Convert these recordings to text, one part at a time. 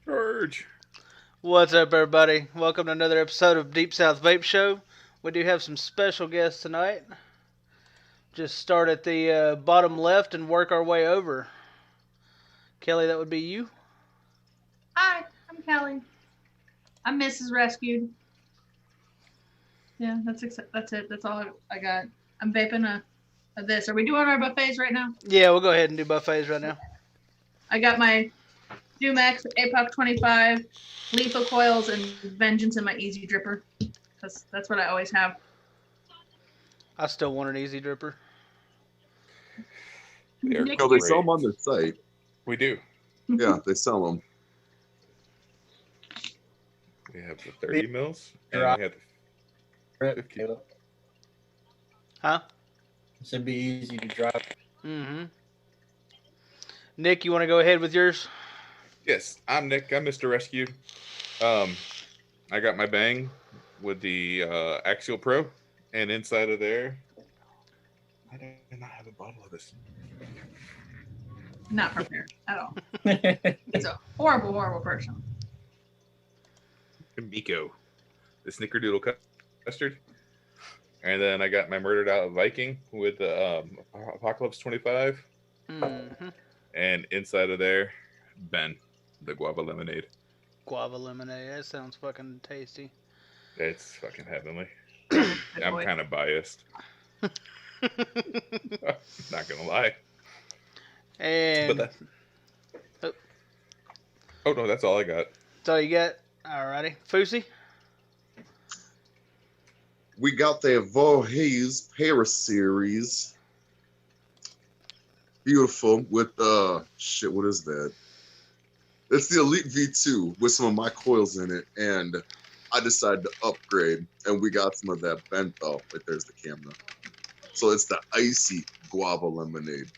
George. What's up, everybody? Welcome to another episode of Deep South Vape Show. We do have some special guests tonight. Just start at the bottom left and work our way over. Kelly, that would be you. Hi, I'm Kelly. I'm Mrs. Rescued. Yeah, that's it. That's all I got. I'm vaping this. Are we doing our buffets right now? Yeah, we'll go ahead and do buffets right now. I got my Dumex APOC 25 lethal coils and Vengeance in my Easy Dripper. That's what I always have. I still want an easy dripper. No, they sell them on their site. We do. Yeah, they sell them. We have the 30 mils and we have the 50. Huh? It should be easy to drop. Mm-hmm. Nick, you want to go ahead with yours? Yes, I'm Nick. I'm Mr. Rescue. I got my Bang with the Axial Pro, and inside of there, I do not have a bottle of this. Not prepared at all. He's a horrible, horrible person. Miko, the Snickerdoodle custard. And then I got my Murdered Out Viking with the Apocalypse 25. Mm-hmm. And inside of there, Ben, the guava lemonade. Guava lemonade. That sounds fucking tasty. It's fucking heavenly. Good I'm boy. kind of biased. Not gonna lie. And But oh no, that's all I got. that's all you got? Alrighty. Foosy? We got the Vohaze Paris series. Beautiful with shit, what is that? It's the Elite V2 with some of my coils in it, and I decided to upgrade, and we got some of that bento. Wait, there's the camera. So it's the icy guava lemonade.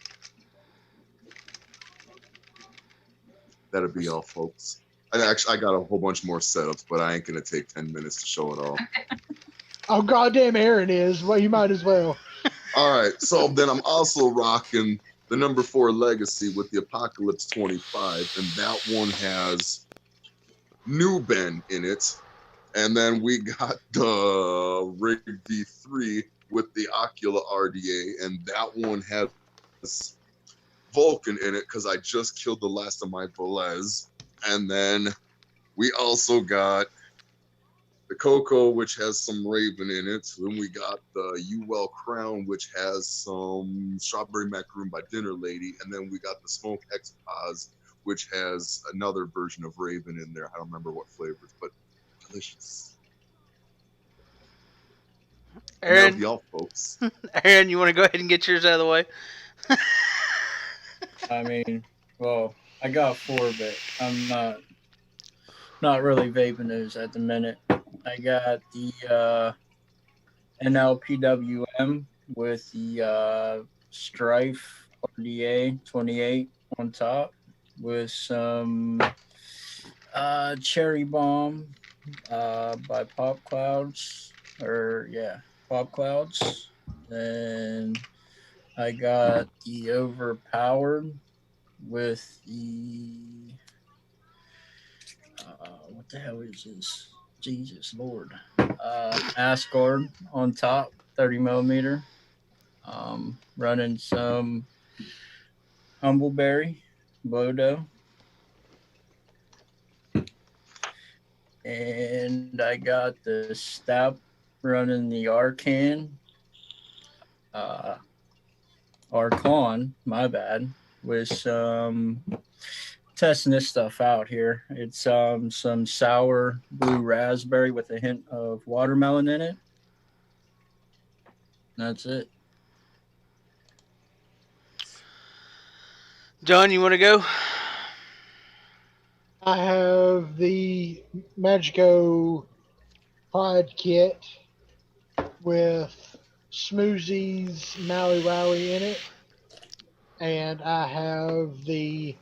That'll be all, folks. And actually, I got a whole bunch more setups, but I ain't gonna take 10 minutes to show it all. Oh, goddamn Aaron is. Well, you might as well. All right, so then I'm also rocking the number 4 Legacy with the Apocalypse 25, and that one has New Ben in it. And then we got the Rig V3 with the Ocula RDA, and that one has Vulcan in it because I just killed the last of my Velez. And then we also got the Cocoa, which has some Raven in it. Then we got the UL Crown, which has some Strawberry Macaroon by Dinner Lady. And then we got the Smoke X Paz, which has another version of Raven in there. I don't remember what flavors, but delicious. Aaron? Y'all folks. Aaron, you want to go ahead and get yours out of the way? I mean, well, I got 4, but I'm not really vaping those at the minute. I got the NLPWM with the Strife RDA 28 on top with some Cherry Bomb by Pop Clouds. Pop Clouds. Then I got the Overpowered with the what the hell is this? Jesus Lord. Asgard on top, 30 millimeter. Running some Humbleberry, Bodo. And I got the Stab running the Arcan. Archon, my bad, with some testing this stuff out here. It's some sour blue raspberry with a hint of watermelon in it. That's it. John, you want to go? I have the Magico Pod Kit with Smoozy's Maui Wowie in it. And I have the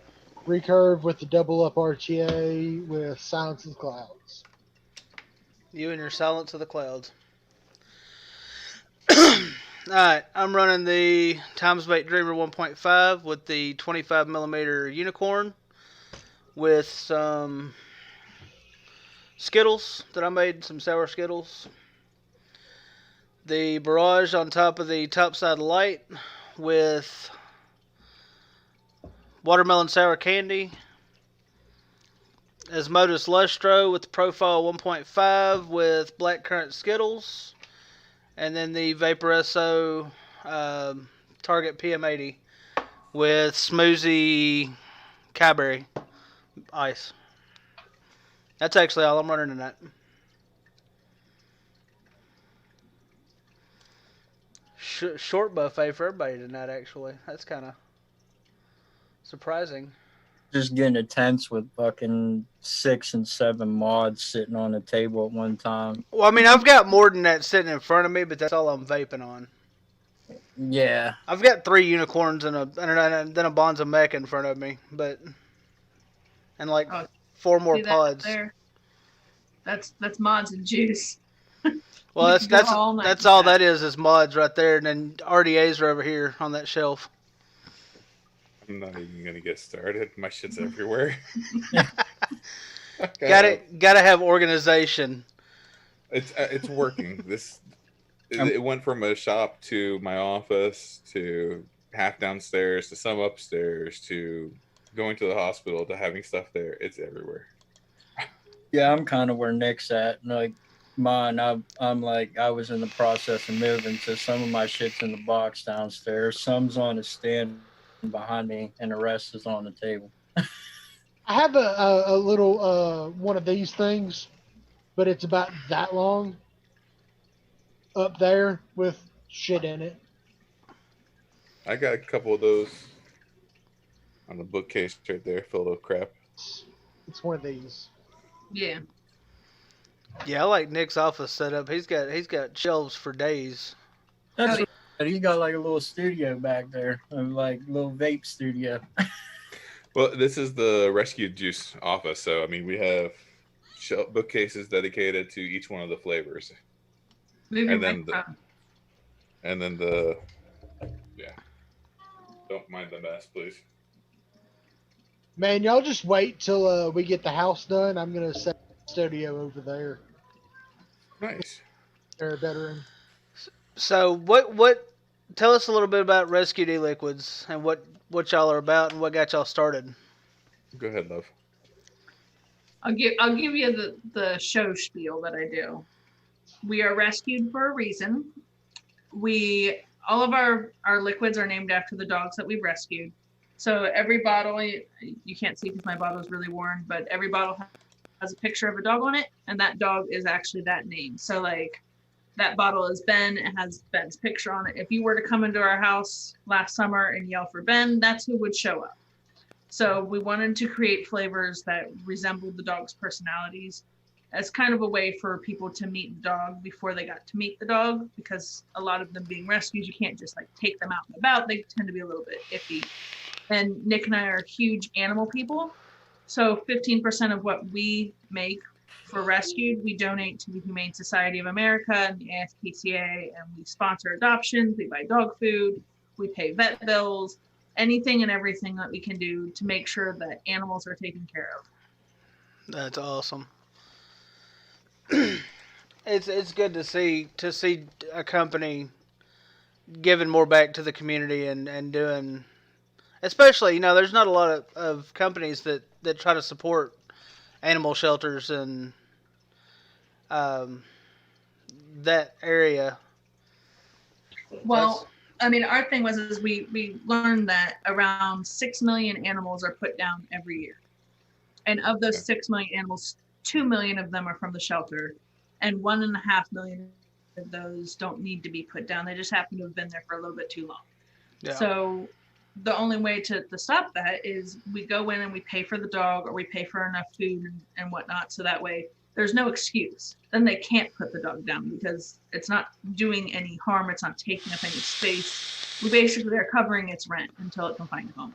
Recurve with the double up RTA with Silence of the Clouds. You and your Silence of the Clouds. Alright, I'm running the Timesmate Dreamer 1.5 with the 25mm unicorn with some Skittles that I made, some sour Skittles. The barrage on top of the top side light with watermelon sour candy. Asmodus Lustro with the Profile 1.5 with blackcurrant Skittles. And then the Vaporesso Target PM80 with Smoothie Cadbury Ice. That's actually all I'm running tonight. Short buffet for everybody tonight, actually. That's kind of surprising. Just getting a tense with fucking 6 and 7 mods sitting on the table at one time. Well, I mean, I've got more than that sitting in front of me, but that's all I'm vaping on. Yeah. I've got 3 unicorns and then a Bonza mech in front of me, and like 4 more pods. There? That's mods and juice. Well, that's all that is mods right there, and then RDAs are over here on that shelf. I'm not even gonna get started. My shit's everywhere. Gotta have organization. It's working. It went from a shop to my office to half downstairs to some upstairs to going to the hospital to having stuff there. It's everywhere. Yeah, I'm kind of where Nick's at. Like mine, I'm like I was in the process of moving, so some of my shit's in the box downstairs. Some's on a stand behind me, and the rest is on the table. I have a little one of these things, but it's about that long up there with shit in it. I got a couple of those on the bookcase right there, filled with crap. It's one of these. Yeah. Yeah, I like Nick's office setup. He's got shelves for days. That's what, he's got like a little studio back there, like a little vape studio. Well, this is the Rescued Juice office, so I mean we have bookcases dedicated to each one of the flavors, and then yeah. Don't mind the mess, please. Man, y'all just wait till we get the house done. I'm gonna set the studio over there. Nice. Their bedroom. So what? Tell us a little bit about Rescuedeliquids and what y'all are about and what got y'all started. Go ahead, love. I'll give you the show spiel that I do. We are rescued for a reason. All of our liquids are named after the dogs that we've rescued. So every bottle, you can't see because my bottle is really worn, but every bottle has a picture of a dog on it, and that dog is actually that name. So like that bottle is Ben, it has Ben's picture on it. If you were to come into our house last summer and yell for Ben, that's who would show up. So we wanted to create flavors that resembled the dog's personalities as kind of a way for people to meet the dog before they got to meet the dog, because a lot of them being rescued, you can't just like take them out and about. They tend to be a little bit iffy. And Nick and I are huge animal people. So 15% of what we make for Rescued, we donate to the Humane Society of America and the ASPCA, and we sponsor adoptions, we buy dog food, we pay vet bills, anything and everything that we can do to make sure that animals are taken care of. That's awesome. It's good to see a company giving more back to the community and doing, especially, there's not a lot of companies that try to support animal shelters and that area. Well, I mean, our thing is we learned that around 6 million animals are put down every year. And of those 6 million animals, 2 million of them are from the shelter, and 1.5 million of those don't need to be put down. They just happen to have been there for a little bit too long. Yeah. So the only way to stop that is we go in and we pay for the dog, or we pay for enough food and whatnot, so that way there's no excuse. Then they can't put the dog down because it's not doing any harm. It's not taking up any space. We basically are covering its rent until it can find a home.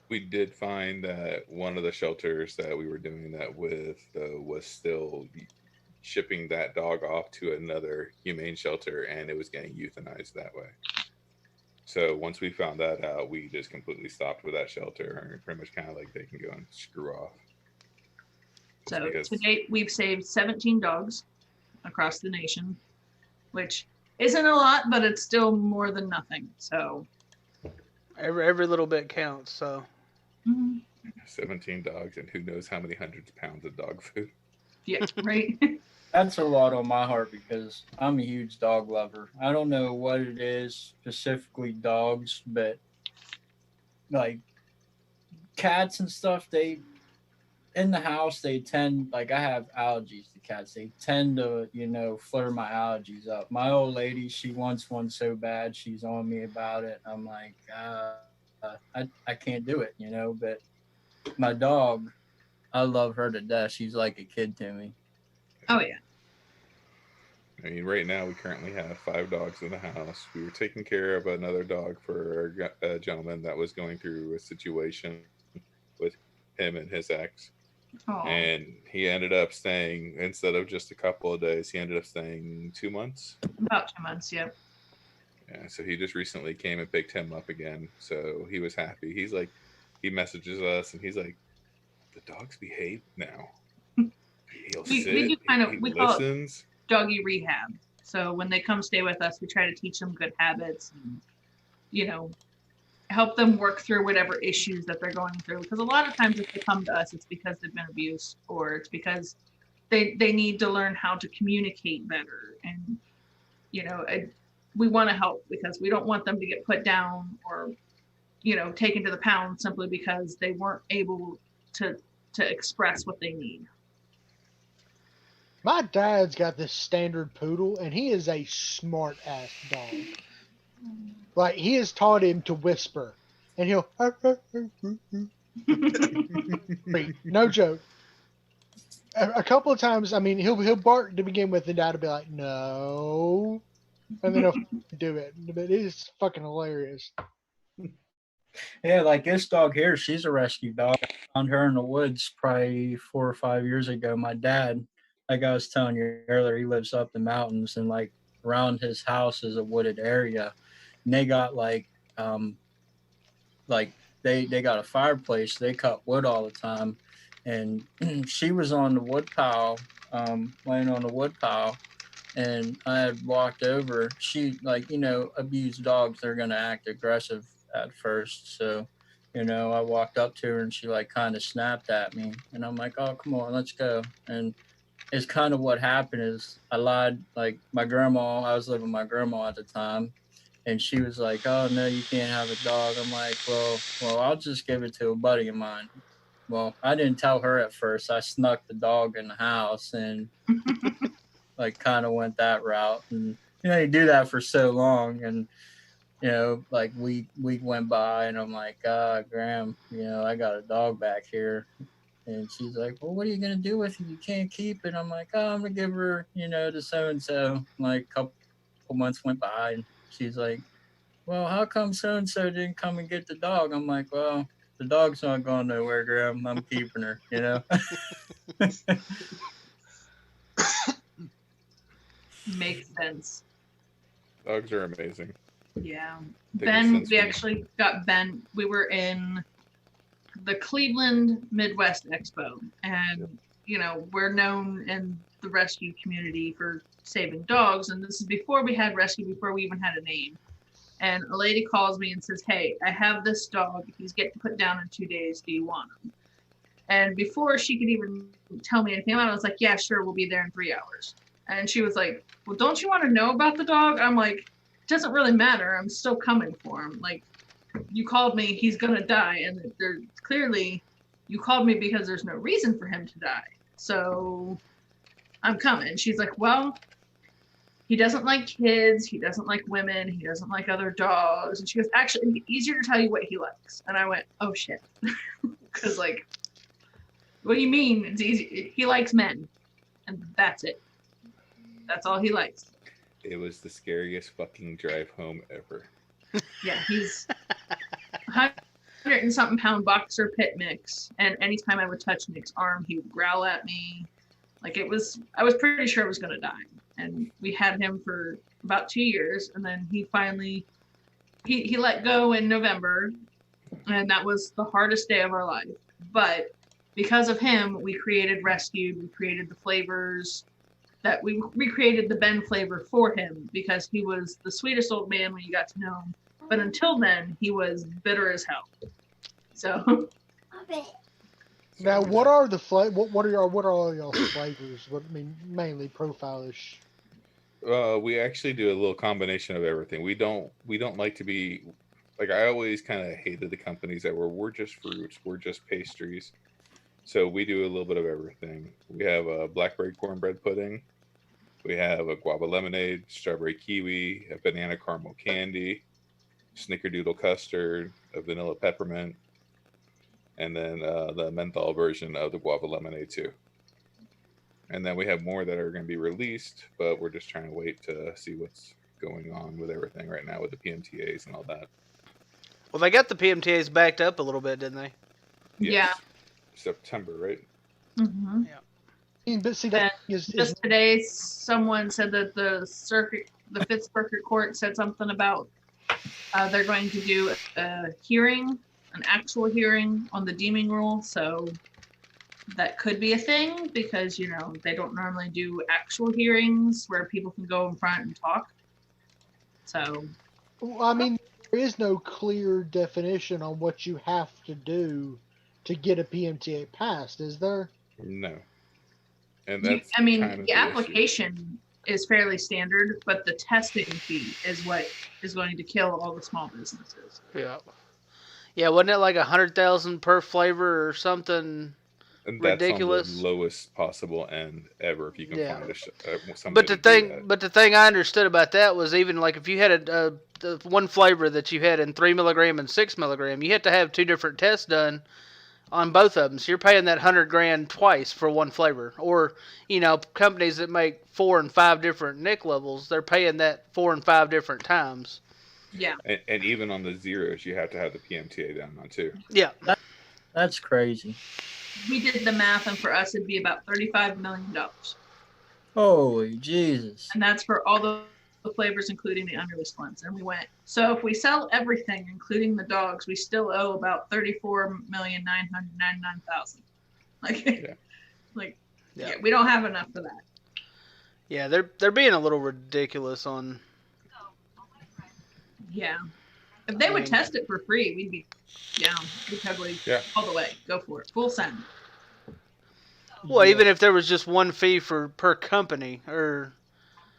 We did find that one of the shelters that we were doing that with was still shipping that dog off to another humane shelter, and it was getting euthanized that way. So once we found that out, we just completely stopped with that shelter, and pretty much kind of like they can go and screw off. So because- to date, we've saved 17 dogs across the nation, which isn't a lot, but it's still more than nothing. So Every little bit counts. So 17 dogs, and who knows how many hundreds of pounds of dog food. yeah, right. That's a lot on my heart because I'm a huge dog lover. I don't know what it is, specifically dogs, but like cats and stuff, they in the house they tend, like, I have allergies to cats. They tend to, flare my allergies up. My old lady, she wants one so bad, she's on me about it. I'm like, I can't do it, but my dog, I love her to death. She's like a kid to me. Oh yeah. I mean, right now we currently have 5 dogs in the house. We were taking care of another dog for a gentleman that was going through a situation with him and his ex. Aw. And he ended up staying, instead of just a couple of days, he ended up staying 2 months. About 2 months, yeah. Yeah, so he just recently came and picked him up again. So he was happy. He's like, he messages us and he's like, the dogs behave now. He'll We sit, do kind of, he we call it listens. doggy rehab. So when they come stay with us, we try to teach them good habits and, help them work through whatever issues that they're going through. Because a lot of times if they come to us, it's because they've been abused or it's because they need to learn how to communicate better. And, we want to help because we don't want them to get put down or, taken to the pound simply because they weren't able to express what they need. My dad's got this standard poodle, and he is a smart ass dog. Like, he has taught him to whisper, and he'll no joke. A couple of times, I mean, he'll bark to begin with, and Dad will be like, "No," and then he'll do it. But it is fucking hilarious. Yeah, like this dog here, she's a rescue dog. I found her in the woods probably 4 or 5 years ago. My dad, like I was telling you earlier, he lives up the mountains, and like around his house is a wooded area. And they got like they got a fireplace. They cut wood all the time, and she was on the wood pile, laying on the wood pile, and I had walked over. She, like, abused dogs, they're gonna act aggressive at first, so I walked up to her and she like kind of snapped at me, and I'm like, oh, come on, let's go. And it's kind of what happened is I lied. Like, my grandma, I was living with my grandma at the time, and she was like, oh no, you can't have a dog. I'm like, well, I'll just give it to a buddy of mine. Well, I didn't tell her at first. I snuck the dog in the house and like kind of went that route. And you do that for so long, and like week went by, and I'm like, Graham, I got a dog back here. And she's like, well, what are you going to do with it? You can't keep it. I'm like, oh, I'm going to give her, to so-and-so. Like, a couple months went by, and she's like, well, how come so-and-so didn't come and get the dog? I'm like, well, the dog's not going nowhere, Graham. I'm keeping her, Makes sense. Dogs are amazing. Yeah. They Ben, make sense we for me. actually got Ben. We were in the Cleveland Midwest Expo, and we're known in the rescue community for saving dogs, and this is before we had rescue, before we even had a name. And a lady calls me and says, hey, I have this dog, he's getting put down in 2 days, do you want him? And before she could even tell me anything about it, I was like, yeah, sure, we'll be there in 3 hours. And she was like, well, don't you want to know about the dog? I'm like, it doesn't really matter, I'm still coming for him. Like, you called me, he's gonna die, and there clearly you called me because there's no reason for him to die, so I'm coming. She's like, well, he doesn't like kids, he doesn't like women, he doesn't like other dogs. And she goes, actually, it'd be easier to tell you what he likes. And I went, oh shit. Because like, what do you mean it's easy? He likes men, and that's it. That's all he likes. It was the scariest fucking drive home ever. Yeah, he's 100 and something pound boxer pit mix, and anytime I would touch Nick's arm, he would growl at me. Like I was pretty sure it was going to die. And we had him for about 2 years. And then he finally, he let go in November. And that was the hardest day of our life. But because of him, we created Rescued. We created the flavors that we recreated the Ben flavor for him because he was the sweetest old man when you got to know him. But until then, he was bitter as hell. So Now, what are the what are all y'all's flavors? What I mean, mainly profile-ish. We actually do a little combination of everything. We don't like to be like, I always kind of hated the companies that we're just fruits, we're just pastries. So we do a little bit of everything. We have a blackberry cornbread pudding. We have a guava lemonade, strawberry kiwi, a banana caramel candy, snickerdoodle custard, a vanilla peppermint, and then the menthol version of the guava lemonade too. And then we have more that are going to be released, but we're just trying to wait to see what's going on with everything right now with the PMTAs and all that. Well, they got the PMTAs backed up a little bit, didn't they? Yes. Yeah. September, right? Mm-hmm. Yeah. But see, that is just today, someone said that the Fifth Circuit Court said something about they're going to do a hearing, an actual hearing on the deeming rule. So that could be a thing because, you know, they don't normally do actual hearings where people can go in front and talk. So, well, I mean, there is no clear definition on what you have to do to get a PMTA passed, is there? No. And that's I mean, kind of the issue. application is fairly standard, but the testing fee is what is going to kill all the small businesses. Yeah. Yeah, wasn't it like 100,000 per flavor or something? And Ridiculous. that's on the lowest possible end ever if you can Yeah. find somebody But to do that. the thing I understood about that was even like if you had the one flavor that you had in 3 milligram and 6 milligram, you had to have 2 different tests done on both of them. So you're paying that $100,000 twice for one flavor. Or, you know, companies that make 4 and 5 different nic levels, they're paying that 4 and 5 different times. Yeah. And even on the zeros, you have to have the PMTA down on too. Yeah. That's crazy. We did the math, and for us, it'd be about $35 million. Holy Jesus. And that's for all the flavors, including the unreleased ones. And we went, so if we sell everything, including the dogs, we still owe about $34,999,000. Like, Yeah. Yeah, we don't have enough for that. Yeah, they're being a little ridiculous on. Yeah. If they would test it for free, we'd be down. We'd totally all the way. Go for it. Full send. Well, even if there was just one fee per company, or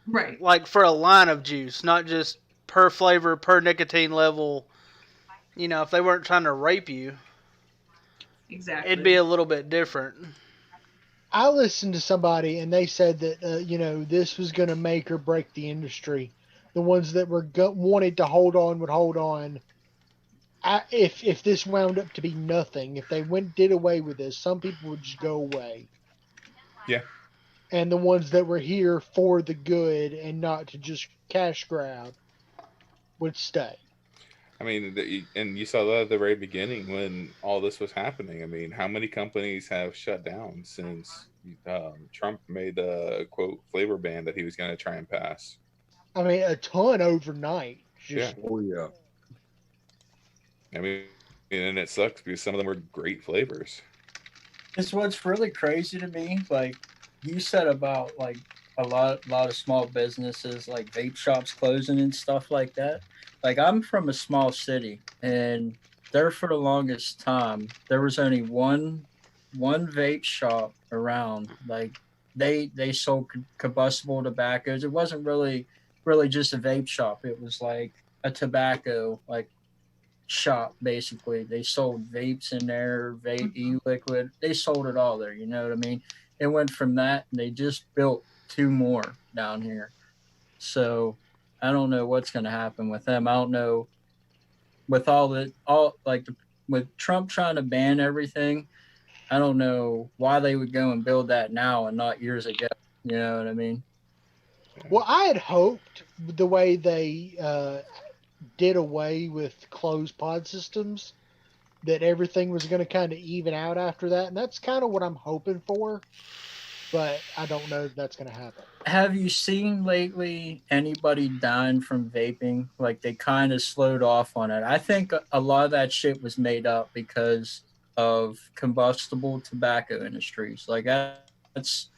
right, like for a line of juice, not just per flavor, per nicotine level. You know, if they weren't trying to rape you, exactly, it'd be a little bit different. I listened to somebody and they said that you know, this was going to make or break the industry. The ones that were wanted to hold on would hold on. If this wound up to be nothing, if they did away with this, some people would just go away. Yeah. And the ones that were here for the good and not to just cash grab would stay. I mean, and you saw that at the very beginning when all this was happening. I mean, how many companies have shut down since Trump made a quote flavor ban that he was going to try and pass? I mean, a ton overnight. Yeah. Oh yeah. I mean, and it sucks because some of them were great flavors. It's what's really crazy to me. Like you said about like a lot of small businesses, like vape shops closing and stuff like that. Like I'm from a small city, and there for the longest time there was only one vape shop around. Like they sold combustible tobaccos. It wasn't really just a vape shop. It was like a tobacco shop basically. They sold vapes in there, vape e-liquid. They sold it all there. You know what I mean? It went from that, and they just built 2 more down here. So I don't know what's going to happen with them. I don't know with with Trump trying to ban everything. I don't know why they would go and build that now and not years ago. You know what I mean? Well, I had hoped the way they did away with closed pod systems that everything was going to kind of even out after that, and that's kind of what I'm hoping for. but I don't know if that's going to happen. Have you seen lately anybody dying from vaping? Like they kind of slowed off on it. I think a lot of that shit was made up because of combustible tobacco industries. Like that's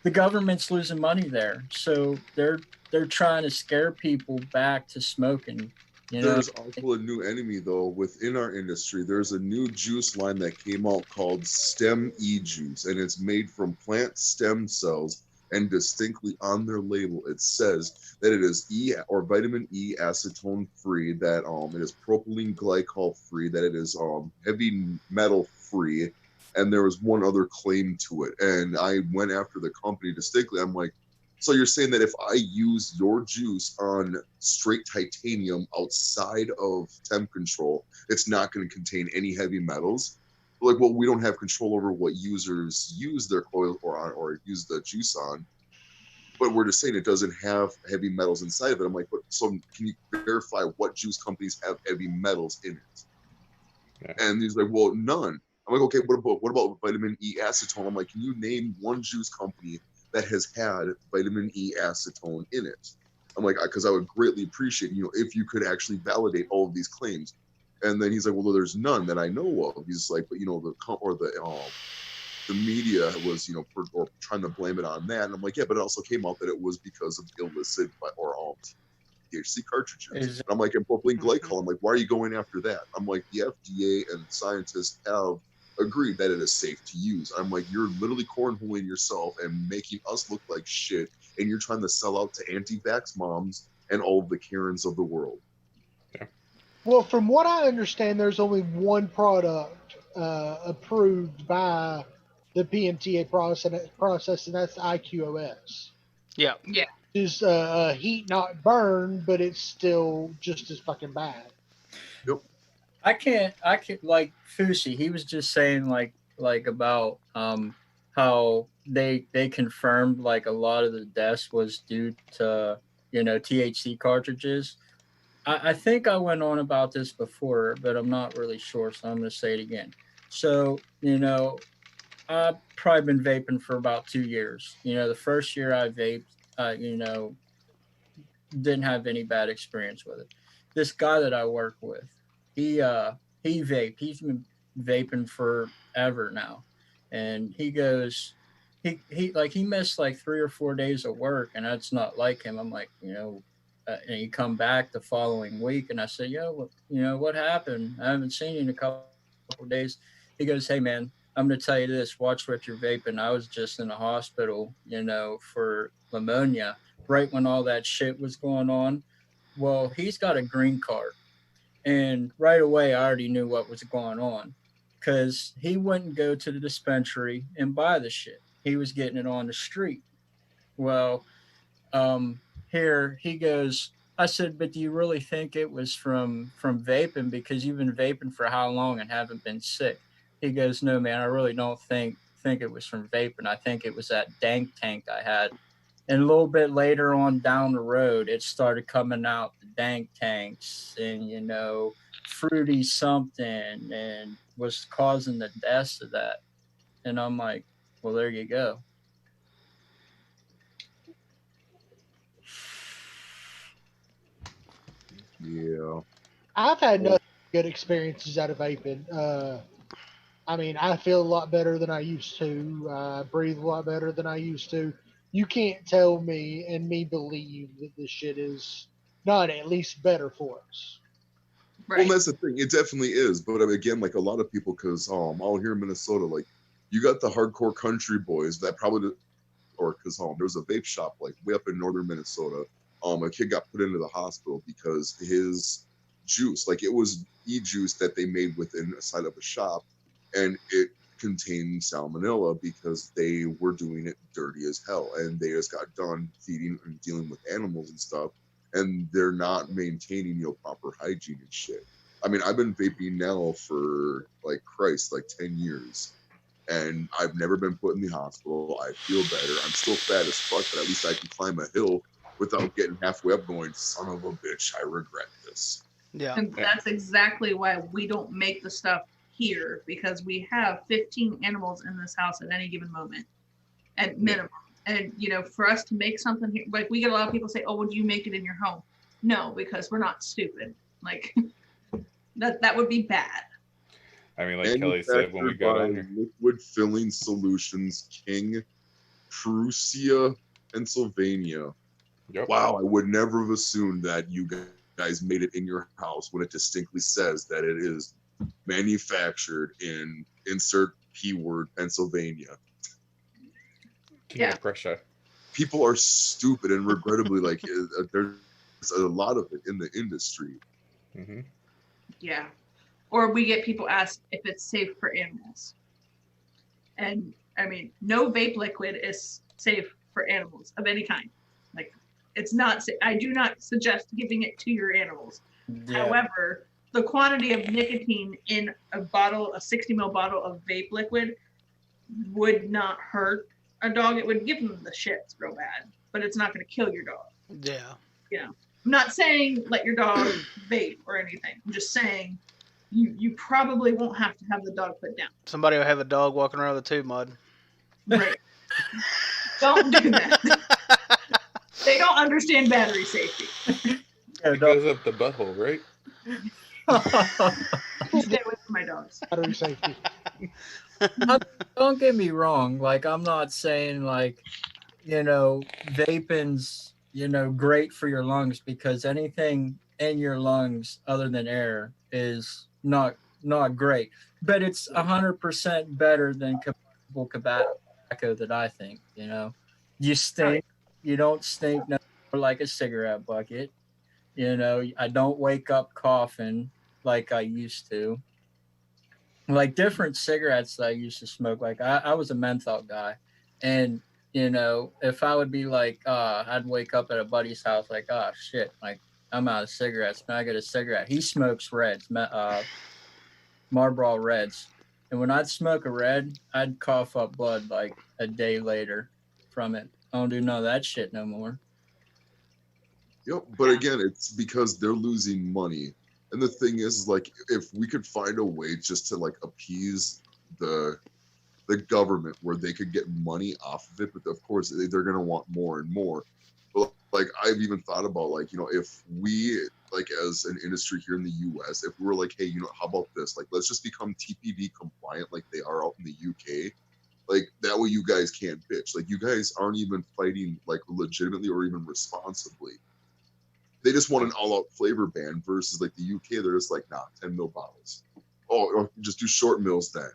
the government's losing money there, so they're trying to scare people back to smoking. You know, There's also a new enemy though within our industry. There's a new juice line that came out called Stem E Juice, and it's made from plant stem cells. And distinctly on their label, it says that it is E or vitamin E acetone free, that it is propylene glycol free, that it is heavy metal free, and there was one other claim to it. And I went after the company distinctly. I'm like, so you're saying that if I use your juice on straight titanium outside of temp control, it's not going to contain any heavy metals? Like, well, we don't have control over what users use their coil or use the juice on, but we're just saying it doesn't have heavy metals inside of it. I'm like, but so can you verify what juice companies have heavy metals in it? Yeah. And he's like, well, none. I'm like, okay, what about vitamin E acetone? I'm like, can you name one juice company that has had vitamin E acetone in it? I'm like, because I would greatly appreciate, if you could actually validate all of these claims. And then he's like, well, there's none that I know of. He's like, but the media was, or trying to blame it on that. And I'm like, yeah, but it also came out that it was because of illicit or THC cartridges. Is And I'm like, and propylene glycol. I'm like, why are you going after that? I'm like, the FDA and scientists have agreed that it is safe to use. I'm like, you're literally cornholing yourself and making us look like shit, and you're trying to sell out to anti-vax moms and all of the Karens of the world. Well, from what I understand, there's only one product approved by the PMTA process, and that's the IQOS. Yeah. Yeah. It's heat not burn, but it's still just as fucking bad. I can't like Fusi, he was just saying like about how they confirmed like a lot of the deaths was due to THC cartridges. I think I went on about this before, but I'm not really sure, so I'm gonna say it again. So, I've probably been vaping for about 2 years. The first year I vaped, didn't have any bad experience with it. This guy that I work with, he vaped. He's been vaping forever now, and he goes, he missed like 3 or 4 days of work, and that's not like him. I'm like, and he come back the following week, and I said, what happened? I haven't seen you in a couple of days. He goes, hey man, I'm gonna tell you this. Watch what you're vaping. I was just in the hospital, for pneumonia right when all that shit was going on. Well, he's got a green card. And right away, I already knew what was going on because he wouldn't go to the dispensary and buy the shit. He was getting it on the street. Well, here he goes. I said, but do you really think it was from vaping? Because you've been vaping for how long and haven't been sick? He goes, no, man, I really don't think it was from vaping. I think it was that dank tank I had. And a little bit later on down the road, it started coming out the dank tanks and fruity something, and was causing the deaths of that. And I'm like, well, there you go. Yeah. I've had nothing good experiences out of vaping. I mean, I feel a lot better than I used to. I breathe a lot better than I used to. You can't tell me and me believe that this shit is not at least better for us. Right. Well, that's the thing. It definitely is. But again, like a lot of people, because out here in Minnesota, like you got the hardcore country boys that probably, or because there was a vape shop like way up in northern Minnesota. A kid got put into the hospital because his juice, like it was e-juice that they made within a side of a shop, and it contained salmonella because they were doing it dirty as hell, and they just got done feeding and dealing with animals and stuff, and they're not maintaining proper hygiene and shit. I mean, I've been vaping now for like 10 years, and I've never been put in the hospital. I feel better. I'm still fat as fuck, but at least I can climb a hill without getting halfway up going, son of a bitch, I regret this. Yeah. And that's exactly why we don't make the stuff here, because we have 15 animals in this house at any given moment. at minimum. And for us to make something here, like we get a lot of people say, "Oh, would you make it in your home?" No, because we're not stupid. Like that would be bad. I mean, like Kelly said when we got on here. Liquid Filling Solutions, King, Prussia, Pennsylvania. Yep. Wow, I would never have assumed that you guys made it in your house when it distinctly says that it is manufactured in insert P word Pennsylvania. King of Prussia. People are stupid, and regrettably, like there's a lot of it in the industry. Mm-hmm. Yeah. Or we get people ask if it's safe for animals. And I mean, no vape liquid is safe for animals of any kind. Like, it's not safe. I do not suggest giving it to your animals. Yeah. However, the quantity of nicotine in a 60 ml bottle of vape liquid would not hurt a dog. It would give them the shits real bad, but it's not going to kill your dog. Yeah. I'm not saying let your dog vape or anything. I'm just saying you probably won't have to have the dog put down. Somebody will have a dog walking around with a tube mud. Right. Don't do that. They don't understand battery safety. It goes up the butthole, right? Stay away from my dogs. Battery safety. Don't get me wrong. Like, I'm not saying like, vaping's, great for your lungs, because anything in your lungs other than air is not great. But it's 100% better than combustible tobacco that I think. You stink. You don't stink no more like a cigarette bucket. I don't wake up coughing like I used to. Like different cigarettes that I used to smoke, like I was a menthol guy, and if I would be like, I'd wake up at a buddy's house like, oh shit, like I'm out of cigarettes, man, I get a cigarette. He smokes Reds, Marlboro Reds, and when I'd smoke a Red, I'd cough up blood like a day later from it. I don't do none of that shit no more. Yep, but again, it's because they're losing money. And the thing is, like, if we could find a way just to like appease the government where they could get money off of it, but of course they're gonna want more and more. But like I've even thought about like, if we like as an industry here in the US, if we were like, hey, how about this? Like, let's just become TPD compliant like they are out in the UK. Like that way you guys can't bitch. Like you guys aren't even fighting like legitimately or even responsibly. They just want an all-out flavor ban versus like the UK. They're just like, nah, 10 mil bottles. Oh, just do short mils then.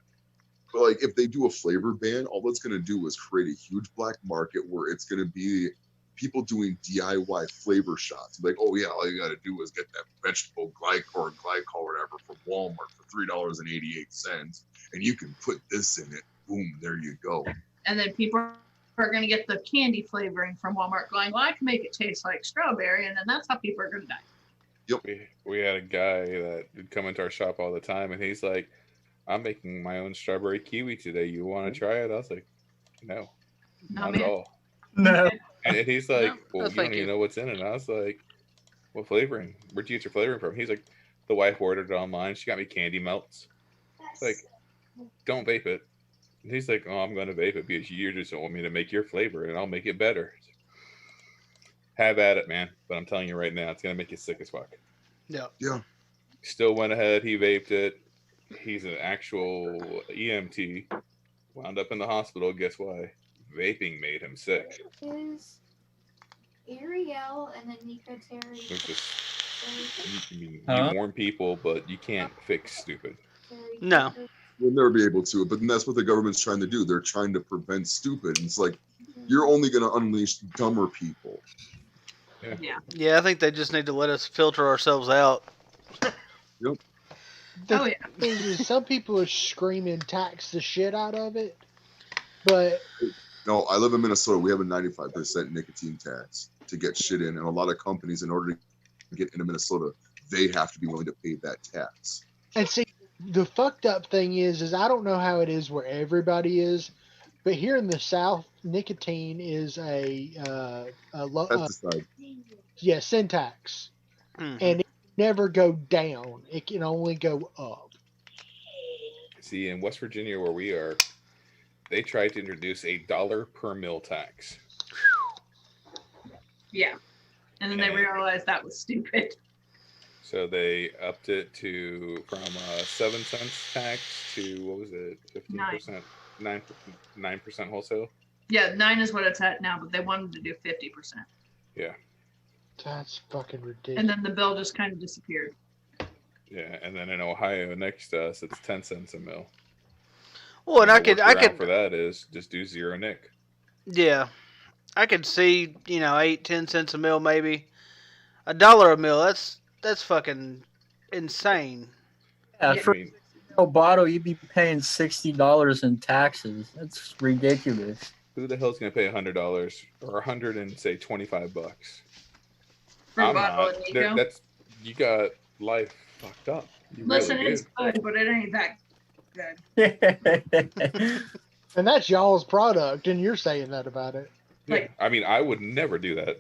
But like, if they do a flavor ban, all that's going to do is create a huge black market where it's going to be people doing DIY flavor shots. Like, oh yeah, all you got to do is get that vegetable glycol or whatever from Walmart for $3.88, and you can put this in it. Boom, there you go. And then people are going to get the candy flavoring from Walmart going, well, I can make it taste like strawberry, and then that's how people are going to die. Yep. We had a guy that would come into our shop all the time, and he's like, I'm making my own strawberry kiwi today. You want to try it? I was like, no, not at all. No. And he's like, well, you don't thank even you. know what's in it. And I was like, what flavoring? Where'd you get your flavoring from? He's like, the wife ordered it online. She got me candy melts. It's like, don't vape it. And he's like, oh, I'm going to vape it because you just want me to make your flavor and I'll make it better. Have at it, man. But I'm telling you right now, it's going to make you sick as fuck. Yeah. Yeah. Still went ahead. He vaped it. He's an actual EMT. Wound up in the hospital. Guess why? Vaping made him sick. Is Ariel and then Nico Terry. It's just, you Huh? warn people, but you can't fix stupid. No. We'll never be able to, but that's what the government's trying to do. They're trying to prevent stupid. And it's like, you're only going to unleash dumber people. Yeah, I think they just need to let us filter ourselves out. Yep. Oh, yeah. Thing is, some people are screaming tax the shit out of it, but No, I live in Minnesota. We have a 95% nicotine tax to get shit in. And a lot of companies, in order to get into Minnesota, they have to be willing to pay that tax. and see, the fucked up thing is I don't know how it is where everybody is, but here in the South, nicotine is a Pesticide. syntax, Mhm. and it can never go down. It can only go up. See, in West Virginia, where we are, they tried to introduce $1 per mil tax. Yeah. And then they And- realized that was stupid. So they upped it to from 7 cents tax to what was it, 15%, 9% wholesale. Yeah, 9 is what it's at now, but they wanted to do 50%. Yeah, That's fucking ridiculous. And then the bill just kind of disappeared. yeah, and then in Ohio next to us, it's 10 cents a mil. Well, and the I could workaround for that is just do zero nick. yeah, I could see 8-10 cents a mil maybe, $1 a mil. That's fucking insane. Yeah, Yeah. for I mean, a bottle, you'd be paying $60 in taxes. That's ridiculous. who the hell's gonna pay $100 or $125? For a I'm bottle not. of Nico. That's you got life fucked up. You Listen, really it's do. good, but it ain't that good. And that's y'all's product, and you're saying that about it. Yeah, I mean, I would never do that.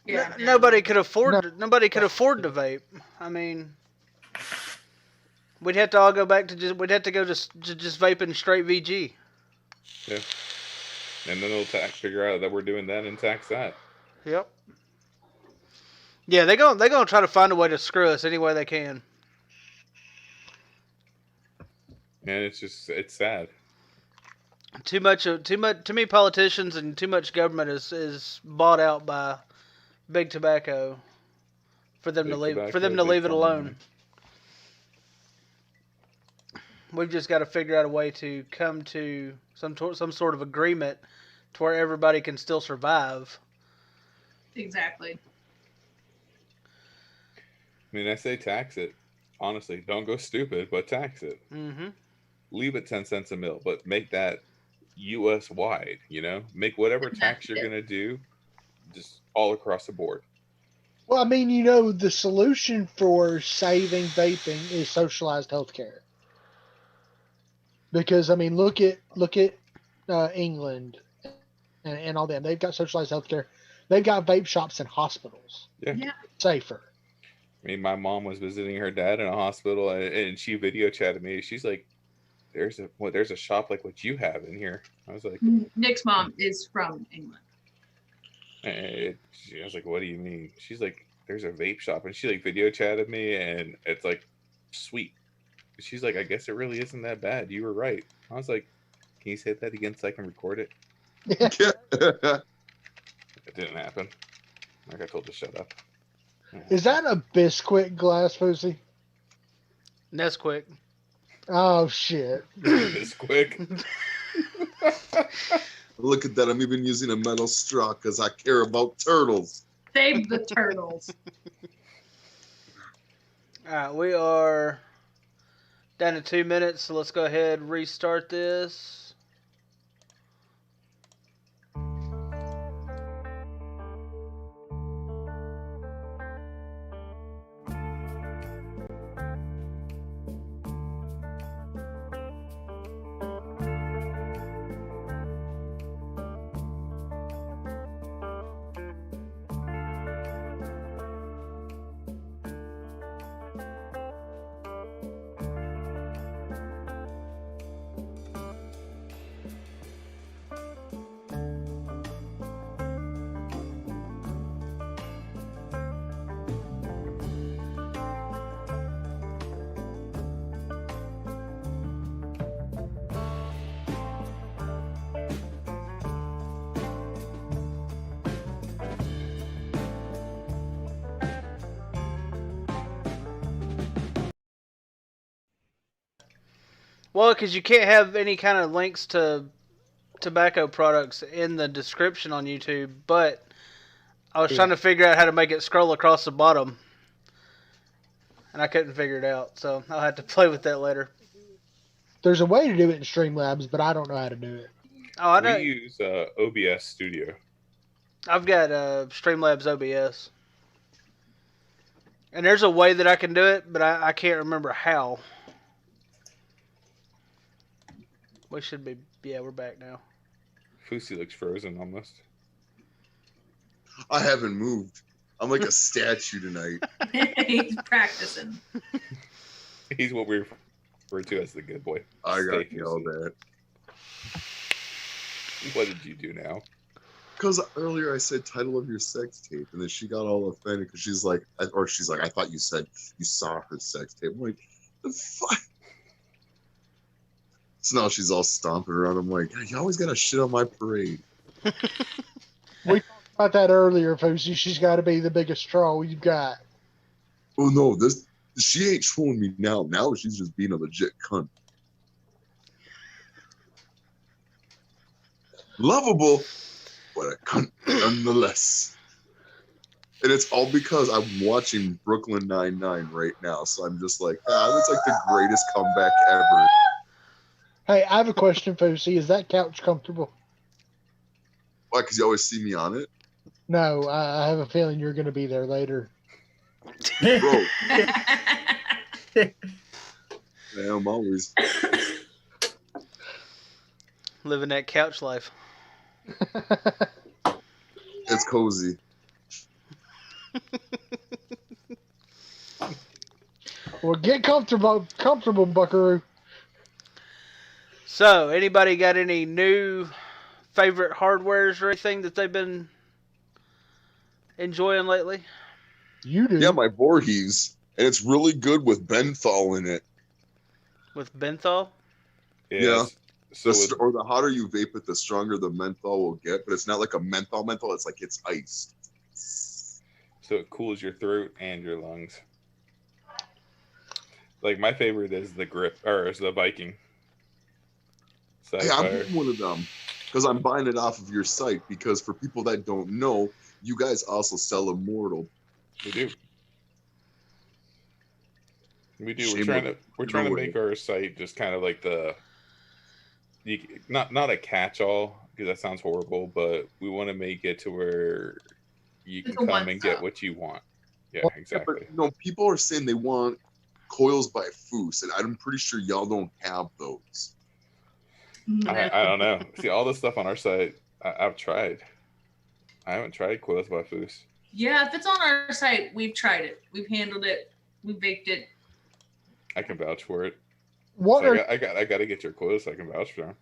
Yeah. Nobody could afford. No. Nobody could afford to vape. I mean, we'd have to all go back to just. We'd have to go just vaping straight VG. Yeah, and then they'll figure out that we're doing that and tax that. Yep. Yeah, they're gonna try to find a way to screw us any way they can. And it's sad. Too many politicians and too much government is bought out by big tobacco for them Big to leave tobacco, big it pharma. alone. We've just got to figure out a way to come to some sort of agreement to where everybody can still survive. Exactly. I mean, I say tax it. Honestly, don't go stupid, but tax it. Mm-hmm. Leave it 10 cents a mil, but make that U.S. wide. Make whatever tax you're gonna do, just all across the board. Well, I mean, the solution for saving vaping is socialized healthcare. Because I mean, look at England and all them. They've got socialized healthcare. They've got vape shops in hospitals. Yeah. Safer. I mean, my mom was visiting her dad in a hospital, and she video chatted me. She's like, "There's a shop like what you have in here." I was like, Nick's mom is from England. I was like, "What do you mean?" She's like, "There's a vape shop," and she like video chatted me, and it's like, sweet. She's like, "I guess it really isn't that bad. You were right." I was like, "Can you say that again so I can record it?" It didn't happen. Like I told her to shut up. Is that a Bisquick glass, Foosy? Nesquik. Oh shit! It's quick. Look at that. I'm even using a metal straw because I care about turtles. Save the turtles. All right, we are down to 2 minutes, so let's go ahead and restart this. Well, because you can't have any kind of links to tobacco products in the description on YouTube, but I was trying to figure out how to make it scroll across the bottom, and I couldn't figure it out, so I'll have to play with that later. There's a way to do it in Streamlabs, but I don't know how to do it. Oh, I know. We use OBS Studio. I've got Streamlabs OBS. And there's a way that I can do it, but I can't remember how. We should be... Yeah, we're back now. Foosy looks frozen almost. I haven't moved. I'm like a statue tonight. He's practicing. He's what we refer to as the good boy. I got Stay yelled Foosy. at. What did you do now? Because earlier I said title of your sex tape, and then she got all offended because she's like, I thought you said you saw her sex tape. I'm like, the fuck? So now she's all stomping around. I'm like, you always got to shit on my parade. We talked about that earlier, Foosy. She's got to be the biggest troll you've got. Oh no, she ain't trolling me now. Now she's just being a legit cunt. Lovable, but a cunt nonetheless. And it's all because I'm watching Brooklyn Nine-Nine right now. So I'm just like, that's like the greatest comeback ever. Hey, I have a question, Foosy. Is that couch comfortable? Why? Because you always see me on it? No, I have a feeling you're going to be there later. Bro. Yeah, I'm always. Living that couch life. It's cozy. Well, get comfortable, buckaroo. So, anybody got any new favorite hardwares or anything that they've been enjoying lately? You do. Yeah, my Voorhees. And it's really good with benthol in it. With menthol? Yes. So Or the hotter you vape it, the stronger the menthol will get. But it's not like a menthol. It's like it's iced. so it cools your throat and your lungs. Like my favorite is the grip, or is the Viking. Hey, I'm getting one of them because I'm buying it off of your site. Because for people that don't know, you guys also sell Immortal. We do. We do. Shame We're trying to make our site just kind of like not a catch-all, because that sounds horrible, but we want to make it to where you can come and get what you want. Yeah, exactly. Yeah, but, people are saying they want coils by Foos, and I'm pretty sure y'all don't have those. I don't know. See, all the stuff on our site, I've tried. I haven't tried coils by Foos. Yeah, if it's on our site, we've tried it. We've handled it. We baked it. I can vouch for it. What So are I got to get your coils so I can vouch for them.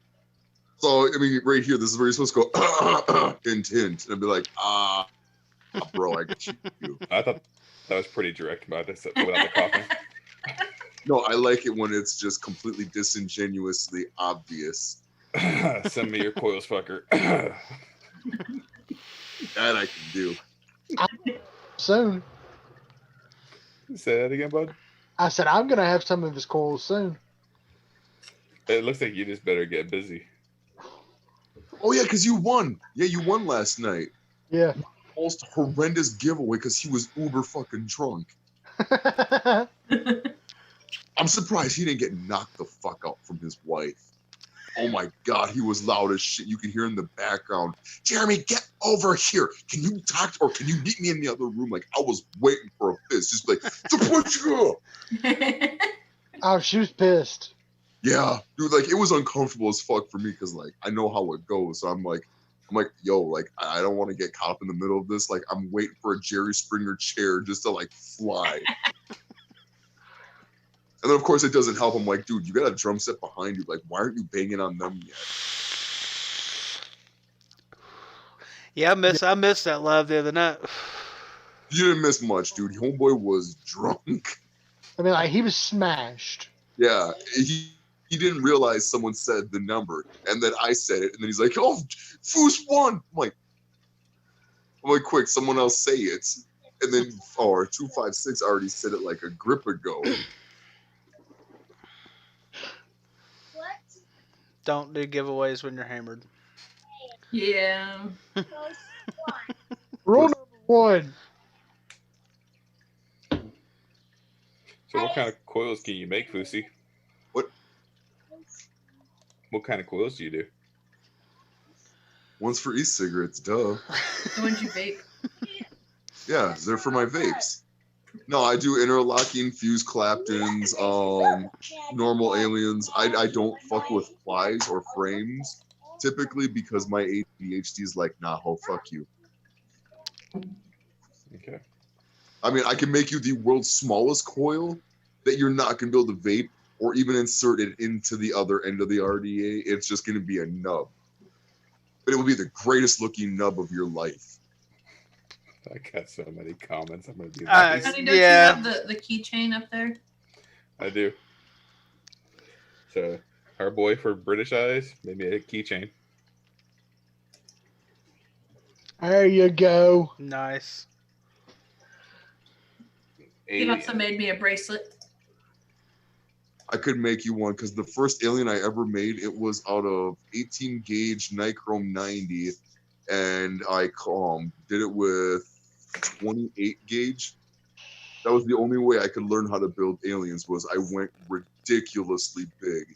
So, I mean, right here, this is where you're supposed to go, hint, hint. And I'd be like, bro, I got you. I thought that was pretty direct about this without the coughing. No, I like it when it's just completely disingenuously obvious. Send me your coils, fucker. That I can do. soon? Say that again, bud. I said I'm gonna have some of his coils soon. It looks like you just better get busy. Oh, yeah, because you won. Yeah, you won last night. Yeah. Most horrendous giveaway because he was uber fucking drunk. I'm surprised he didn't get knocked the fuck out from his wife. Oh my God, he was loud as shit. You could hear in the background, Jeremy, get over here. Can you talk or can you meet me in the other room? Like, I was waiting for a fist. Just like, to put you up. Oh, she was pissed. Yeah, dude, like, it was uncomfortable as fuck for me because, like, I know how it goes. So I'm like, yo, like, I don't want to get caught up in the middle of this. Like, I'm waiting for a Jerry Springer chair just to, like, fly. And then, of course, it doesn't help. I'm like, dude, you got a drum set behind you. Like, why aren't you banging on them yet? Yeah, I missed that live the other night. You didn't miss much, dude. Homeboy was drunk. I mean, like, he was smashed. Yeah, he didn't realize someone said the number, and then I said it, and then he's like, oh, Foos won. I'm like, quick, someone else say it. And then, 256 already said it like a grip ago. Don't do giveaways when you're hammered. Yeah. Rule number one. So what kind of coils can you make, Foosy? What kind of coils do you do? One's for e-cigarettes, duh. The ones you vape. Yeah, they're for my vapes. No, I do interlocking, fuse Claptons, normal aliens. I don't fuck with plies or frames typically because my ADHD is like, nah, ho, fuck you. Okay. I mean, I can make you the world's smallest coil that you're not gonna be able to vape or even insert it into the other end of the RDA. It's just going to be a nub. But it will be the greatest looking nub of your life. I got so many comments. I'm gonna be Uh, nice. Honey, don't Yeah. you have the keychain up there? I do. So our boy for British eyes made me a keychain. There you go. Nice. He also made me a bracelet. I could make you one because the first alien I ever made, it was out of 18 gauge nichrome 90, and I did it with 28 gauge. That was the only way I could learn how to build aliens. Was I went ridiculously big,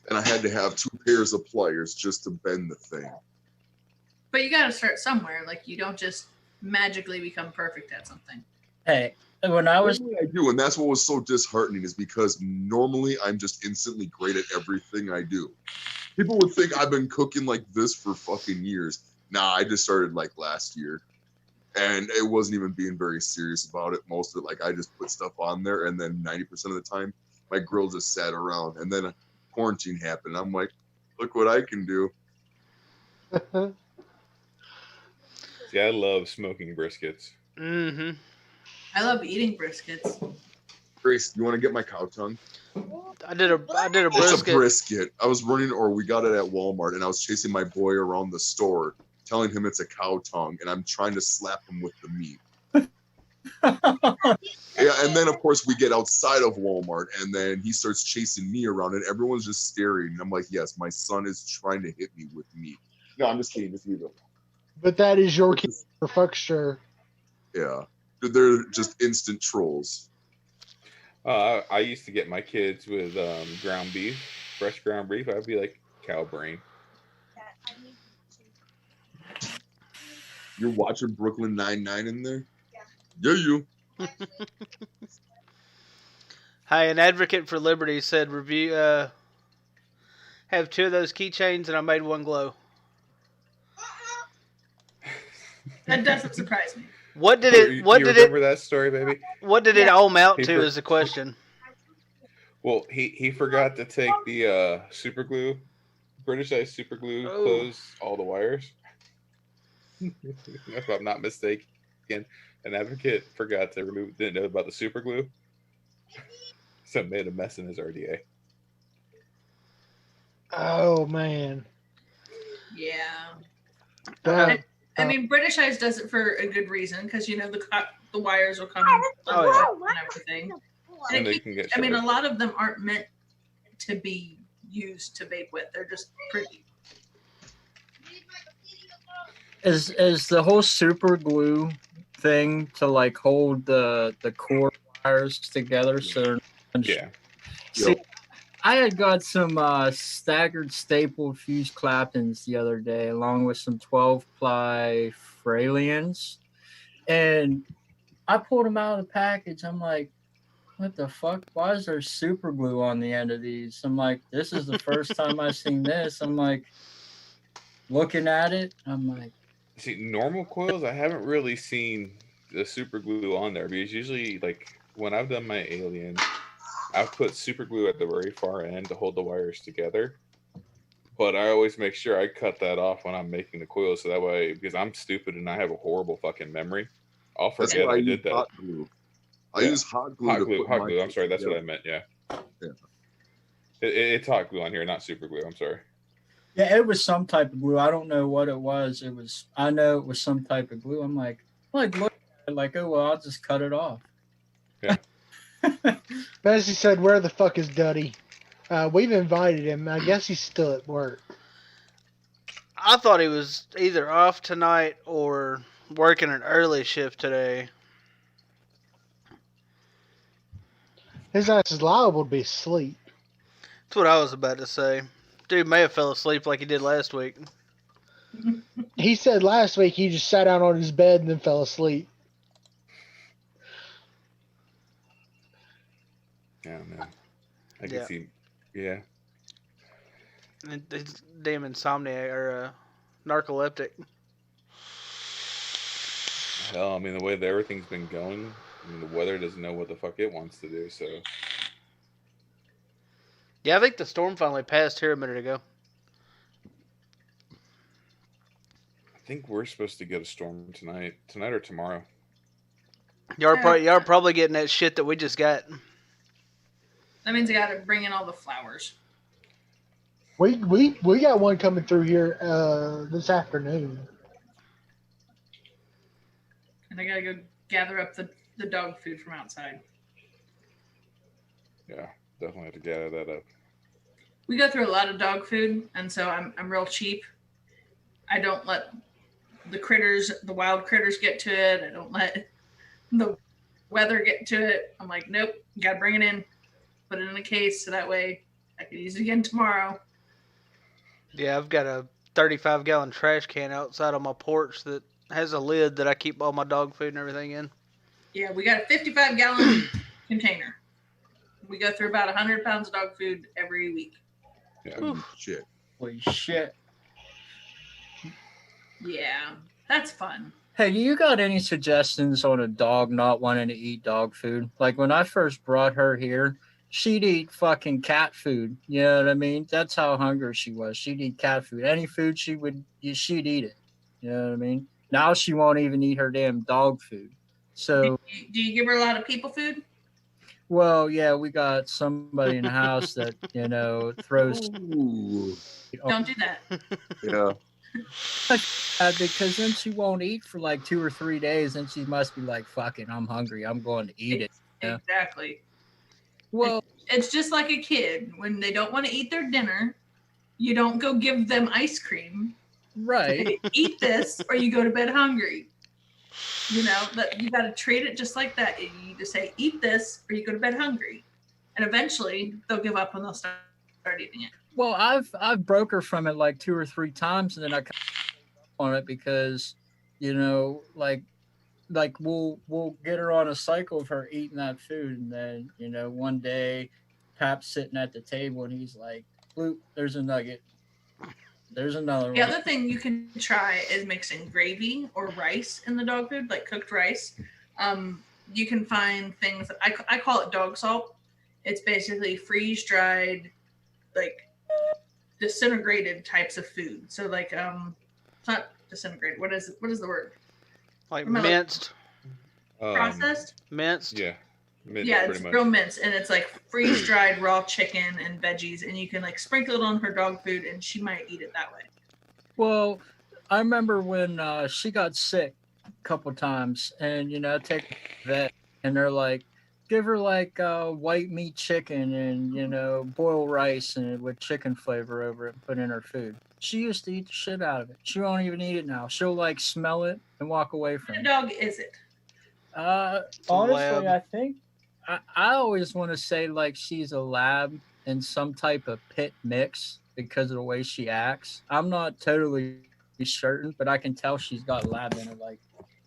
and I had to have 2 pairs of pliers just to bend the thing. But you got to start somewhere. Like, you don't just magically become perfect at something. Hey, when I was Normally I do, and that's what was so disheartening, is because normally I'm just instantly great at everything I do. People would think I've been cooking like this for fucking years. Nah, I just started like last year, and it wasn't even being very serious about it. Most of it, like I just put stuff on there, and then 90% of the time, my grill just sat around. And then quarantine happened. I'm like, look what I can do. See, I love smoking briskets. Mm-hmm. I love eating briskets. Grace, you want to get my cow tongue? I did a It's brisket. a brisket. I was running, or we got it at Walmart, and I was chasing my boy around the store, telling him it's a cow tongue, and I'm trying to slap him with the meat. Yeah, and then of course we get outside of Walmart, and then he starts chasing me around, and everyone's just staring. And I'm like, yes, my son is trying to hit me with meat. No, I'm just kidding. Just leave it. But that is your kid for fuck sure. Yeah, they're just instant trolls. I used to get my kids with ground beef, fresh ground beef. I'd be like, cow brain. You're watching Brooklyn Nine-Nine in there? Yeah, you. Hey, an advocate for liberty said review. Have 2 of those keychains, and I made 1 glow. That doesn't surprise me. What did it? What you did remember it? that story, baby? What did it all amount to? Paper- Is the question. Well, he forgot to take the super glue, British Ice super glue, Oh. close all the wires. If I'm not mistaken, an advocate forgot to didn't know about the super glue, so it made a mess in his RDA. Oh man. Yeah. That, I mean, British Eyes does it for a good reason, because the wires will come Oh, and everything. And they can get I mean, a sharp. lot of them aren't meant to be used to vape with. They're just pretty. is the whole super glue thing to like hold the core wires together so they're not Yeah. See, I had got some staggered stapled fuse claptons the other day, along with some 12-ply Fralians, and I pulled them out of the package. I'm like, what the fuck? Why is there super glue on the end of these? I'm like, this is the first time I've seen this. I'm like, looking at it, I'm like, See, normal coils, I haven't really seen the super glue on there, because usually, like, when I've done my alien, I've put super glue at the very far end to hold the wires together. But I always make sure I cut that off when I'm making the coil, so that way, because I'm stupid and I have a horrible fucking memory, I'll That's forget why I I use did that. hot glue. I Yeah. use hot glue to put Hot my glue. I'm sorry, that's together. what I meant. Yeah. Yeah. It's hot glue on here, not super glue. I'm sorry. yeah, it was some type of glue. I don't know what it was. I know it was some type of glue. I'm like look at it, like, oh well, I'll just cut it off. Yeah. Bessie said, "Where the fuck is Duddy?" We've invited him. I guess he's still at work. I thought he was either off tonight or working an early shift today. His ass is liable to be asleep. That's what I was about to say. Dude may have fell asleep like he did last week. He said last week he just sat down on his bed and then fell asleep. Yeah, man. I can Yeah. see. Yeah. It's damn insomniac or narcoleptic. Hell, I mean, the way that everything's been going, I mean, the weather doesn't know what the fuck it wants to do, so. Yeah, I think the storm finally passed here a minute ago. I think we're supposed to get a storm tonight or tomorrow. Y'all are probably getting that shit that we just got. That means I got to bring in all the flowers. We got one coming through here this afternoon. And I got to go gather up the dog food from outside. Yeah, definitely have to gather that up. We go through a lot of dog food, and so I'm real cheap. I don't let the wild critters get to it. I don't let the weather get to it. I'm like, nope, you got to bring it in, put it in a case so that way I can use it again tomorrow. Yeah, I've got a 35-gallon trash can outside on my porch that has a lid that I keep all my dog food and everything in. Yeah, we got a 55-gallon container. We go through about 100 pounds of dog food every week. Yeah. Shit. Holy shit. Yeah, that's fun. Hey, you got any suggestions on a dog not wanting to eat dog food? Like when I first brought her here, she'd eat fucking cat food. You know what I mean? That's how hungry she was. She'd eat cat food. Any food she'd eat it. You know what I mean? Now she won't even eat her damn dog food. So, Do you give her a lot of people food? well, yeah, we got somebody in the house that, throws. Ooh. Don't do that. Yeah. Because then she won't eat for like 2 or 3 days, and she must be like, "Fucking, I'm hungry. I'm going to eat it." Yeah. Exactly. Well, It's just like a kid. When they don't want to eat their dinner, you don't go give them ice cream. right. Say, eat this, or you go to bed hungry. You know, that you got to treat it just like that. You just say, eat this, or you go to bed hungry. And eventually, they'll give up and they'll start eating it. Well, I've broke her from it like 2 or 3 times, and then I on it because, like we'll get her on a cycle of her eating that food, and then one day, Pap's sitting at the table and he's like, "Bloop, there's a nugget. There's another The one." other thing you can try is mixing gravy or rice in the dog food, like cooked rice. You can find things, I call it dog salt. It's basically freeze dried, like disintegrated types of food. So like it's not disintegrated. What is the word? Like Am I minced. Processed? Minced. Yeah. Yeah, it's real minced, and it's like freeze dried raw chicken and veggies, and you can like sprinkle it on her dog food, and she might eat it that way. Well, I remember when she got sick a couple times, and I take her to the vet, and they're like, give her like white meat chicken and boil rice and with chicken flavor over it and put in her food. She used to eat the shit out of it. She won't even eat it now. She'll like smell it and walk away from What it. dog is it? Honestly, lab. I think I always want to say like she's a lab in some type of pit mix because of the way she acts. I'm not totally certain, but I can tell she's got lab in her. Like,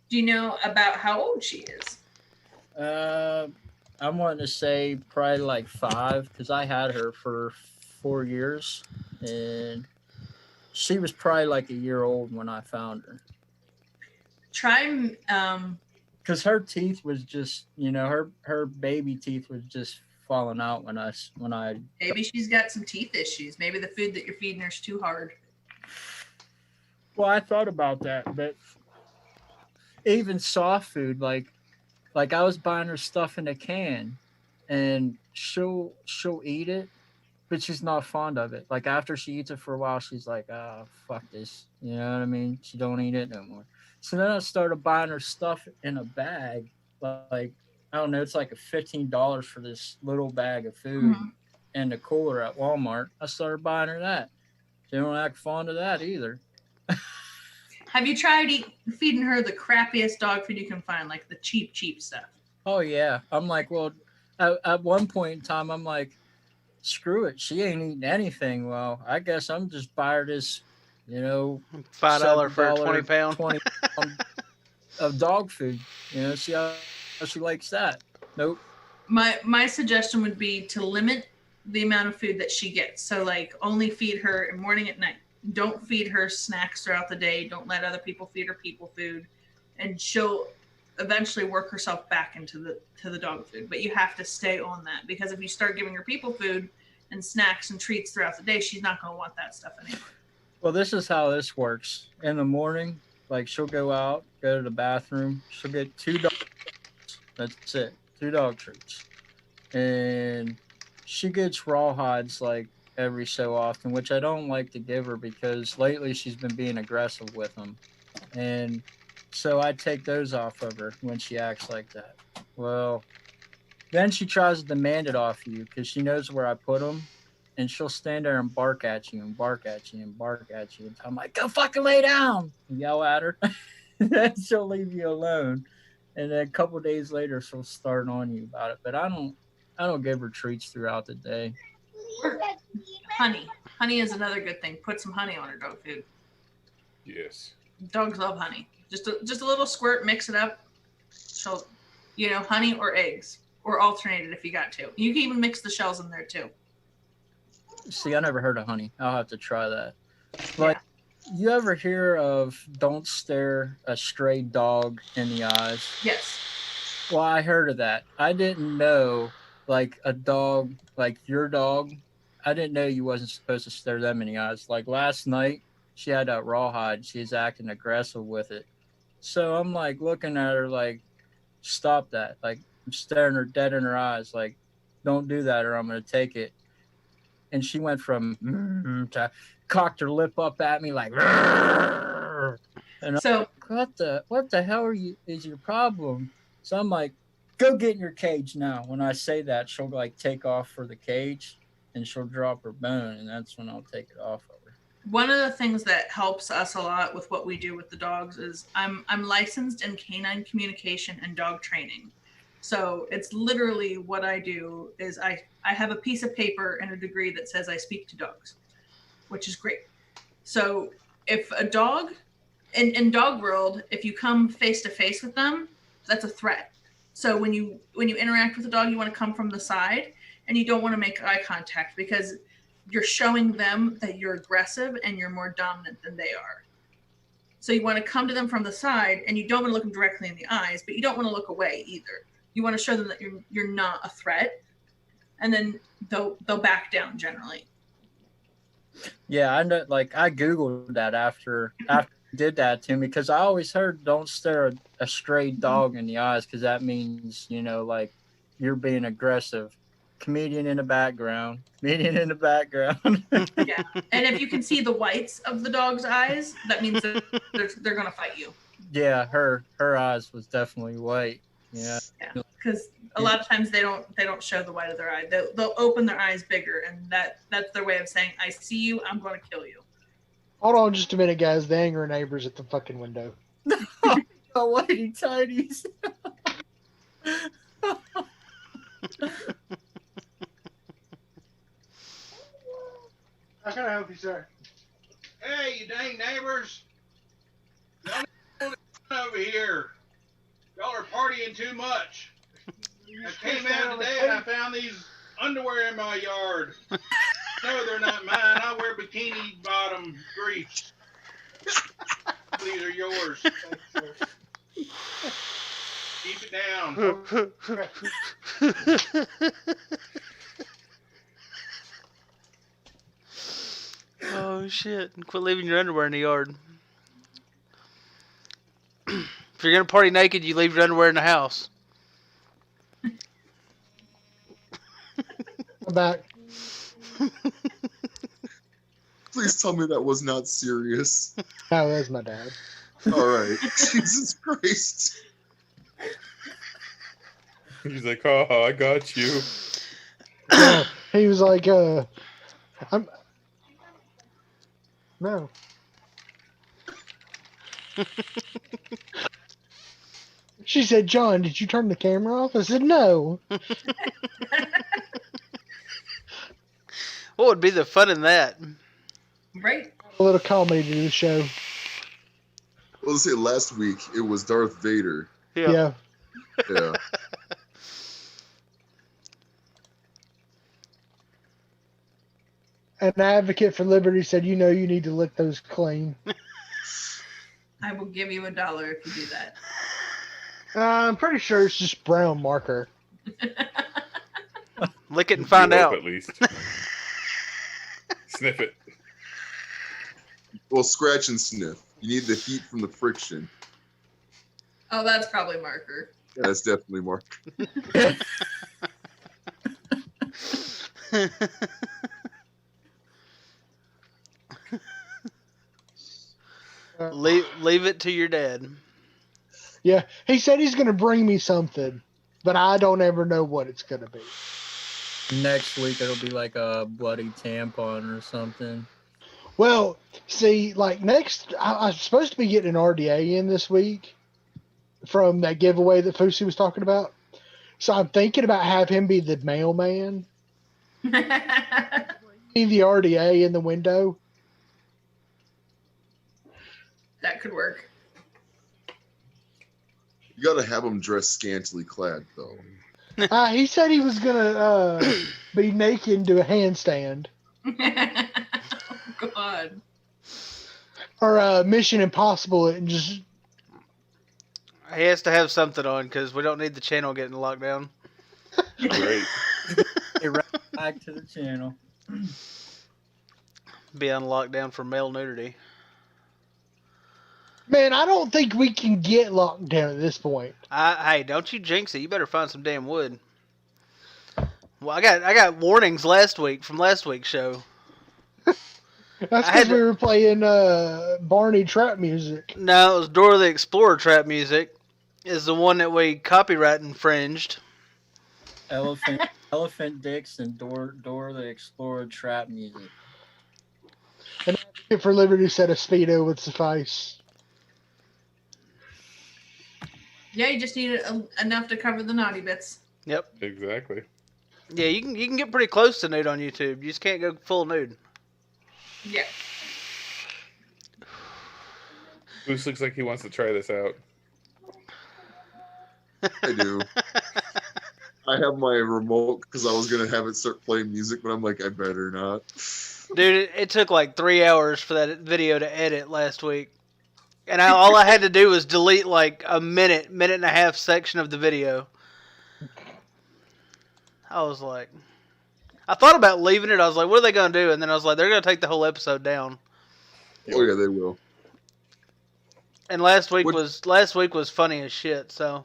Do you know about how old she is? I'm wanting to say probably like 5 because I had her for 4 years, and she was probably like a year old when I found her. Try Because her teeth was just, her baby teeth was just falling out when I. maybe she's got some teeth issues. Maybe the food that you're feeding her is too hard. Well, I thought about that, but even soft food, like I was buying her stuff in a can, and she'll eat it, but she's not fond of it. Like after she eats it for a while, she's like, "Oh, fuck this," you know what I mean? She don't eat it no more. So then I started buying her stuff in a bag, like I don't know, it's like a $15 for this little bag of food in the cooler at Walmart. I started buying her that. She don't act fond of that either. Have you tried feeding her the crappiest dog food you can find, like the cheap stuff? Oh yeah, I'm like, well, at one point in time, I'm like, screw it, she ain't eating anything. Well, I guess I'm just buy her this, $5 for a 20-pound. 20 of dog food. See how she likes that. Nope. My suggestion would be to limit the amount of food that she gets. So like only feed her in morning at night. Don't feed her snacks throughout the day. Don't let other people feed her people food, and she'll eventually work herself back into the dog food. But you have to stay on that, because if you start giving her people food and snacks and treats throughout the day, she's not going to want that stuff anymore. Well, this is how this works. In the morning, like she'll go out, go to the bathroom. She'll get 2 dog. That's it, 2 dog treats, and she gets rawhides like every so often, which I don't like to give her because lately she's been being aggressive with them, and so I take those off of her when she acts like that. Well, then she tries to demand it off you because she knows where I put them, and she'll stand there and bark at you and bark at you and bark at you. And I'm like, go fucking lay down, and yell at her. Then she'll leave you alone. And then a couple days later, she'll start on you about it. But I don't give her treats throughout the day. Honey. Honey is another good thing. Put some honey on her dog food. Yes. Dogs love honey. Just a little squirt, mix it up. So, honey or eggs, or alternate it if you got to. You can even mix the shells in there too. See, I never heard of honey. I'll have to try that. But you ever hear of don't stare a stray dog in the eyes? Yes. Well, I heard of that. I didn't know, like a dog, like your dog, I didn't know you wasn't supposed to stare them in the eyes. Like last night, she had that rawhide. She's acting aggressive with it. So I'm like looking at her like, stop that. Like I'm staring her dead in her eyes. Like, don't do that or I'm going to take it. And she went from to cocked her lip up at me like, and So what the hell is your problem? So I'm like, go get in your cage now. When I say that, she'll like take off for the cage and she'll drop her bone, and that's when I'll take it off of her. one of the things that helps us a lot with what we do with the dogs is I'm licensed in canine communication and dog training. So it's literally what I do is I have a piece of paper and a degree that says I speak to dogs, which is great. So if a dog in dog world, if you come face to face with them, that's a threat. So when you interact with a dog, you want to come from the side and you don't want to make eye contact because you're showing them that you're aggressive and you're more dominant than they are. So you want to come to them from the side and you don't want to look them directly in the eyes, but you don't want to look away either. You want to show them that you're not a threat, and then they'll back down generally. Yeah, I know. Like I googled that after I did that to me because I always heard don't stare a stray dog in the eyes because that means like you're being aggressive. Comedian in the background. Comedian in the background. Yeah, and if you can see the whites of the dog's eyes, that means that they're gonna fight you. Yeah, her eyes was definitely white. Yeah, because a lot of times they don't show the white of their eye. They'll open their eyes bigger, and that's their way of saying, "I see you. I'm going to kill you." Hold on just a minute, guys. The angry neighbor's at the fucking window. Oh, whitey tighties. How can I help you, sir? Hey, you dang neighbors! Y'all need to over here. Y'all are partying too much. I came out today and I found these underwear in my yard. No, they're not mine. I wear bikini bottom briefs. These are yours. Keep it down. Oh shit! Quit leaving your underwear in the yard. If you're gonna party naked, you leave your underwear in the house. I'm back. Please tell me that was not serious. No, that's my dad. All right. Jesus Christ. He's like, oh, I got you. He was like, I'm. No. She said, John, did you turn the camera off? I said, no. What would be the fun in that? Right? A little comedy to the show. Well, let's say last week it was Darth Vader. Yeah. Yeah. An advocate for liberty said, you need to lick those clean. I will give you $1 if you do that. I'm pretty sure it's just brown marker. Lick it and find You out. hope at least. sniff it. Well, scratch and sniff. You need the heat from the friction. Oh, that's probably marker. Yeah, that's definitely more. leave it to your dad. Yeah, he said he's going to bring me something, but I don't ever know what it's going to be. Next week it'll be like a bloody tampon or something. Well, see, like I'm supposed to be getting an RDA in this week from that giveaway that Foosy was talking about. So I'm thinking about have him be the mailman. Leave the RDA in the window. That could work. You got to have him dress scantily clad, though. He said he was going to be naked and do a handstand. Oh, God. Or Mission Impossible and just... He has to have something on because we don't need the channel getting locked down. Great. Hey, right back to the channel. Be on lockdown for male nudity. Man, I don't think we can get locked down at this point. Hey, don't you jinx it. You better find some damn wood. Well, I got warnings last week from last week's show. That's because we were playing Barney trap music. No, it was Dora the Explorer trap music. Is the one that we copyright infringed. Elephant dicks and Dora the Explorer trap music. And Advocate for Liberty said a Speedo would suffice. Yeah, you just need enough to cover the naughty bits. Yep. Exactly. Yeah, you can get pretty close to nude on YouTube. You just can't go full nude. Yeah. Goose looks like he wants to try this out. I do. I have my remote because I was going to have it start playing music, but I'm like, I better not. Dude, it took like 3 hours for that video to edit last week. And all I had to do was delete like a minute and a half section of the video. I was like... I thought about leaving it. I was like, what are they going to do? And then I was like, they're going to take the whole episode down. Oh, yeah, they will. And last week was funny as shit, so...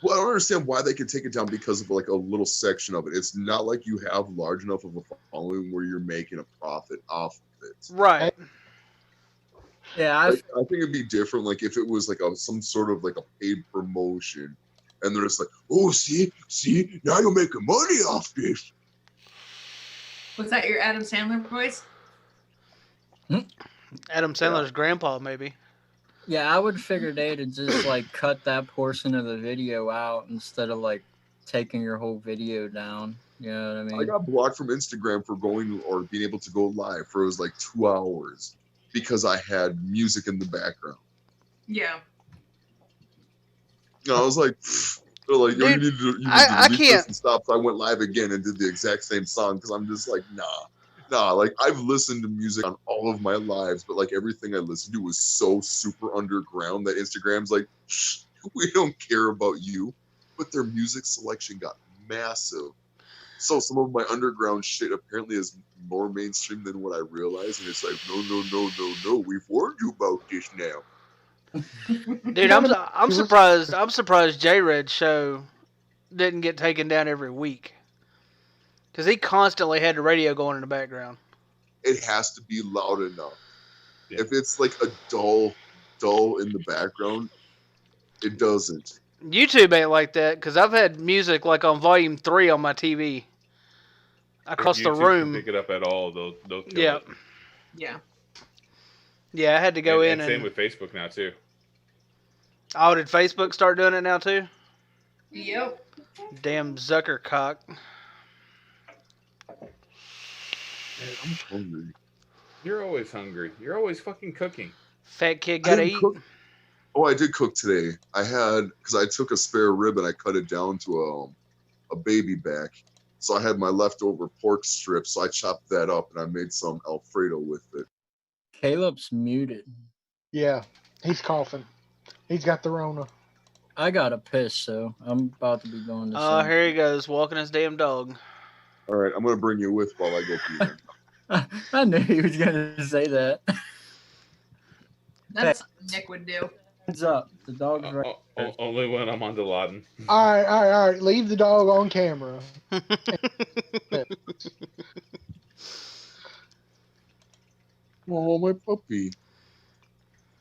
Well, I don't understand why they could take it down because of like a little section of it. It's not like you have large enough of a following where you're making a profit off of it. Right. Yeah, I think it'd be different, like if it was like some sort of like a paid promotion, and they're just like, "Oh, see, now you're making money off this." Was that your Adam Sandler voice? Adam Sandler's grandpa, maybe. Yeah, I would figure they'd just like cut that portion of the video out instead of like taking your whole video down. You know what I mean? I got blocked from Instagram for going or being able to go live for it was like 2 hours because I had music in the background. Yeah. You know, I was like, they're like, Dude, you need to delete this and stop. So I went live again and did the exact same song because I'm just like, nah. Like I've listened to music on all of my lives, but like everything I listened to was so super underground that Instagram's like, we don't care about you. But their music selection got massive. So some of my underground shit apparently is more mainstream than what I realized. And it's like, no, we've warned you about this now. Dude, I'm surprised. I'm surprised J-Red's show didn't get taken down every week, because he constantly had the radio going in the background. It has to be loud enough. Yeah. If it's like a dull in the background, it doesn't. YouTube ain't like that, because I've had music like on volume 3 on my TV across the room. Can pick it up at all? They'll kill it. Yeah. Yeah, I had to go in and same with Facebook now too. Oh, did Facebook start doing it now too? Yep. Damn Zuckercock. Man, I'm hungry. You're always hungry. You're always fucking cooking. Fat kid gotta eat. Oh, I did cook today. I had, because I took a spare rib and I cut it down to a baby back. So I had my leftover pork strips. So I chopped that up and I made some Alfredo with it. Caleb's muted. Yeah, he's coughing. He's got the Rona. I gotta piss, so I'm about to be going to Oh, here he goes, walking his damn dog. All right, I'm going to bring you with while I go pee. I knew he was gonna say that. That's something Nick would do. Hands up. The dog's right. Only when I'm on the Laden. All right, all right, all right. Leave the dog on camera. Oh, my puppy.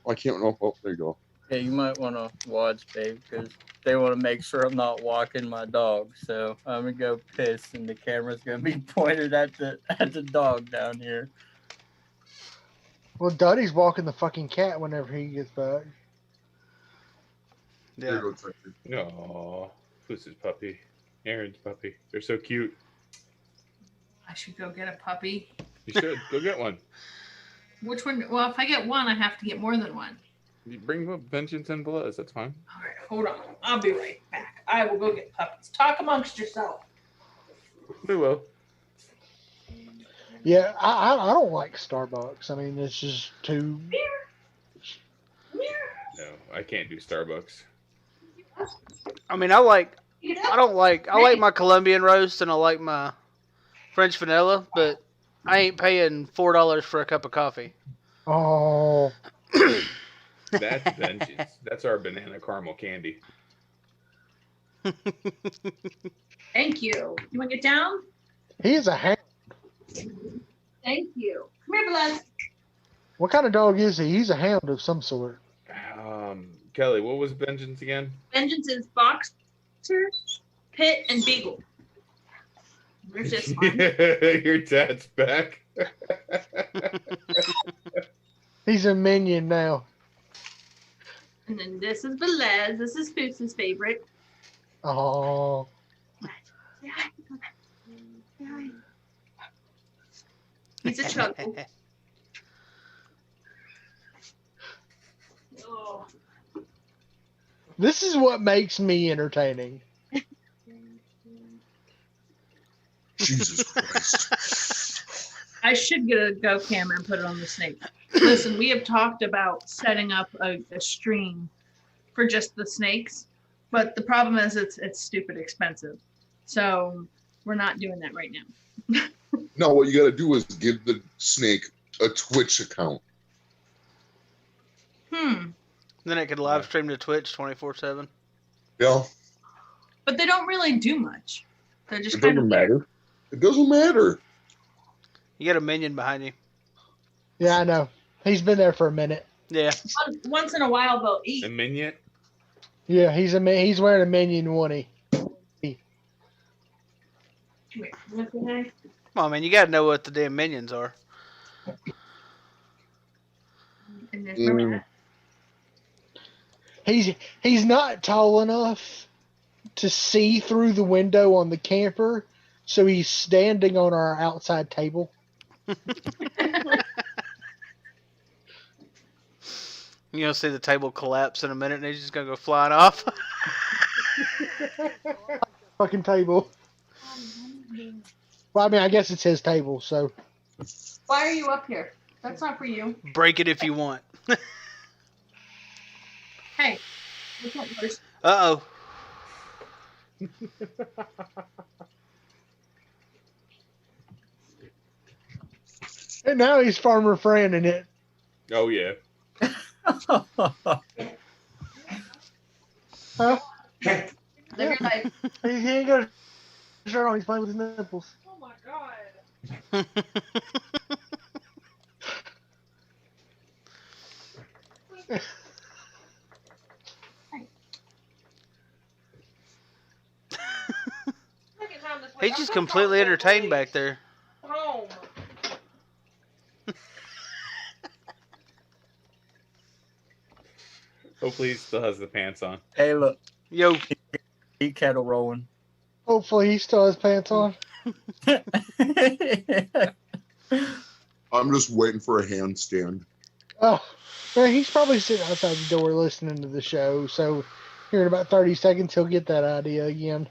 I can't know. Oh, there you go. Yeah, you might want to watch, babe, because they want to make sure I'm not walking my dog. So I'm gonna go piss, and the camera's gonna be pointed at the dog down here. Well, Duddy's walking the fucking cat whenever he gets back. There Yeah. you go, Tucker. No, Foosy's puppy, Aaron's puppy. They're so cute. I should go get a puppy. You should go get one. Which one? Well, if I get one, I have to get more than one. You bring up Vengeance and Bloods. That's fine. All right, hold on. I'll be right back. I will go get puppies. Talk amongst yourself. We will. Yeah, I don't like Starbucks. I mean, it's just too. No, I can't do Starbucks. I mean, I like my Colombian roast and I like my French vanilla, but I ain't paying $4 for a cup of coffee. Oh, That's Vengeance. That's our banana caramel candy. Thank you. You want to get down? he is a hound. Thank you. Come here, Bless. What kind of dog is he? He's a hound of some sort. Kelly, what was Vengeance again? Vengeance is boxer, pit, and beagle. Where's this one? Your dad's back. He's a minion now. And then this is Belez. This is Foosy's favorite. Oh, He's a chuckle. Oh. this is what makes me entertaining. Jesus Christ. I should get a Go camera and put it on the snake. Listen, we have talked about setting up a stream for just the snakes, but the problem is it's stupid expensive. So we're not doing that right now. No, what you got to do is give the snake a Twitch account. Then it could live stream to Twitch 24/7. Yeah, But they don't really do much. They're just it kind doesn't of matter. It doesn't matter. You got a minion behind you. Yeah, I know. He's been there for a minute. Yeah. Once in a while they'll eat. A minion? Yeah, he's wearing a minion oneie. Wait, what the heck? Come on, man. You got to know what the damn minions are. And there's no Mm. rat. He's not tall enough to see through the window on the camper, so he's standing on our outside table. You're going to see the table collapse in a minute and he's just going to go flying off. Fucking table. Well, I mean, I guess it's his table, so. Why are you up here? That's not for you. Break it if you want. Hey, look at yours. Uh-oh. And now he's Farmer Fran in it. Oh, yeah. Huh? Live your life. He ain't got a shirt on. He's playing with his nipples. Oh my god. He's just completely entertained back there. Home. Hopefully he still has the pants on. Hey, look. Yo. He kettle rolling. Hopefully he still has pants on. I'm just waiting for a handstand. Oh, man, he's probably sitting outside the door listening to the show, so here in about 30 seconds he'll get that idea again.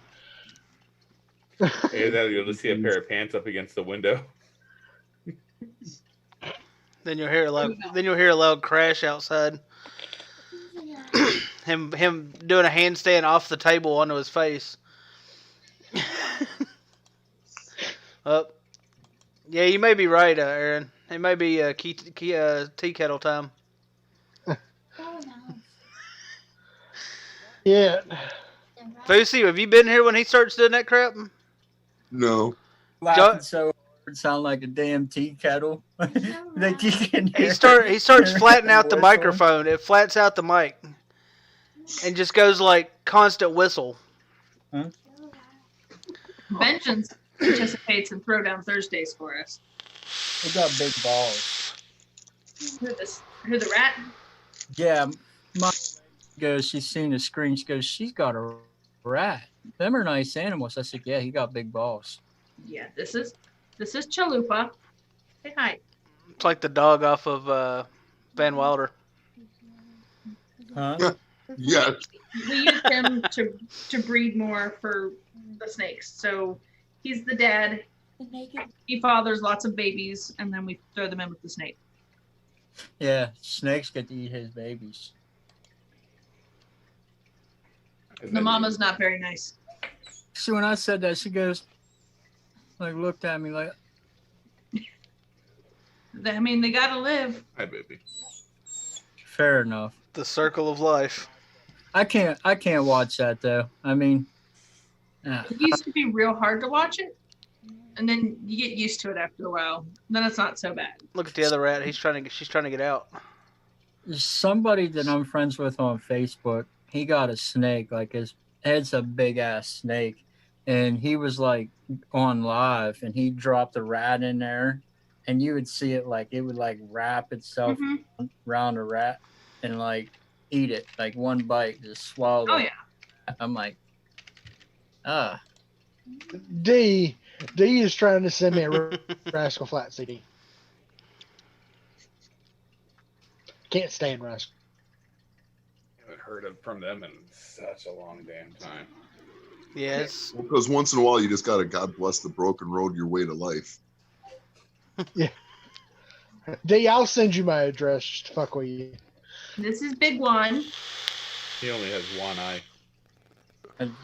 Either that or you'll just see a pair of pants up against the window. Then you'll hear a loud crash outside. him doing a handstand off the table onto his face. Up. Yeah, you may be right, Aaron. It may be tea kettle time. Oh no. Yeah. Foosy, have you been here when he starts doing that crap? No. Laughing so hard, sound like a damn tea kettle. Like you can He hear starts flattening out the whistling. microphone. It flats out the mic, and just goes like constant whistle. Vengeance participates in Throwdown Thursdays for us. He got big balls. Who the rat? Yeah, my goes. She's seen the screen. She goes, she's got a rat. Them are nice animals. I said, yeah, he got big balls. Yeah, this is Chalupa. Say hi. It's like the dog off of Van Wilder. Huh? Yeah. We used him to breed more for the snakes. So he's the dad. He fathers lots of babies, and then we throw them in with the snake. Yeah, snakes get to eat his babies. The mama's not very nice. So when I said that, she goes, like, looked at me like, I mean, they gotta live. Hi, baby. fair enough. The circle of life. I can't watch that though. I mean, It used to be real hard to watch it, and then you get used to it after a while. Then it's not so bad. Look at the other rat. She's trying to get out. somebody that I'm friends with on Facebook, he got a snake, like his head's a big ass snake, and he was like on live, and he dropped a rat in there, and you would see it like it would like wrap itself around a rat and like eat it, like one bite, just swallow it. Oh yeah. I'm like, D is trying to send me a Rascal Flat CD. Can't stand Rascal. I haven't heard from them in such a long damn time. Yes. Because once in a while, you just gotta God bless the broken road your way to life. Yeah. D, I'll send you my address just to fuck with you. This is Big One. He only has one eye.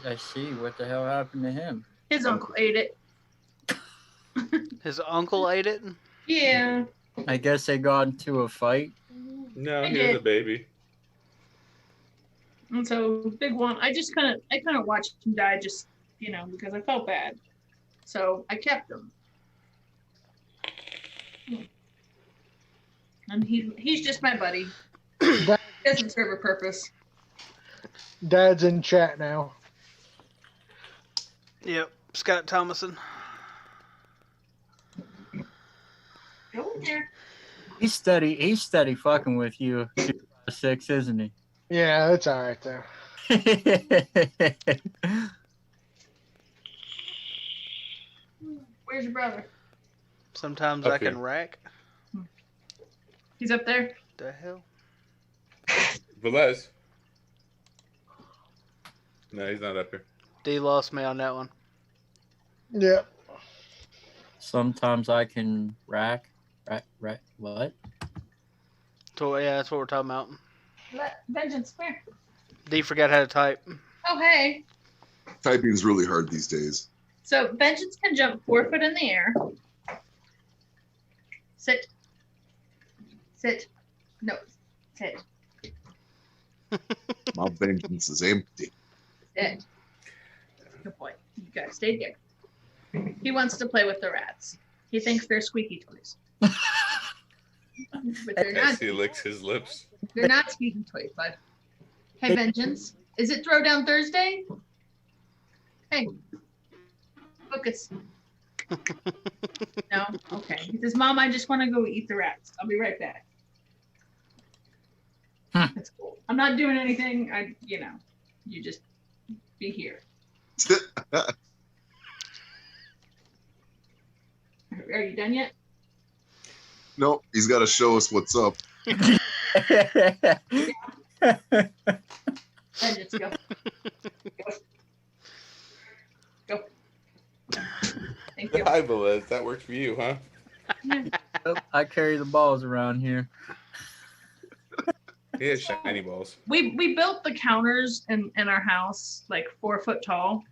I see. What the hell happened to him? His uncle ate it. His uncle ate it. Yeah. I guess they got into a fight. No, I he was did. a baby. And so Big One, I kind of watched him die just, because I felt bad. So I kept him. And he's just my buddy. He doesn't serve a purpose. Dad's in chat now. Yep. Scott Thomason. Go in there. He's steady fucking with you, 6, isn't he? Yeah, it's all right though. Where's your brother? Sometimes Up I can here. rack. He's up there. The hell? Velez. No, he's not up here. D lost me on that one. Yeah. Sometimes I can rack what? So yeah, that's what we're talking about. Vengeance, where? D forgot how to type. Oh, hey. Typing's really hard these days. So Vengeance can jump 4 foot in the air. Sit. Sit. No. Sit. My vengeance is empty. Sit. Good boy. You gotta stay there. He wants to play with the rats. He thinks they're squeaky toys. But they're not. As he licks his lips. They're not squeaky toys, bud. Hey, Vengeance. Is it Throwdown Thursday? Hey. Focus. No? Okay. He says, Mom, I just want to go eat the rats. I'll be right back. That's cool. I'm not doing anything. You just be here. Are you done yet? No, he's got to show us what's up. Vengeance, go. Go. Thank you. Hi, Velez. That works for you, huh? I carry the balls around here. He has shiny balls. We built the counters in our house like 4 foot tall,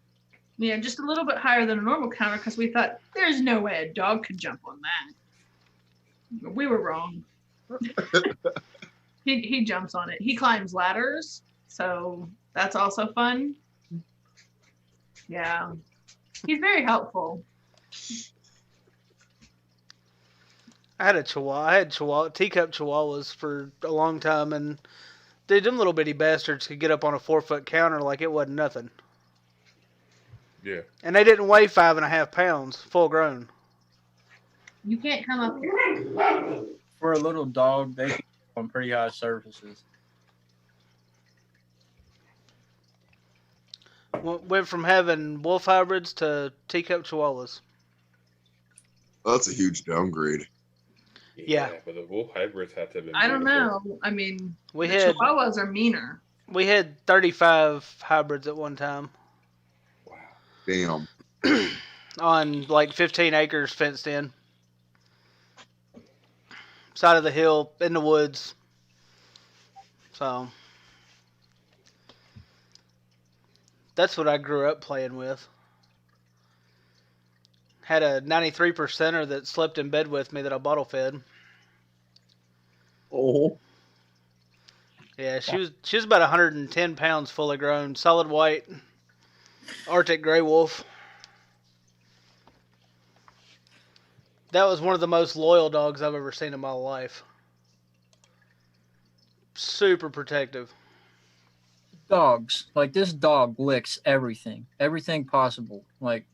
Yeah, just a little bit higher than a normal counter because we thought there's no way a dog could jump on that. We were wrong. He jumps on it. He climbs ladders, so that's also fun. Yeah, he's very helpful. I had teacup chihuahuas for a long time, and dude, them little bitty bastards could get up on a 4-foot counter like it wasn't nothing. Yeah. And they didn't weigh 5.5 pounds, full grown. You can't come up here. For a little dog, they can go on pretty high surfaces. Went from having wolf hybrids to teacup chihuahuas. That's a huge downgrade. Yeah. But the wolf hybrids have to have been I don't beautiful. know. I mean, We the had Chihuahuas are meaner. 35 hybrids at one time Wow. Damn. on like 15 acres fenced in. Side of the hill in the woods. So that's what I grew up playing with. Had a 93%er that slept in bed with me that I bottle fed. Oh. Yeah, she was about 110 pounds fully grown, solid white, Arctic gray wolf. That was one of the most loyal dogs I've ever seen in my life. Super protective. Dogs. Like, this dog licks everything. Everything possible. Like,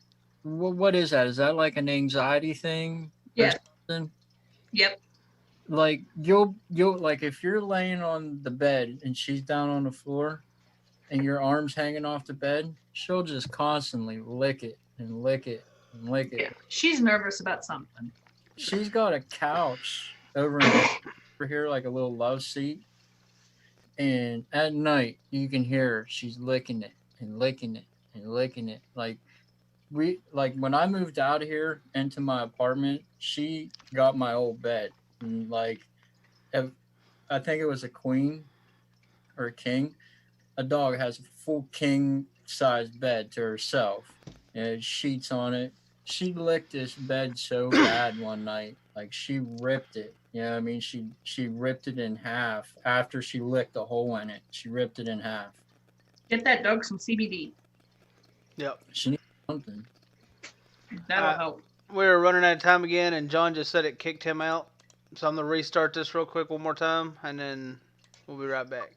what is that? Is that like an anxiety thing? Yeah. Something? Yep. Like, you'll like, if you're laying on the bed and she's down on the floor and your arm's hanging off the bed, she'll just constantly lick it and lick it and lick it. Yeah. She's nervous about something. She's got a couch over here, like a little love seat. And at night, you can hear her. She's licking it and licking it and licking it. Like when I moved out of here into my apartment, she got my old bed. And I think it was a queen or a king. A dog has a full king-sized bed to herself. And sheets on it. She licked this bed so bad one night. Like, she ripped it. You know what I mean? She ripped it in half after she licked a hole in it. She ripped it in half. Get that dog some CBD. Yep. She needs something. That'll help. We were running out of time again, and John just said it kicked him out. So I'm going to restart this real quick one more time, and then we'll be right back.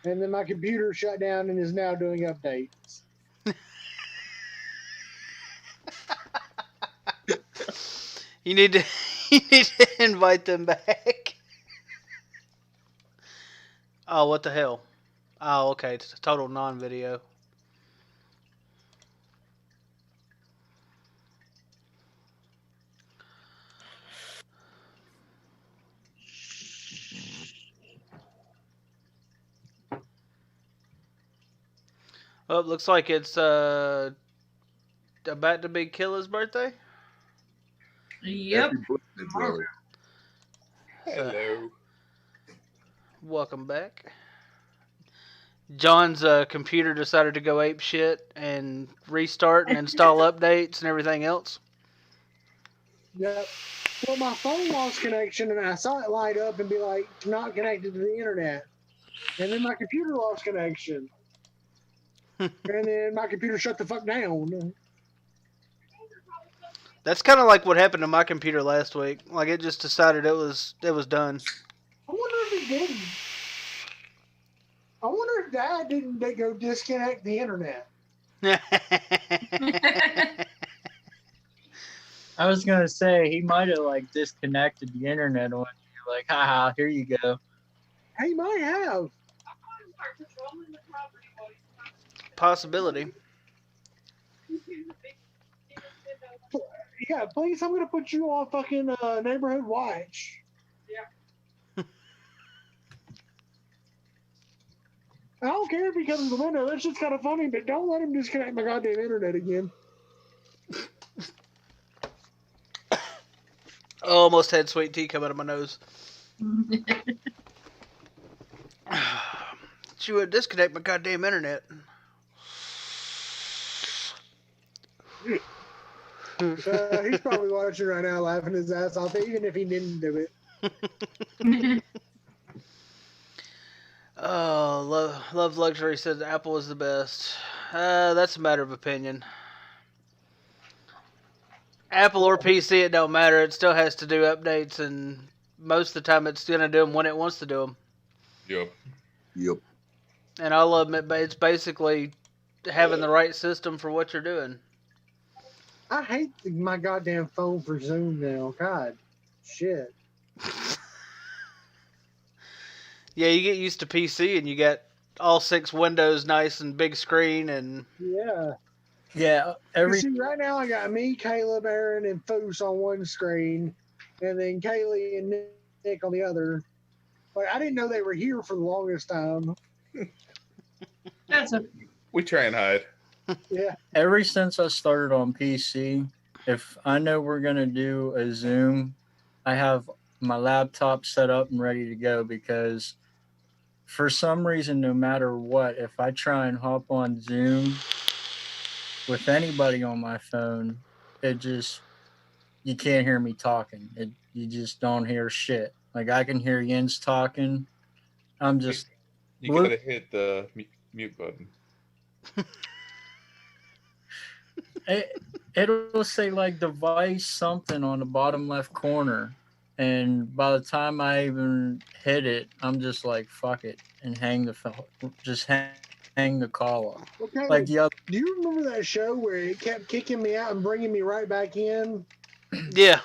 And then my computer shut down and is now doing updates. You need to invite them back. Oh, what the hell? Oh, okay. It's a total non-video. Oh, it looks like it's about to be Killa's birthday. Yep. Happy birthday, Joe. Hello. Welcome back. John's computer decided to go ape shit and restart and install updates and everything else. Yep. Well, my phone lost connection, and I saw it light up and be like, not connected to the internet. And then my computer lost connection. And then my computer shut the fuck down. That's kind of like what happened to my computer last week. Like it just decided it was done. I wonder if it didn't. I wonder if Dad didn't go disconnect the internet. I was gonna say he might have like disconnected the internet on you, like, haha, here you go. He might have. Possibility. Yeah, please, I'm gonna put you on fucking neighborhood watch. Yeah. I don't care if he comes to the window. That's just kind of funny, but don't let him disconnect my goddamn internet again. Oh, almost had sweet tea come out of my nose. She would disconnect my goddamn internet. He's probably watching right now, laughing his ass off, even if he didn't do it. Oh, Love Luxury says Apple is the best. That's a matter of opinion. Apple or PC, it don't matter. It still has to do updates, and most of the time it's going to do them when it wants to do them. Yep. And I'll admit, it's basically having the right system for what you're doing. I hate my goddamn phone for Zoom now. God, shit. Yeah, you get used to PC, and you got all 6 windows nice and big screen, and Yeah. Yeah, See, right now I got me, Caleb, Aaron, and Foos on one screen, and then Kaylee and Nick on the other. Like, I didn't know they were here for the longest time. That's a We try and hide. Yeah. ever since I started on PC, if I know we're gonna do a Zoom, I have my laptop set up and ready to go, because for some reason, no matter what, if I try and hop on Zoom with anybody on my phone, it just, you can't hear me talking. You just don't hear shit. Like, I can hear Jens talking. I'm just, You gotta hit the mute button. it'll say like device something on the bottom left corner, and by the time I even hit it, I'm just like, fuck it, and hang the call up. Okay. Like the other, Do you remember that show where it kept kicking me out and bringing me right back in? yeah.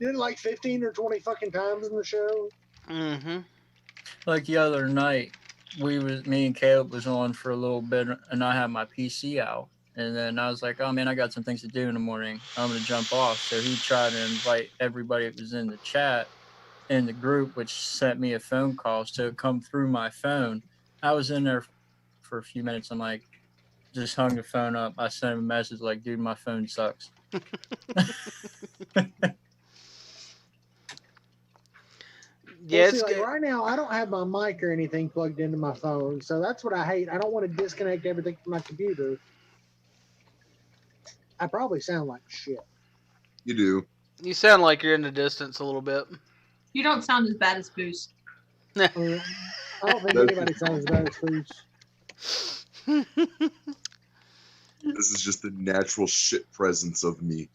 Did it like 15 or 20 fucking times in the show? Mm-hmm. like the other night, me and Caleb was on for a little bit, and I had my PC out, and then I was like, oh man, I got some things to do in the morning, I'm gonna jump off. So he tried to invite everybody that was in the chat in the group, which sent me a phone call, so it come through my phone. I was in there for a few minutes. I'm like, just hung the phone up. I sent him a message like, dude, my phone sucks. Yeah, Well, it's see, like good. right now, I don't have my mic or anything plugged into my phone, so that's what I hate. I don't want to disconnect everything from my computer. I probably sound like shit. You do. You sound like you're in the distance a little bit. You don't sound as bad as Boost. I don't think anybody sounds as bad as Foos. This is just the natural shit presence of me.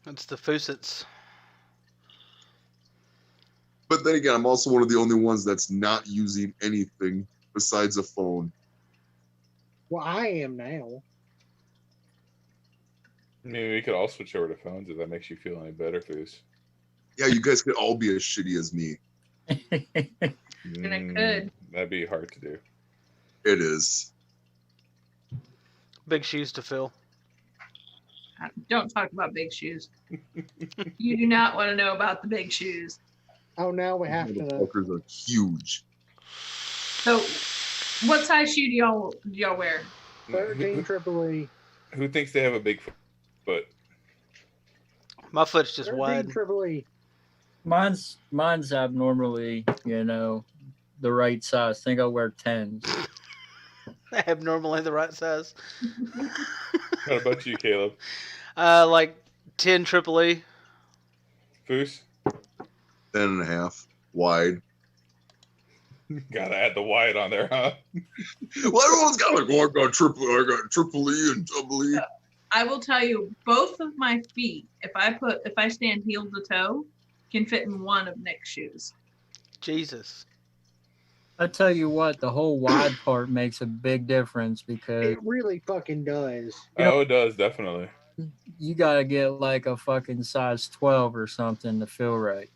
It's the Foosits. But then again, I'm also one of the only ones that's not using anything besides a phone. Well, I am now. Maybe we could all switch over to phones if that makes you feel any better, Foos. Yeah, you guys could all be as shitty as me. And it could. That'd be hard to do. It is. Big shoes to fill. Don't talk about big shoes. You do not want to know about the big shoes. Oh, now we have The to. motherfuckers are huge. So, what size shoe do y'all wear? 13 triple E. Who thinks they have a big foot? My foot's just 13 wide. triple E. Mine's abnormally, the right size. I think I'll wear 10s. Abnormally the right size. What about you, Caleb? Like 10 triple E. Foos? 10.5 wide. Gotta add the wide on there, huh? Well, everyone's got like, I got triple E and double E. I will tell you, both of my feet, if I stand heel to toe, can fit in one of Nick's shoes. Jesus. I tell you what, the whole wide part makes a big difference because It really fucking does. Oh, it does, definitely. you gotta get like a fucking size 12 or something to feel right.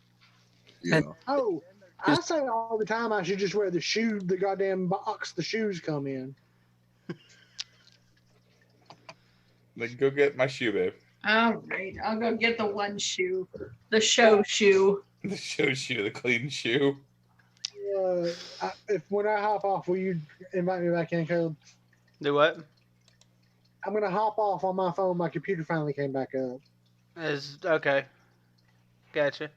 Yeah. Oh, I say all the time I should just wear the goddamn box the shoes come in. Like, go get my shoe, babe. All right, I'll go get the one shoe, the show shoe. The show shoe, the clean shoe. When I hop off, will you invite me back in, Caleb? Do what? I'm gonna hop off on my phone. My computer finally came back up. Is okay. Gotcha.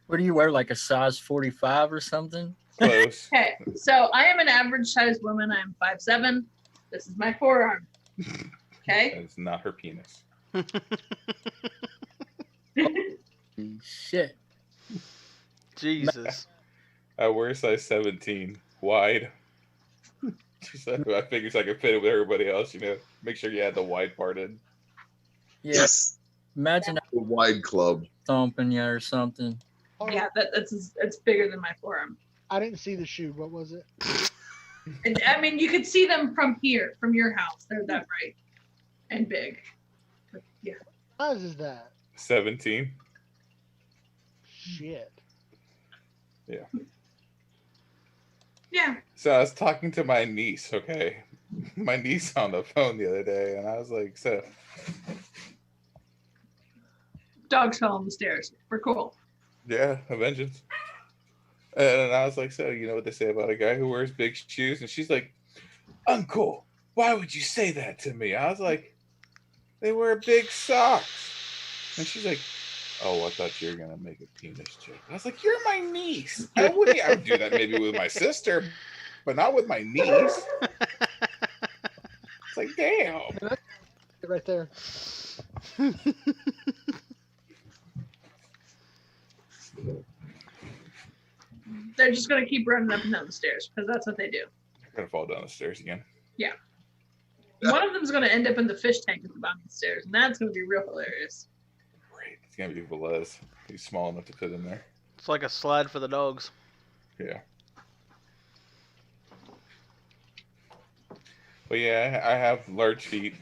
What do you wear, like a size 45 or something? Close. Okay, so I am an average sized woman. I'm 5'7". This is my forearm. Okay. That's not her penis. Shit. Jesus. I wear size 17 wide. So I figured I could fit it with everybody else, Make sure you add the wide part in. Yeah. Yes. Imagine The wide club. thumping you or something. Yeah, it's bigger than my forearm. I didn't see the shoe. What was it? And I mean, you could see them from here, from your house. They're that bright and big. But, yeah. What size is that? 17. Shit. Yeah. So I was talking to my niece, okay? My niece on the phone the other day, and I was like, so Dogs fell on the stairs. We're cool. yeah, a vengeance. And I was like, so you know what they say about a guy who wears big shoes? And she's like, Uncle, why would you say that to me? I was like, they wear big socks. And she's like, oh, I thought you were going to make a penis joke. I was like, you're my niece. I would do that maybe with my sister, but not with my niece. It's like, damn. Right there. They're just going to keep running up and down the stairs because that's what they do. I'm going to fall down the stairs again. Yeah. One of them's going to end up in the fish tank at the bottom of the stairs, and that's going to be real hilarious. Great. It's going to be Velez. He's small enough to fit in there. It's like a slide for the dogs. Yeah. But yeah, I have large feet.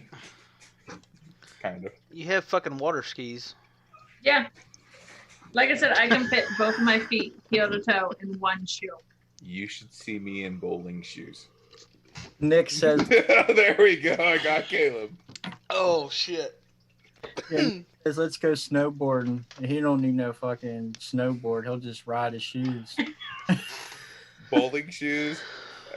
Kind of. You have fucking water skis. Yeah. Like I said, I can fit both of my feet heel to toe in one shoe. You should see me in bowling shoes. Nick says, There we go. I got Caleb. Oh shit. let's go snowboarding. And he don't need no fucking snowboard. He'll just ride his shoes. Bowling shoes.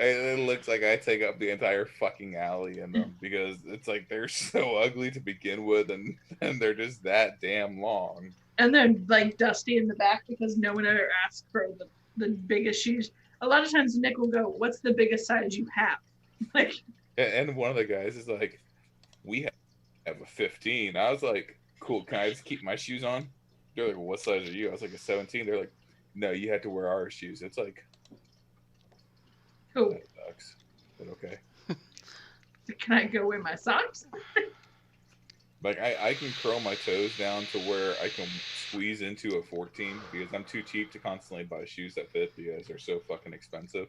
It looks like I take up the entire fucking alley in them because it's like they're so ugly to begin with, and they're just that damn long. And they're like dusty in the back because no one ever asked for the biggest shoes. A lot of times Nick will go, what's the biggest size you have? Like, And one of the guys is like, we have a 15. I was like, cool, can I just keep my shoes on? They're like, well, what size are you? I was like, a 17. They're like, no, you have to wear our shoes. It's like, cool. that sucks, but okay. Can I go wear my socks? Like, I can curl my toes down to where I can squeeze into a 14 because I'm too cheap to constantly buy shoes that fit because they're so fucking expensive.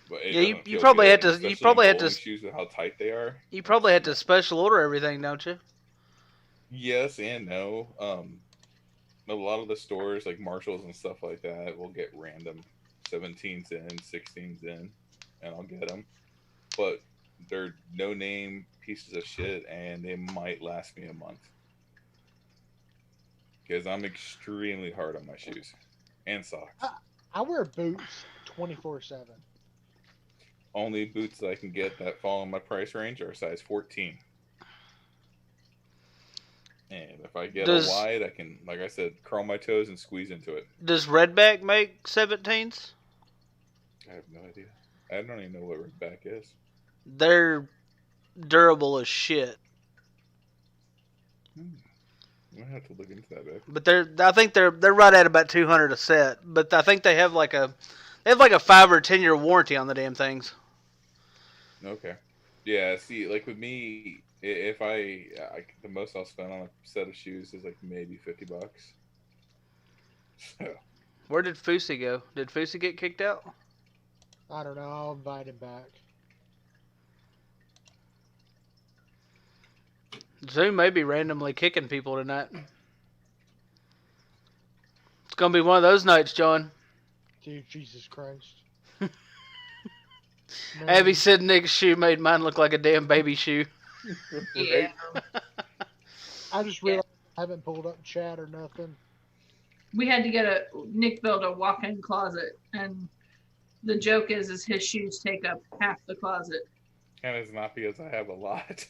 But Yeah, you probably had to. You probably had to. Shoes with how tight they are. You probably had to special order everything, don't you? Yes and no. a lot of the stores like Marshalls and stuff like that will get random 17s in, 16s in, and I'll get them. But they're no name pieces of shit, and they might last me a month because I'm extremely hard on my shoes and socks. I wear boots 24/7. Only boots that I can get that fall in my price range are size 14. And if I get a wide, I can, like I said, curl my toes and squeeze into it. Does Redback make 17s? I have no idea. I don't even know what Redback is. They're durable as shit. I have to look into that, babe. But I think they're right at about 200 a set. But I think they have like a 5 or 10 year warranty on the damn things. Okay. Yeah. See, like with me, if the most I'll spend on a set of shoes is like maybe $50. So. Where did Foosy go? Did Foosy get kicked out? I don't know. I'll invite him back. Zoom may be randomly kicking people tonight. It's gonna be one of those nights, John. Dude, Jesus Christ. Abby said Nick's shoe made mine look like a damn baby shoe. Yeah. I just realized I haven't pulled up chat or nothing. We had to get Nick built a walk-in closet, and the joke is his shoes take up half the closet. And it's not because I have a lot.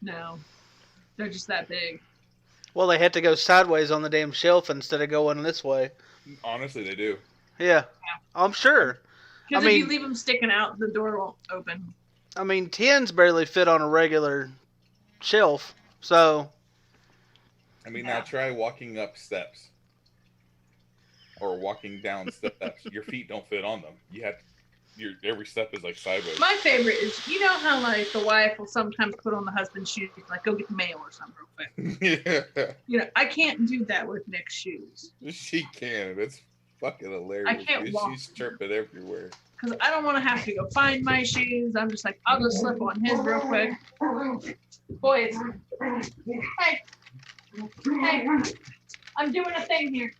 No, they're just that big. Well, they had to go sideways on the damn shelf instead of going this way. Honestly, they do. Yeah. I'm sure. Because if you leave them sticking out, the door won't open. I mean, 10s barely fit on a regular shelf, so. I mean, now try walking up steps. Or walking down steps. Your feet don't fit on them. You have every step is like sideways. My favorite is, you know how like the wife will sometimes put on the husband's shoes, like go get the mail or something real quick. Yeah. You know, I can't do that with Nick's shoes. She can. It's fucking hilarious. I can't walk. She's chirping everywhere. Because I don't want to have to go find my shoes. I'm just like, I'll just slip on his real quick. Boys. Hey. Hey. I'm doing a thing here.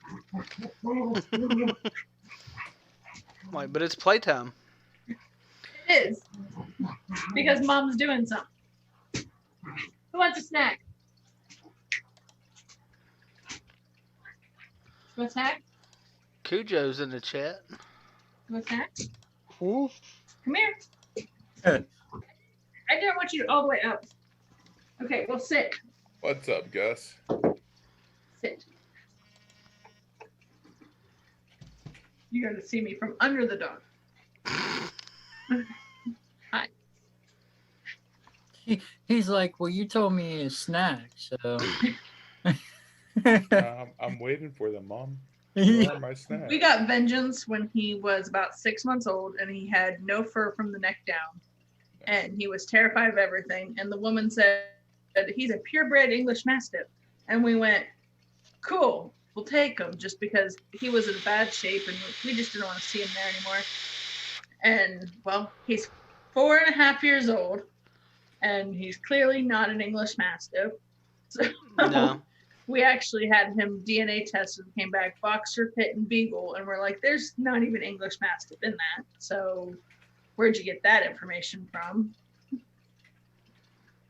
Like, but it's playtime. It is. Because mom's doing something. Who wants a snack? Want a snack? Cujo's in the chat. Want a snack? Oof. Come here. I don't want you all the way up. Okay, well, sit. What's up, Gus? Sit. You got to see me from under the dog. Hi. He's like, well, you told me a snack, so. I'm waiting for them, Mom. Where are my snacks? We got Vengeance when he was about 6 months old, and he had no fur from the neck down. And he was terrified of everything. And the woman said, he's a purebred English Mastiff. And we went, cool, we'll take him, just because he was in bad shape, and we just didn't want to see him there anymore. And, well, he's 4.5 years old, and he's clearly not an English Mastiff. So No. we actually had him DNA tested, came back Boxer, Pit, and Beagle, and we're like, there's not even English Mastiff in that. So where'd you get that information from?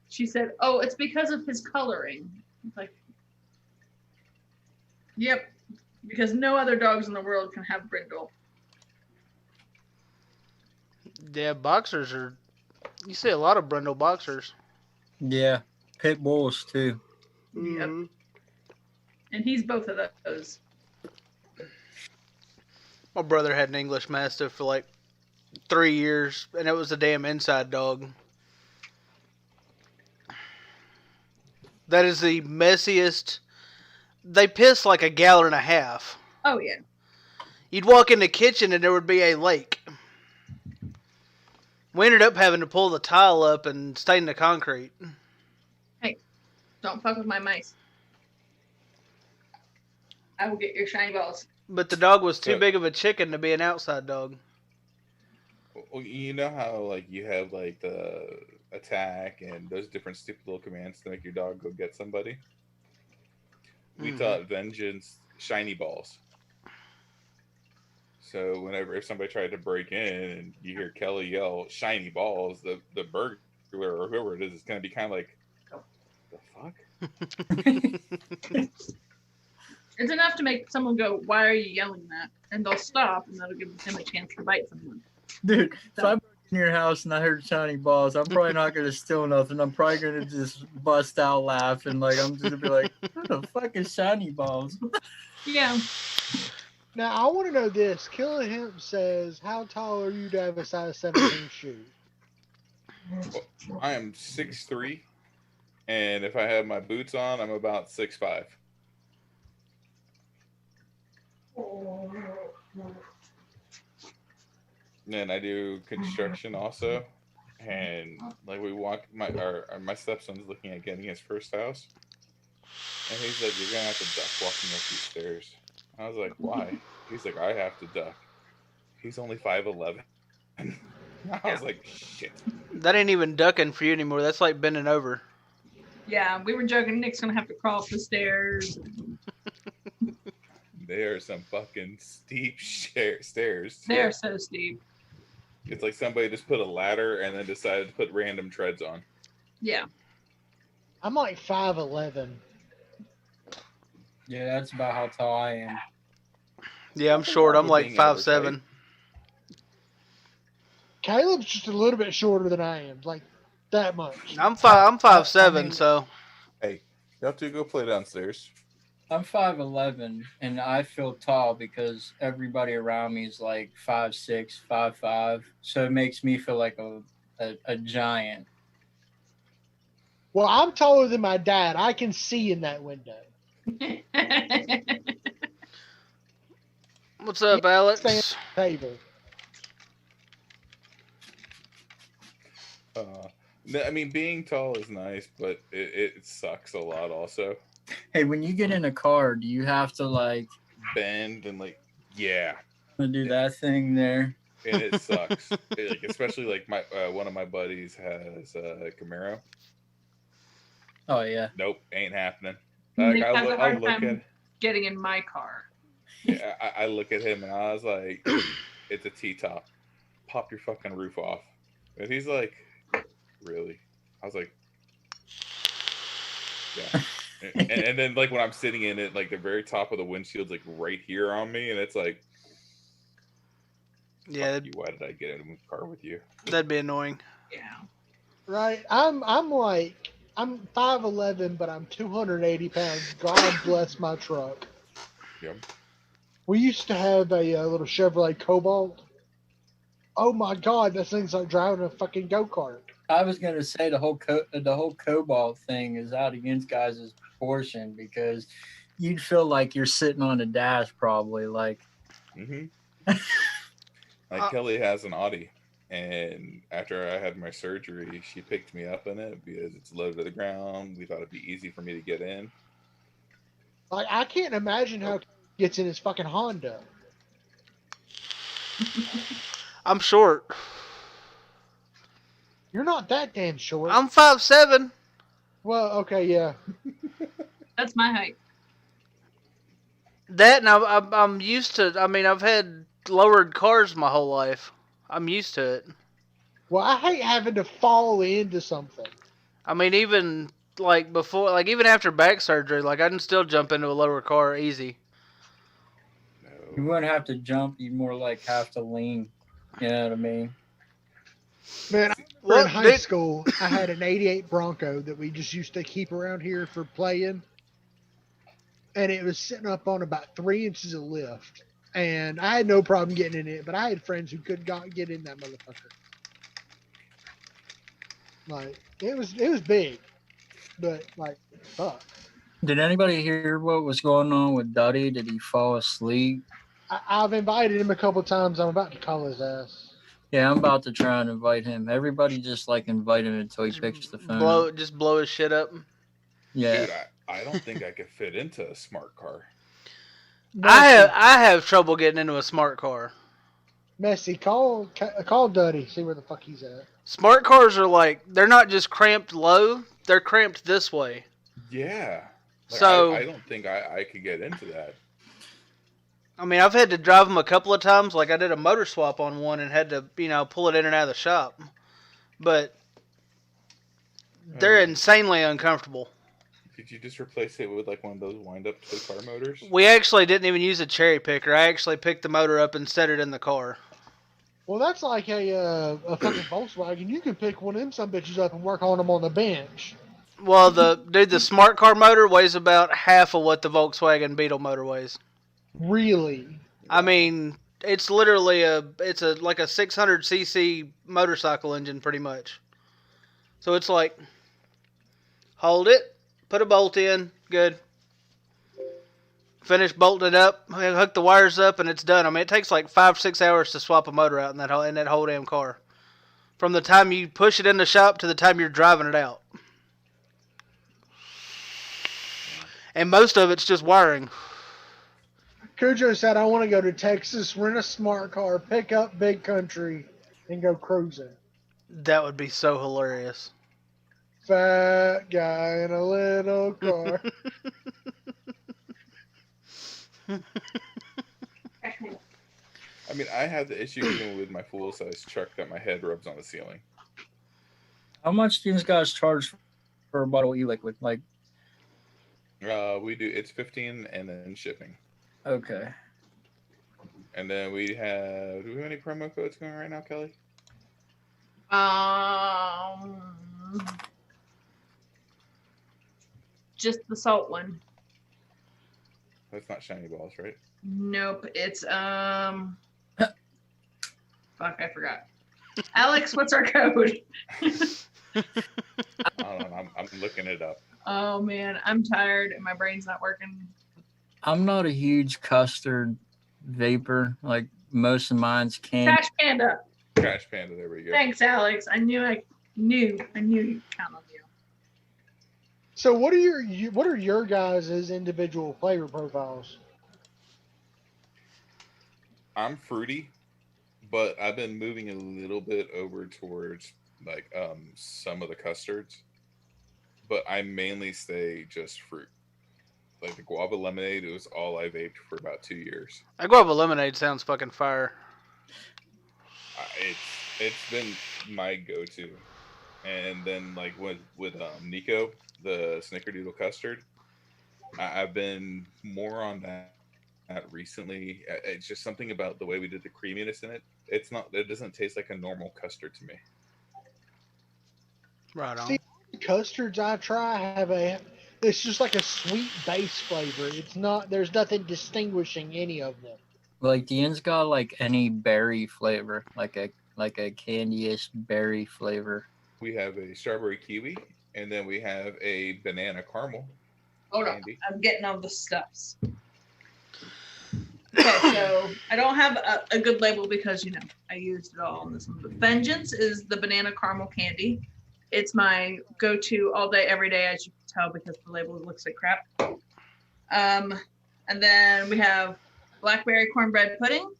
She said, oh, it's because of his coloring. Like, yep, because no other dogs in the world can have brindle. Yeah, boxers are. You see a lot of brindle boxers. Yeah, pit bulls too. Yep. And he's both of those. My brother had an English Mastiff for like 3 years, and it was a damn inside dog. That is the messiest. They piss like 1.5 gallons. Oh, yeah. You'd walk in the kitchen and there would be a lake. We ended up having to pull the tile up and stain the concrete. Hey, don't fuck with my mice. I will get your shiny balls. But the dog was too big of a chicken to be an outside dog. Well, you know how like you have like the attack and those different stupid little commands to make your dog go get somebody? We taught Vengeance shiny balls. So whenever if somebody tried to break in and you hear Kelly yell "shiny balls," the burglar or whoever it is going to be kind of like, "The fuck." It's enough to make someone go, "Why are you yelling that?" And they'll stop, and that'll give them a chance to bite someone. Dude, if I broke in your house and I heard shiny balls, I'm probably not gonna steal nothing. I'm probably gonna just bust out laughing. Like I'm just gonna be like, "What the fuck is shiny balls?" Yeah. Now I want to know this. Killer Hemp says, "How tall are you to have a size 17 shoe?" Well, I am 6'3", and if I have my boots on, I'm about 6'5". And I do construction also, and like we walk, my stepson's looking at getting his first house, and he's like, "You're gonna have to duck walking up these stairs." I was like, "Why?" He's like, "I have to duck." He's only 5'11". I was like, "Shit." That ain't even ducking for you anymore. That's like bending over. Yeah, we were joking. Nick's gonna have to crawl up the stairs. They are some fucking steep stairs. They're so steep. It's like somebody just put a ladder and then decided to put random treads on. Yeah. I'm like 5'11". Yeah, that's about how tall I am. Yeah, I'm short. I'm like 5'7". Caleb's just a little bit shorter than I am, like that much. I'm 5'7", so. Hey, you have to go play downstairs. I'm 5'11", and I feel tall because everybody around me is like 5'6", 5'5", so it makes me feel like a giant. Well, I'm taller than my dad. I can see in that window. What's up, Alex? Stay at the table. I mean, being tall is nice, but it sucks a lot also. Hey, when you get in a car, do you have to like bend and like, yeah, do that thing there? And it sucks. Especially like my one of my buddies has a Camaro. Oh yeah. Nope, ain't happening. Nick Like, has a hard look time at getting in my car. yeah, I look at him and I was like, it's a T-top. Pop your fucking roof off. And he's like, really? I was like, yeah. and then like when I'm sitting in it, like the very top of the windshield's like right here on me, and it's like, yeah, you, why did I get in a car with you? That'd be annoying. Yeah. Right. I'm 5'11", but I'm 280 pounds. God bless my truck. Yep. We used to have a little Chevrolet Cobalt. Oh my God, that thing's like driving a fucking go-kart. I was gonna say the whole Cobalt thing is out against guys' proportion because you'd feel like you're sitting on a dash probably like. Mm-hmm. Like Kelly has an Audi, and after I had my surgery, she picked me up in it because it's low to the ground. We thought it'd be easy for me to get in. Like I can't imagine how he gets in his fucking Honda. I'm short. You're not that damn short. I'm 5'7". Well, okay, yeah. That's my height. That and I'm used to. I mean, I've had lowered cars my whole life. I'm used to it. Well, I hate having to fall into something. I mean, even like before, like even after back surgery, like I can still jump into a lower car easy. No. You wouldn't have to jump. You more like have to lean. You know what I mean? Man, I remember in high school, I had an 88 Bronco that we just used to keep around here for playing. And it was sitting up on about 3 inches of lift. And I had no problem getting in it, but I had friends who could not get in that motherfucker. Like, it was big. But, like, fuck. Did anybody hear what was going on with Duddy? Did he fall asleep? I've invited him a couple times. I'm about to call his ass. Yeah, I'm about to try and invite him. Everybody just like invite him until he picks the phone. Just blow his shit up. Yeah. Dude, I don't think I could fit into a smart car. I have trouble getting into a smart car. Messi, call Duddy. See where the fuck he's at. Smart cars are like, they're not just cramped low, they're cramped this way. Yeah. Like, So I don't think I could get into that. I mean, I've had to drive them a couple of times. Like I did a motor swap on one and had to, pull it in and out of the shop. But they're insanely uncomfortable. Did you just replace it with like one of those wind-up to the car motors? We actually didn't even use a cherry picker. I actually picked the motor up and set it in the car. Well, that's like a fucking Volkswagen. You can pick one of them some bitches up and work on them on the bench. Well, the smart car motor weighs about half of what the Volkswagen Beetle motor weighs. Really? I mean, it's literally like a 600cc motorcycle engine, pretty much. So it's like, hold it, put a bolt in, good. Finish bolting it up, hook the wires up, and it's done. I mean, it takes like 5-6 hours to swap a motor out in that whole damn car. From the time you push it in the shop to the time you're driving it out. And most of it's just wiring. Cujo said, I want to go to Texas, rent a smart car, pick up Big Country, and go cruising. That would be so hilarious. Fat guy in a little car. I mean, I have the issue even with my full-size truck that my head rubs on the ceiling. How much do you guys charge for a bottle of e-liquid? Like, we do, it's 15 and then shipping. okay. And then do we have any promo codes going right now, Kelly? Just the salt one. That's not shiny balls, right? Nope, it's fuck, I forgot. Alex, what's our code? I don't know. I'm looking it up. Oh man, I'm tired and my brain's not working. I'm not a huge custard vapor. Like most of mine's canned. Trash Panda. Trash Panda. There we go. Thanks, Alex. I knew you'd count on you. So what are your guys' individual flavor profiles? I'm fruity, but I've been moving a little bit over towards like some of the custards. But I mainly stay just fruit. Like the guava lemonade, it was all I vaped for about 2 years. That guava lemonade sounds fucking fire. It's been my go-to. And then like with Nico, the snickerdoodle custard, I've been more on that recently. It's just something about the way we did the creaminess in it. It doesn't taste like a normal custard to me. Right on. See, custards I try it's just like a sweet base flavor. It's not, there's nothing distinguishing any of them. Like the end's got like any berry flavor, like a candyish berry flavor. We have a strawberry kiwi, and then we have a banana caramel. Hold on, I'm getting all the stuffs. Okay, so I don't have a good label because I used it all on this one. But Vengeance is the banana caramel candy. It's my go-to all day, every day, as you can tell, because the label looks like crap. And then we have blackberry cornbread pudding,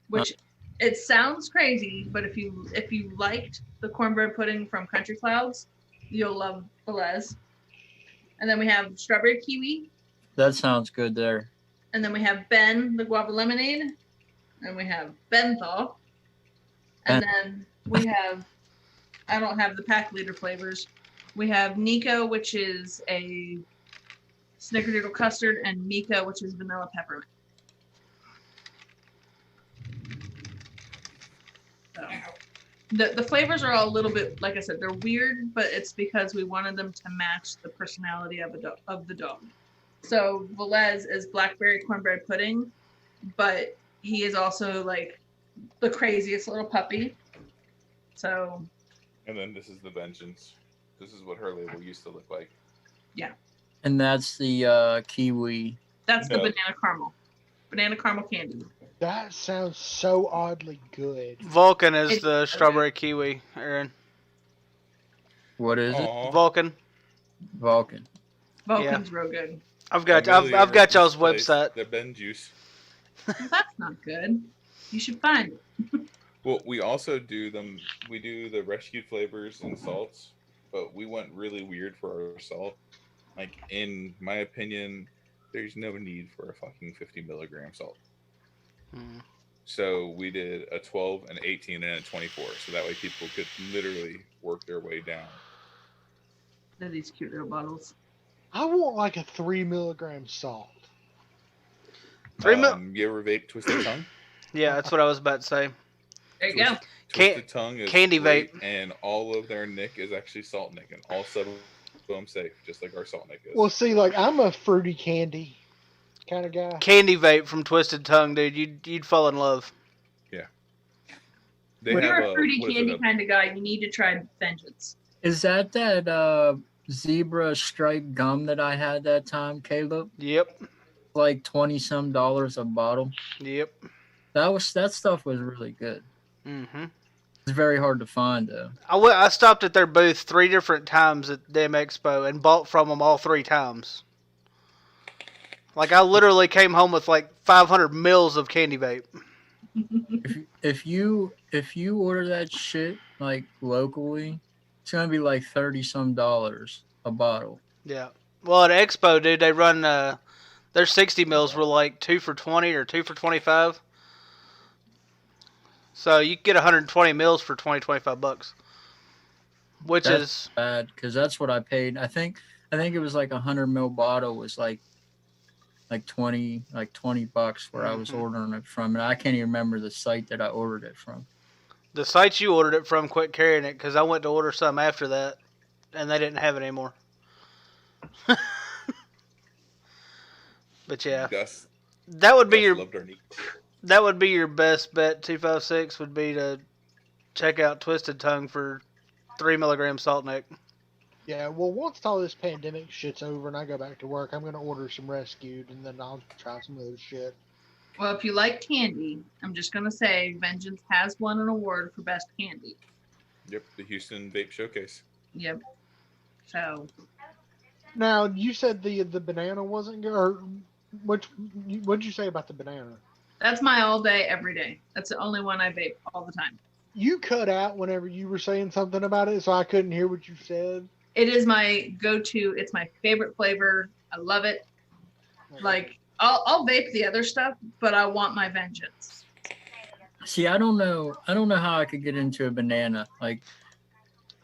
which it sounds crazy, but if you liked the cornbread pudding from Country Clouds, you'll love Velez. And then we have strawberry kiwi. That sounds good there. And then we have Ben, the guava lemonade. And we have Benthal. And then we have, I don't have the pack leader flavors. We have Nico, which is a snickerdoodle custard, and Mika, which is vanilla peppermint. So, the flavors are all a little bit, like I said, they're weird, but it's because we wanted them to match the personality of the dog. So Velez is blackberry cornbread pudding, but he is also like the craziest little puppy. So. And then this is the Vengeance. This is what her label used to look like. Yeah. And that's the kiwi. That's the banana caramel. Banana caramel candy. That sounds so oddly good. Vulcan is the strawberry kiwi, Aaron. What is it? Vulcan. Vulcan. Vulcan's real good. I've got y'all's website. The Ben Juice. Well, that's not good. You should find it. Well, we also do them. We do the rescued flavors and salts, but we went really weird for our salt. Like, in my opinion, there's no need for a fucking 50 milligram salt. Hmm. So we did a 12, an 18, and a 24. So that way people could literally work their way down. They're these cute little bottles. I want like a 3 milligram salt. 3 mil. You ever vape Twisted Tongue? Yeah, that's what I was about to say. There you go. Twisted Tongue is candy great, vape. and all of their nick is actually salt nick, and all 7 of them safe, just like our salt nick is. Well, see, like I'm a fruity candy kind of guy. Candy vape from Twisted Tongue, dude. You'd fall in love. Yeah. If you're a fruity candy kind of guy, you need to try Vengeance. Is that zebra striped gum that I had that time, Caleb? Yep. Like $20-some a bottle. Yep. That stuff was really good. Mm-hmm. It's very hard to find though. I stopped at their booth 3 different times at Dem Expo and bought from them all 3 times. Like I literally came home with like 500 mils of candy vape. If you order that shit like locally, it's gonna be like $30-some a bottle. Yeah. Well, at Expo, dude, they run their 60 mils were like 2 for 20 or 2 for 25. So you can get 120 mils for $25, which That's is bad because that's what I paid. I think it was like 100 ml bottle was like $20 where I was ordering it from, and I can't even remember the site that I ordered it from. The sites you ordered it from quit carrying it because I went to order some after that, and they didn't have it anymore. But yeah, Gus, that would be Gus your loved our niche. that would be your best bet. 256 would be to check out Twisted Tongue for 3 milligram salt nick. Yeah, well, once all this pandemic shit's over and I go back to work, I'm gonna order some Rescued and then I'll try some other shit. Well, if you like candy, I'm just gonna say Vengeance has won an award for best candy. Yep, the Houston Vape Showcase. Yep. So. Now you said the banana wasn't good, or what'd you say about the banana? That's my all day, every day. That's the only one I vape all the time. You cut out whenever you were saying something about it, so I couldn't hear what you said. It is my go-to. It's my favorite flavor. I love it. Like, I'll vape the other stuff, but I want my Vengeance. See, I don't know how I could get into a banana. Like,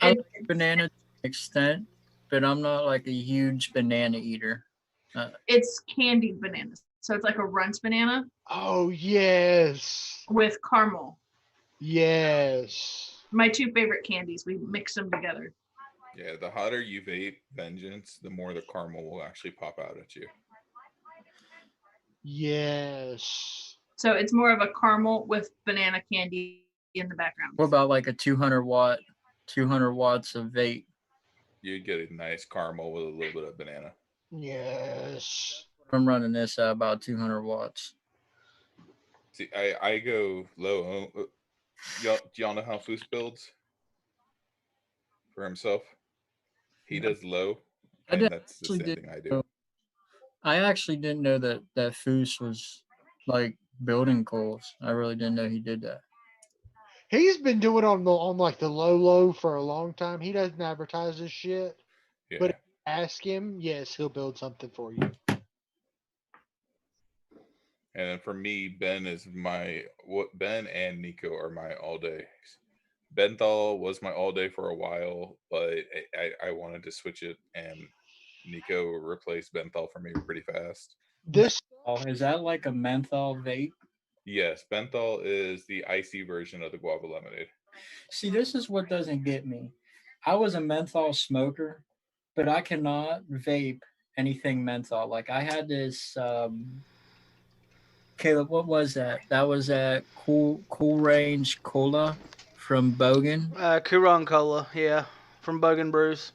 I like banana to an extent, but I'm not like a huge banana eater. It's candied bananas. So it's like a Runts banana. Oh, yes. With caramel. Yes. My 2 favorite candies. We mix them together. Yeah, the hotter you vape Vengeance, the more the caramel will actually pop out at you. Yes. So it's more of a caramel with banana candy in the background. What about like a 200 watts of vape? You'd get a nice caramel with a little bit of banana. Yes. I'm running this at about 200 watts. See, I go low. Do y'all know how Foos builds for himself? He does low, and that's the same thing I do. I actually didn't know that Foos was like building coals. I really didn't know he did that. He's been doing it on like the low for a long time. He doesn't advertise this shit. Yeah. But if you ask him, yes, he'll build something for you. And for me, Ben and Nico are my all day. Benthal was my all day for a while, but I wanted to switch it, and Nico replaced Benthal for me pretty fast. Is that like a menthol vape? Yes, Benthal is the icy version of the guava lemonade. See, this is what doesn't get me. I was a menthol smoker, but I cannot vape anything menthol. Like I had this Caleb, what was that? That was a Cool Range Cola from Bogan. Kuron Cola, yeah, from Bogan Brews.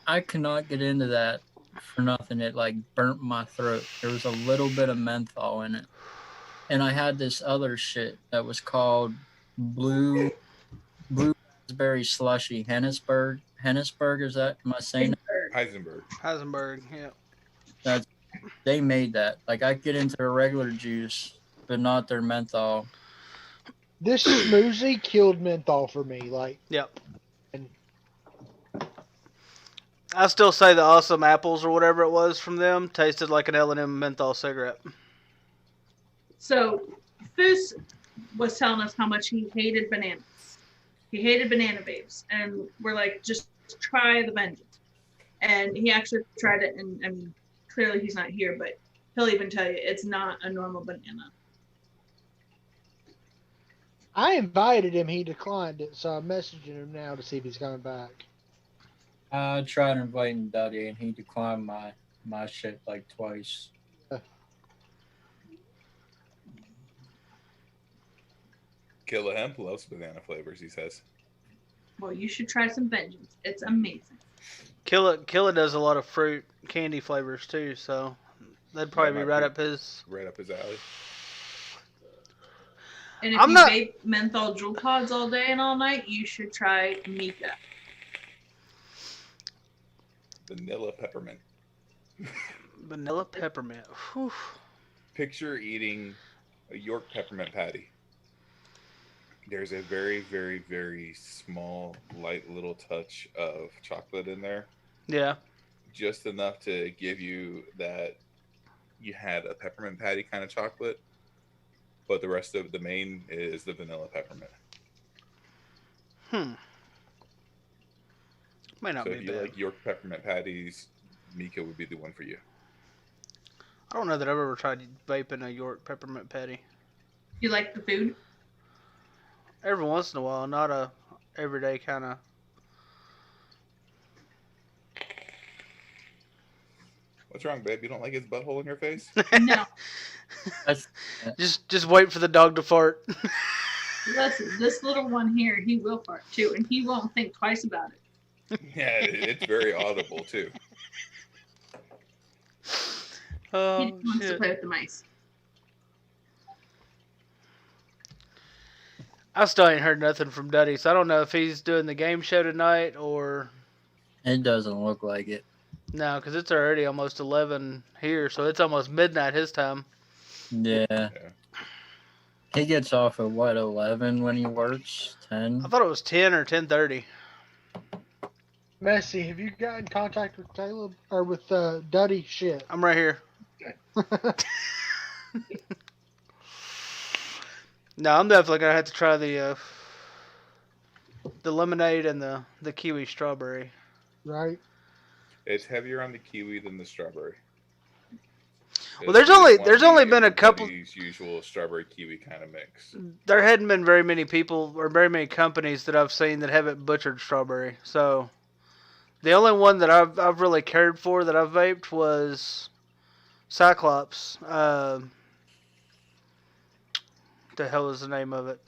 I cannot get into that for nothing. It like burnt my throat. There was a little bit of menthol in it. And I had this other shit that was called blue raspberry slushy. Hennisberg, is that, am I saying that? Heisenberg, yeah. They made that. Like I get into a regular juice, but not their menthol. This smoothie killed menthol for me. Like, yep. And I still say the awesome apples or whatever it was from them tasted like an L&M menthol cigarette. So, Foos was telling us how much he hated bananas. He hated banana vapes, and we're like, just try the Vengeance. And he actually tried it, and I mean, clearly he's not here, but he'll even tell you it's not a normal banana. I invited him. He declined it, so I'm messaging him now to see if he's coming back. I tried inviting Duddy and he declined my shit like twice. Killer Hemp loves banana flavors, he says. Well, you should try some Vengeance. It's amazing. Killa does a lot of fruit candy flavors too, so that'd probably be right up his alley. And if you vape menthol jewel pods all day and all night, you should try Mika. Vanilla peppermint. Vanilla peppermint. Whew. Picture eating a York peppermint patty. There's a very, very, very small, light little touch of chocolate in there. Yeah. Just enough to give you that you had a peppermint patty kind of chocolate, but the rest of the main is the vanilla peppermint. Might not so be if you bad. like York peppermint patties, Mika would be the one for you. I don't know that I've ever tried vaping a York peppermint patty. You like the food? Every once in a while, not a everyday kind of. What's wrong, babe? You don't like his butthole in your face? No. Just wait for the dog to fart. Listen, this little one here, he will fart too, and he won't think twice about it. Yeah, it's very audible too. Oh, he wants to play with the mice. I still ain't heard nothing from Duddy, so I don't know if he's doing the game show tonight or. It doesn't look like it. No, because it's already almost 11 here, so it's almost midnight his time. Yeah. He gets off at what, 11 when he works? 10? I thought it was 10 or 10:30. Messi, have you got in contact with Caleb or with Duddy? Shit. I'm right here. No, I'm definitely gonna have to try the lemonade and the kiwi strawberry. Right. It's heavier on the kiwi than the strawberry. Well, there's only been a couple. Usual strawberry kiwi kind of mix. There hadn't been very many people or very many companies that I've seen that haven't butchered strawberry. So the only one that I've really cared for that I've vaped was Cyclops. The hell is the name of it?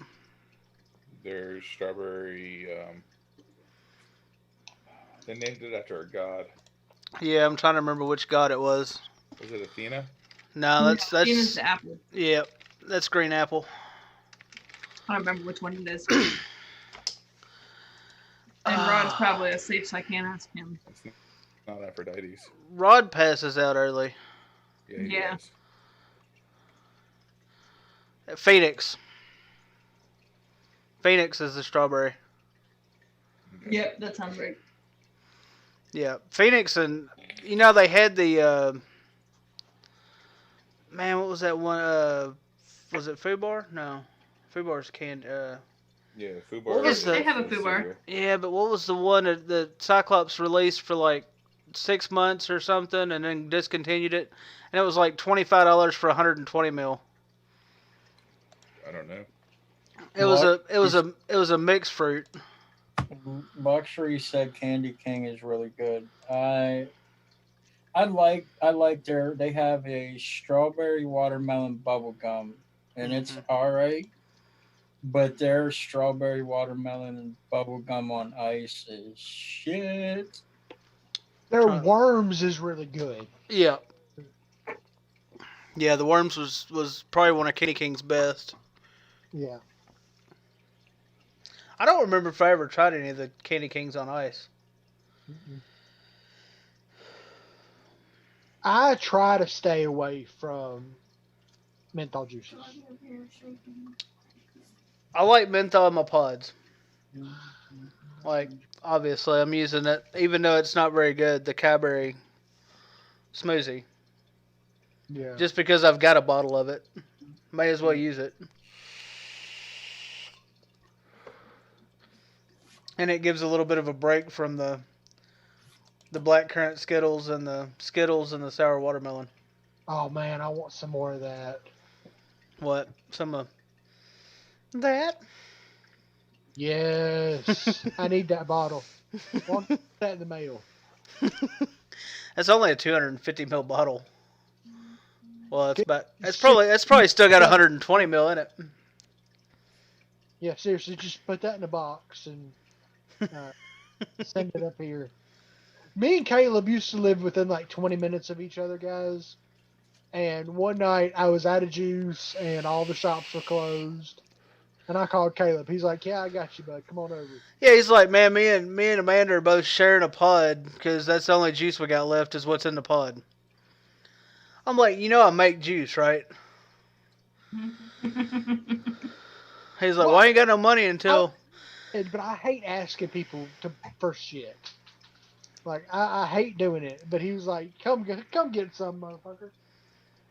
There's strawberry. They named it after a god. Yeah, I'm trying to remember which god it was. Was it Athena? No, that's Athena's the apple. Yeah, that's green apple. I don't remember which one it is. And Rod's probably asleep, so I can't ask him. It's not Aphrodite's. Rod passes out early. Yeah. Phoenix. Phoenix is the strawberry. Okay. Yep, that sounds right. Yeah, Phoenix, and they had the man. What was that one? Was it Fubar? No, Fubar's canned. Yeah, Fubar. What was they have a Fubar. Yeah, but what was the one that Cyclops released for like 6 months or something, and then discontinued it, and it was like $25 for 120 mil. I don't know. It was a mixed fruit. Luxury said Candy King is really good. I like they have a strawberry watermelon bubble gum, and it's alright. But their strawberry watermelon and bubble gum on ice is shit. Their worms is really good. Yeah. Yeah, the worms was probably one of Candy King's best. Yeah. I don't remember if I ever tried any of the Candy Kings on ice. I try to stay away from menthol juices. I like menthol in my pods. Like, obviously, I'm using it, even though it's not very good, the Cadbury smoothie. Yeah. Just because I've got a bottle of it. May as well use it. And it gives a little bit of a break from the blackcurrant Skittles and the sour watermelon. Oh man, I want some more of that. What? Some of that? Yes, I need that bottle. Want that in the mail? That's only a 250 ml bottle. Well, that's probably still got 120 ml in it. Yeah, seriously, just put that in a box and send it up here. Me and Caleb used to live within like 20 minutes of each other, guys. And one night I was out of juice and all the shops were closed. And I called Caleb. He's like, "Yeah, I got you, bud. Come on over." Yeah, he's like, "Man, me and Amanda are both sharing a pod because that's the only juice we got left is what's in the pod." I'm like, I make juice, right? He's like, "Why ain't got no money until?" But I hate asking people for shit. Like I hate doing it. But he was like, "Come get some, motherfucker."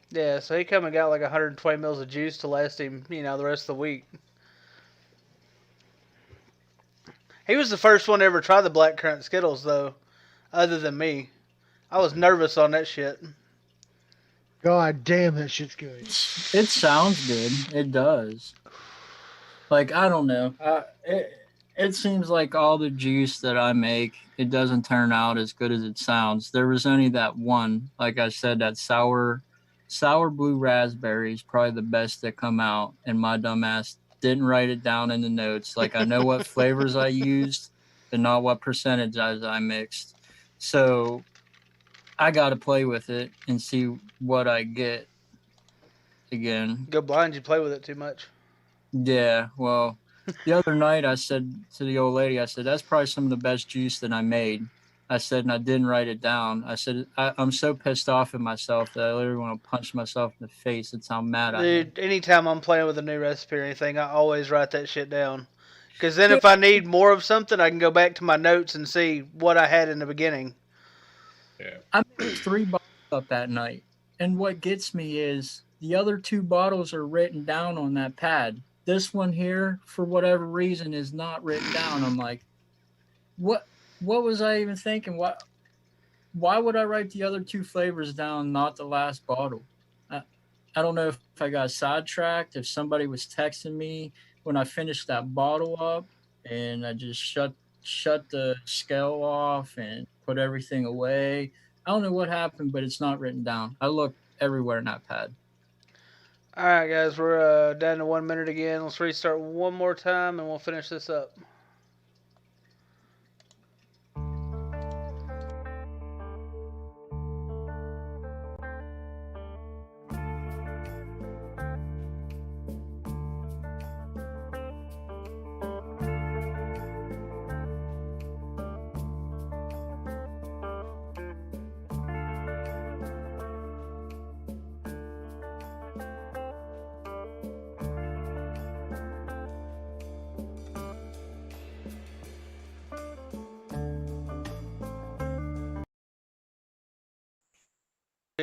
Yeah, so he come and got like 120 mils of juice to last him, the rest of the week. He was the first one to ever try the blackcurrant Skittles, though, other than me. I was nervous on that shit. God damn, that shit's good. It sounds good. It does. Like, I don't know. It seems like all the juice that I make, it doesn't turn out as good as it sounds. There was only that one, like I said, that sour blue raspberry is probably the best that come out, and my dumbass didn't write it down in the notes. Like, I know what flavors I used and not what percentage I mixed. So I got to play with it and see what I get again. Go blind, you play with it too much. Yeah, well, the other night I said to the old lady, I said, "That's probably some of the best juice that I made." I said, and I didn't write it down. I said, I'm so pissed off at myself that I literally want to punch myself in the face. That's how mad I am. Dude, anytime I'm playing with a new recipe or anything, I always write that shit down. Because then if I need more of something, I can go back to my notes and see what I had in the beginning. Yeah. I made 3 bottles up that night. And what gets me is the other 2 bottles are written down on that pad. This one here, for whatever reason, is not written down. I'm like, what was I even thinking? Why would I write the other 2 flavors down, not the last bottle? I don't know if I got sidetracked, if somebody was texting me when I finished that bottle up, and I just shut the scale off and put everything away. I don't know what happened, but it's not written down. I looked everywhere in that pad. All right, guys, we're down to 1 minute again. Let's restart one more time, and we'll finish this up.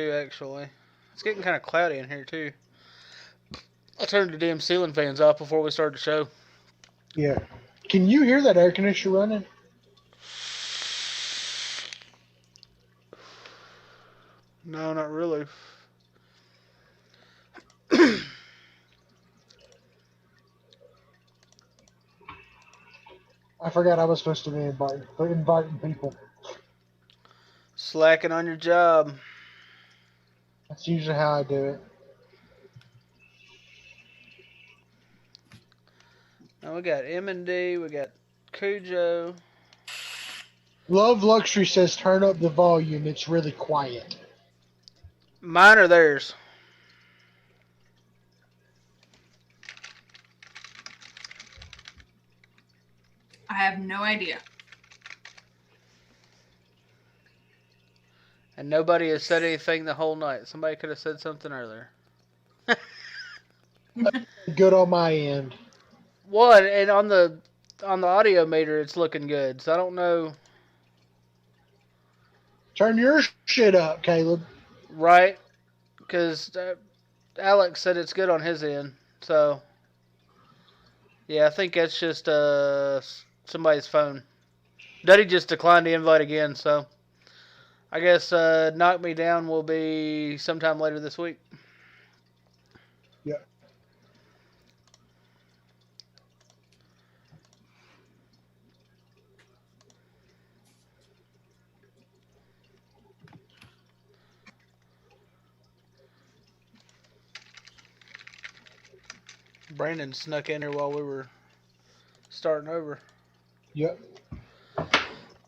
Actually, it's getting kind of cloudy in here too. I turned the damn ceiling fans off before we started the show. Yeah. Can you hear that air conditioner running? No, not really. I forgot I was supposed to be inviting people. Slacking on your job. That's usually how I do it. Now we got M&D, we got Cujo. Love Luxury says turn up the volume. It's really quiet. Mine or theirs? I have no idea. And nobody has said anything the whole night. Somebody could have said something earlier. Good on my end. What? And on the on the audio meter, it's looking good. So I don't know. Turn your shit up, Caleb. Right? Because Alex said it's good on his end. So yeah, I think that's just somebody's phone. Duddy just declined the invite again. So I guess Knock Me Down will be sometime later this week. Yeah. Brandon snuck in here while we were starting over. Yep.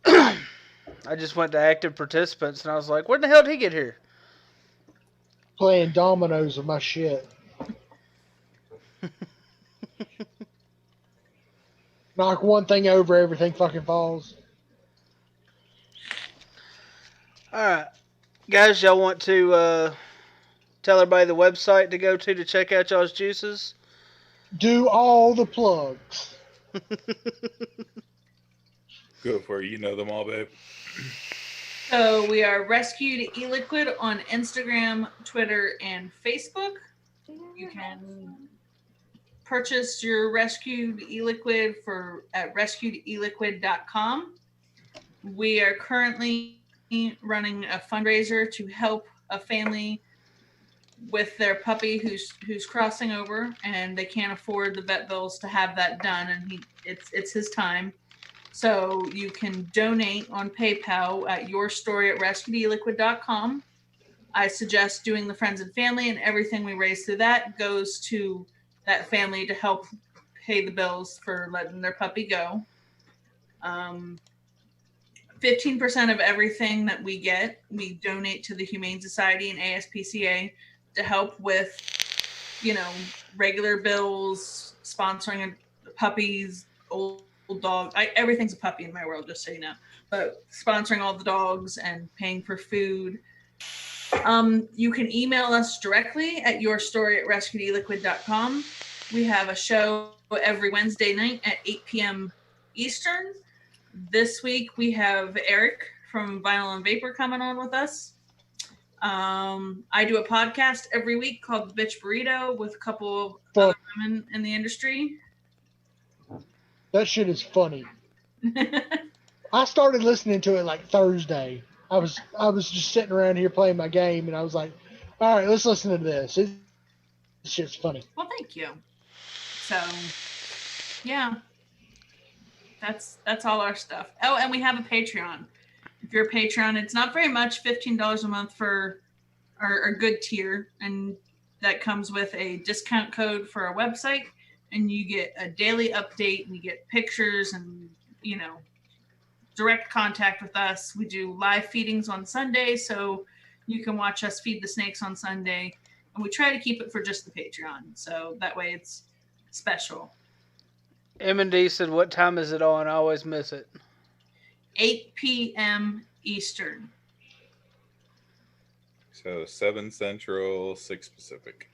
I just went to active participants and I was like, where the hell did he get here? Playing dominoes with my shit. Knock one thing over, everything fucking falls. Alright. Guys, y'all want to tell everybody the website to go to check out y'all's juices? Do all the plugs. Go for it. You know them all, babe. So we are Rescuedeliquid on Instagram, Twitter, and Facebook. You can purchase your Rescuedeliquid at rescuedeliquid.com. We are currently running a fundraiser to help a family with their puppy who's crossing over, and they can't afford the vet bills to have that done, and it's his time. So you can donate on PayPal at yourstory@rescuedeliquid.com. I suggest doing the friends and family, and everything we raise through that goes to that family to help pay the bills for letting their puppy go. 15% of everything that we get, we donate to the Humane Society and ASPCA to help with, regular bills, sponsoring puppies, old dog. Everything's a puppy in my world, just so you know. But sponsoring all the dogs and paying for food. You can email us directly at yourstory@rescuedeliquid.com. We have a show every Wednesday night at 8 p.m. Eastern. This week we have Eric from Vinyl and Vapor coming on with us. I do a podcast every week called The Bitch Burrito with a couple of other women in the industry. That shit is funny. I started listening to it like Thursday. I was just sitting around here playing my game, and I was like, all right, let's listen to this. This shit's funny. Well, thank you. So, yeah. That's all our stuff. Oh, and we have a Patreon. If you're a Patreon, it's not very much, $15 a month for our good tier, and that comes with a discount code for our website, and you get a daily update, and you get pictures and, direct contact with us. We do live feedings on Sunday, so you can watch us feed the snakes on Sunday, and we try to keep it for just the Patreon, so that way it's special. M&D said, what time is it on? I always miss it. 8 p.m. Eastern. So 7 Central, 6 Pacific.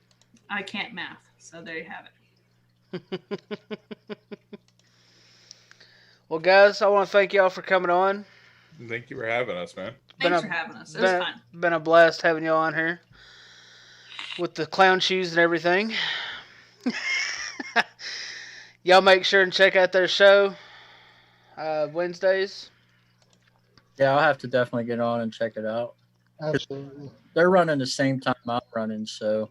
I can't math, so there you have it. Well, guys, I want to thank y'all for coming on. Thank you for having us, man. Thanks for having us. It was fun. Been a blast having y'all on here with the clown shoes and everything. Y'all make sure and check out their show Wednesdays. Yeah, I'll have to definitely get on and check it out. Absolutely. They're running the same time I'm running, so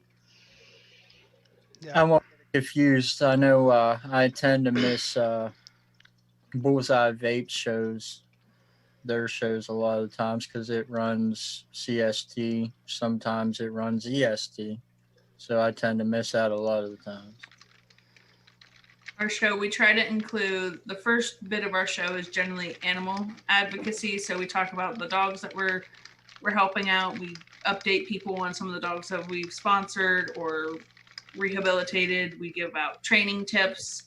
Yeah. I won't get confused. I know I tend to miss Bullseye Vape shows, their shows a lot of the times because it runs CST. Sometimes it runs EST. So I tend to miss out a lot of the times. Our show, we try to include, the first bit of our show is generally animal advocacy. So we talk about the dogs that we're helping out. We update people on some of the dogs that we've sponsored or rehabilitated. We give out training tips.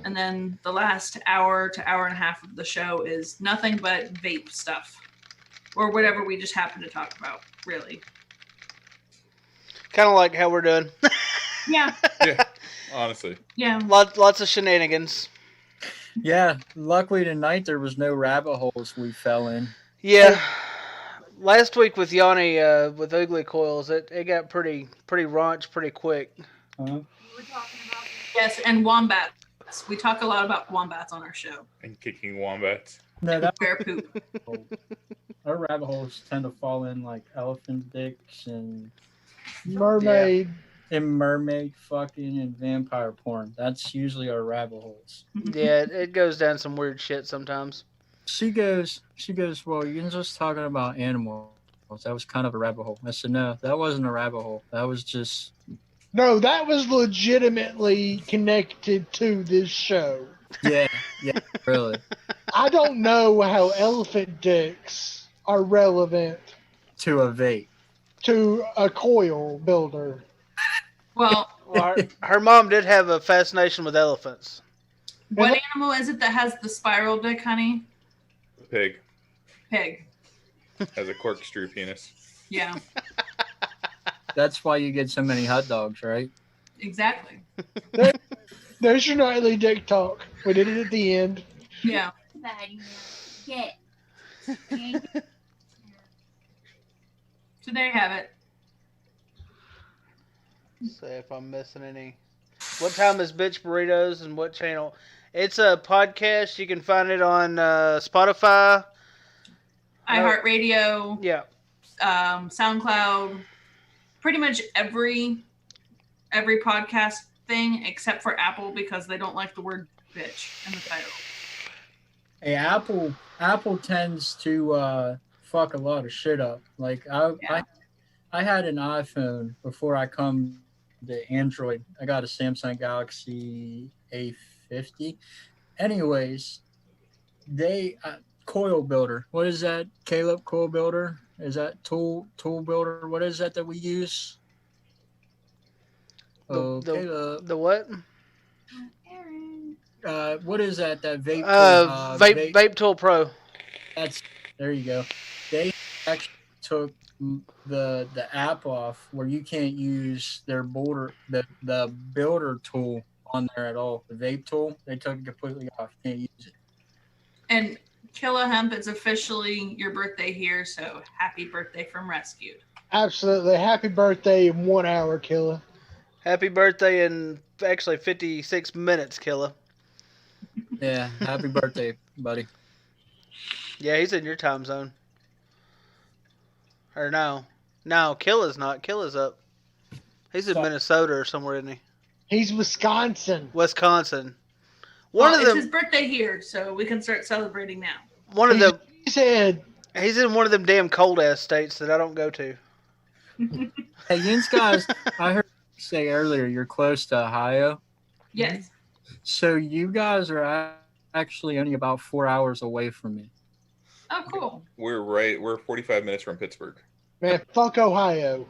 And then the last hour to hour and a half of the show is nothing but vape stuff or whatever we just happen to talk about, really. Kind of like how we're doing. Yeah. Yeah, honestly. Yeah. Lots of shenanigans. Yeah, luckily tonight there was no rabbit holes we fell in. Yeah. Last week with Yanni, with Ugly Coils, it got pretty raunch pretty quick. Huh? You were talking about Yes, and wombats. We talk a lot about wombats on our show. And kicking wombats. No, that Bear poop. our rabbit holes tend to fall in like elephant dicks and Mermaid. mermaid fucking and vampire porn. That's usually our rabbit holes. Yeah, it goes down some weird shit sometimes. She goes, well, you're just talking about animals. That was kind of a rabbit hole. I said, no, that wasn't a rabbit hole. That was just. No, that was legitimately connected to this show. Yeah, really. I don't know how elephant dicks are relevant To a vape. to a coil builder. Well, Well, her mom did have a fascination with elephants. what animal is it that has the spiral dick, honey? Pig Pig. has a corkscrew penis. Yeah, That's why you get so many hot dogs, right? exactly. There's your nightly dick talk. We did it at the end. Yeah. that. Get. So there you have it. See if I'm missing any. What time is Bitch Burritos and what channel? It's a podcast. You can find it on Spotify. iHeartRadio, Yeah. SoundCloud, pretty much every podcast thing except for Apple because they don't like the word bitch in the title. Hey, Apple tends to fuck a lot of shit up. Like I had an iPhone before I come to Android. I got a Samsung Galaxy A50. Anyways, they coil builder. What is that, Caleb? Coil builder? Is that tool builder? What is that we use? Caleb. The what? Aaron. What is that vape? Vape Tool Pro. There you go. They actually took the app off where you can't use their the builder tool on there at all. The vape tool, they took it completely off. You can't use it. And Killa Hemp is officially your birthday here, so happy birthday from Rescued. Absolutely. Happy birthday in 1 hour, Killa. Happy birthday in actually 56 minutes, Killa. Yeah, happy birthday, buddy. Yeah, he's in your time zone. Or no. No, Killa's not. Killa's up. He's in Minnesota or somewhere, isn't he? He's Wisconsin. Wisconsin. It's his birthday here, so we can start celebrating now. One of them. He said He's in one of them damn cold ass states that I don't go to. Hey, you guys, I heard you say earlier you're close to Ohio. Yes. So you guys are actually only about 4 hours away from me. Oh, cool. We're 45 minutes from Pittsburgh. Man, fuck Ohio.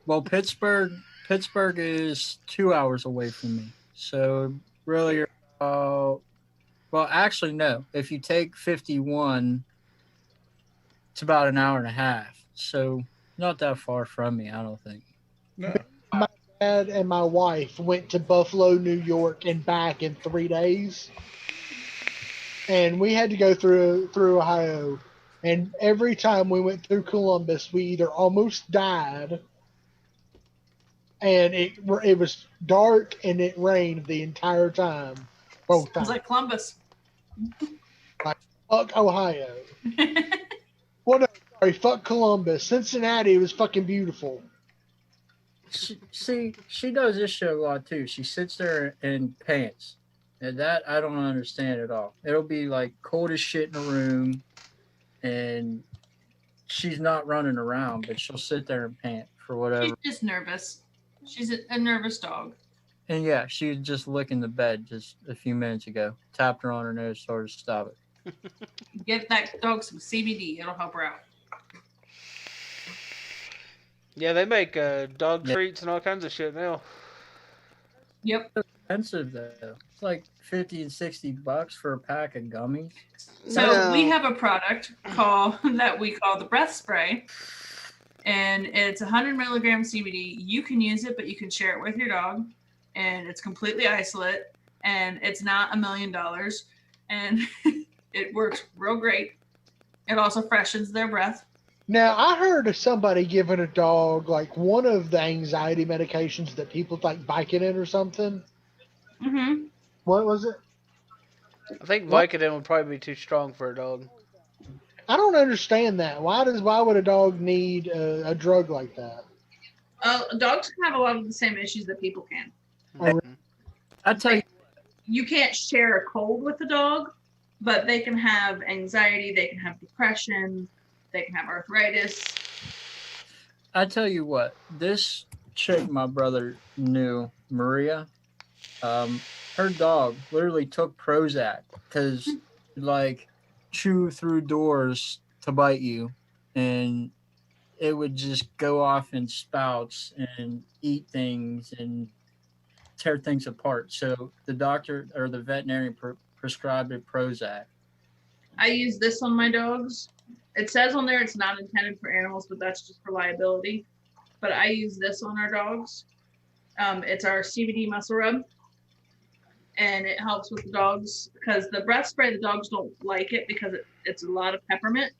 Well, Pittsburgh is 2 hours away from me. So really, you're, well, actually, no. If you take 51, it's about an hour and a half. So not that far from me, I don't think. No. My dad and my wife went to Buffalo, New York, and back in 3 days. And we had to go through Ohio. And every time we went through Columbus, we either almost died, and it was dark and it rained the entire time. Both Sounds times. like Columbus. Fuck Ohio. Well, no, sorry, fuck Columbus. Cincinnati was fucking beautiful. She does this show a lot too. She sits there in pants. And that I don't understand at all. It'll be like cold as shit in the room, and she's not running around, but she'll sit there and pant for whatever. She's just nervous. She's a nervous dog. And yeah, she was just licking the bed just a few minutes ago. Tapped her on her nose, told her to stop it. Get that dog some CBD. It'll help her out. Yeah, they make dog treats and all kinds of shit now. Yep. Expensive though. It's like $50 and $60 for a pack of gummies. So No. we have a product that we call the breath spray, and it's 100 milligrams CBD. You can use it, but you can share it with your dog, and it's completely isolate, and it's not $1 million. and it works real great. It also freshens their breath. Now, I heard of somebody giving a dog like one of the anxiety medications that people like Vicodin or something. Mm-hmm. What was it? I think What? Vicodin would probably be too strong for a dog. I don't understand that. Why would a dog need a drug like that? Dogs can have a lot of the same issues that people can. Mhm. I tell you, You can't share a cold with a dog, but they can have anxiety, they can have depression, they can have arthritis. I tell you what, this chick my brother knew, Maria, her dog literally took Prozac because like chew through doors to bite you, and it would just go off in spouts and eat things and tear things apart. So the doctor or the veterinarian prescribed it Prozac. I use this on my dogs. It says on there it's not intended for animals, but that's just for liability. But I use this on our dogs. It's our CBD muscle rub, and it helps with the dogs because the breath spray, the dogs don't like it because it's a lot of peppermint.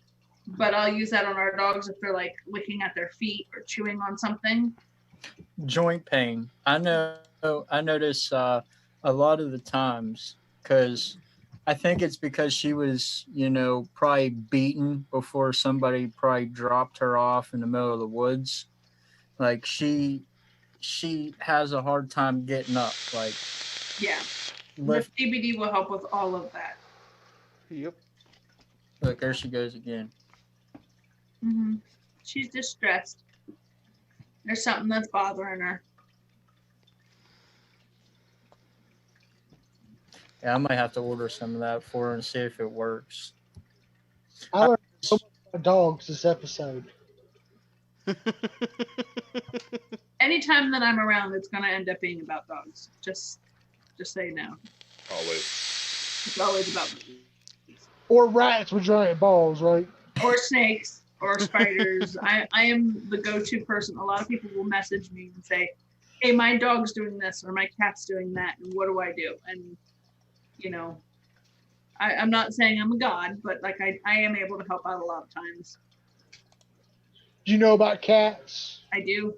But I'll use that on our dogs if they're like licking at their feet or chewing on something. Joint pain. I notice a lot of the times because I think it's because she was, probably beaten before somebody probably dropped her off in the middle of the woods. Like she has a hard time getting up. Like Yeah. lift. The CBD will help with all of that. Yep. Look, there she goes again. Mm-hmm. She's distressed. There's something that's bothering her. Yeah, I might have to order some of that for her and see if it works. I learned so much about dogs this episode. Anytime that I'm around, it's gonna end up being about dogs. Just so you know. Always. It's always about Or rats with giant balls, right? or snakes or spiders. I am the go-to person. A lot of people will message me and say, "Hey, my dog's doing this or my cat's doing that, and what do I do?" And I'm not saying I'm a god, but like I am able to help out a lot of times. Do you know about cats? I do.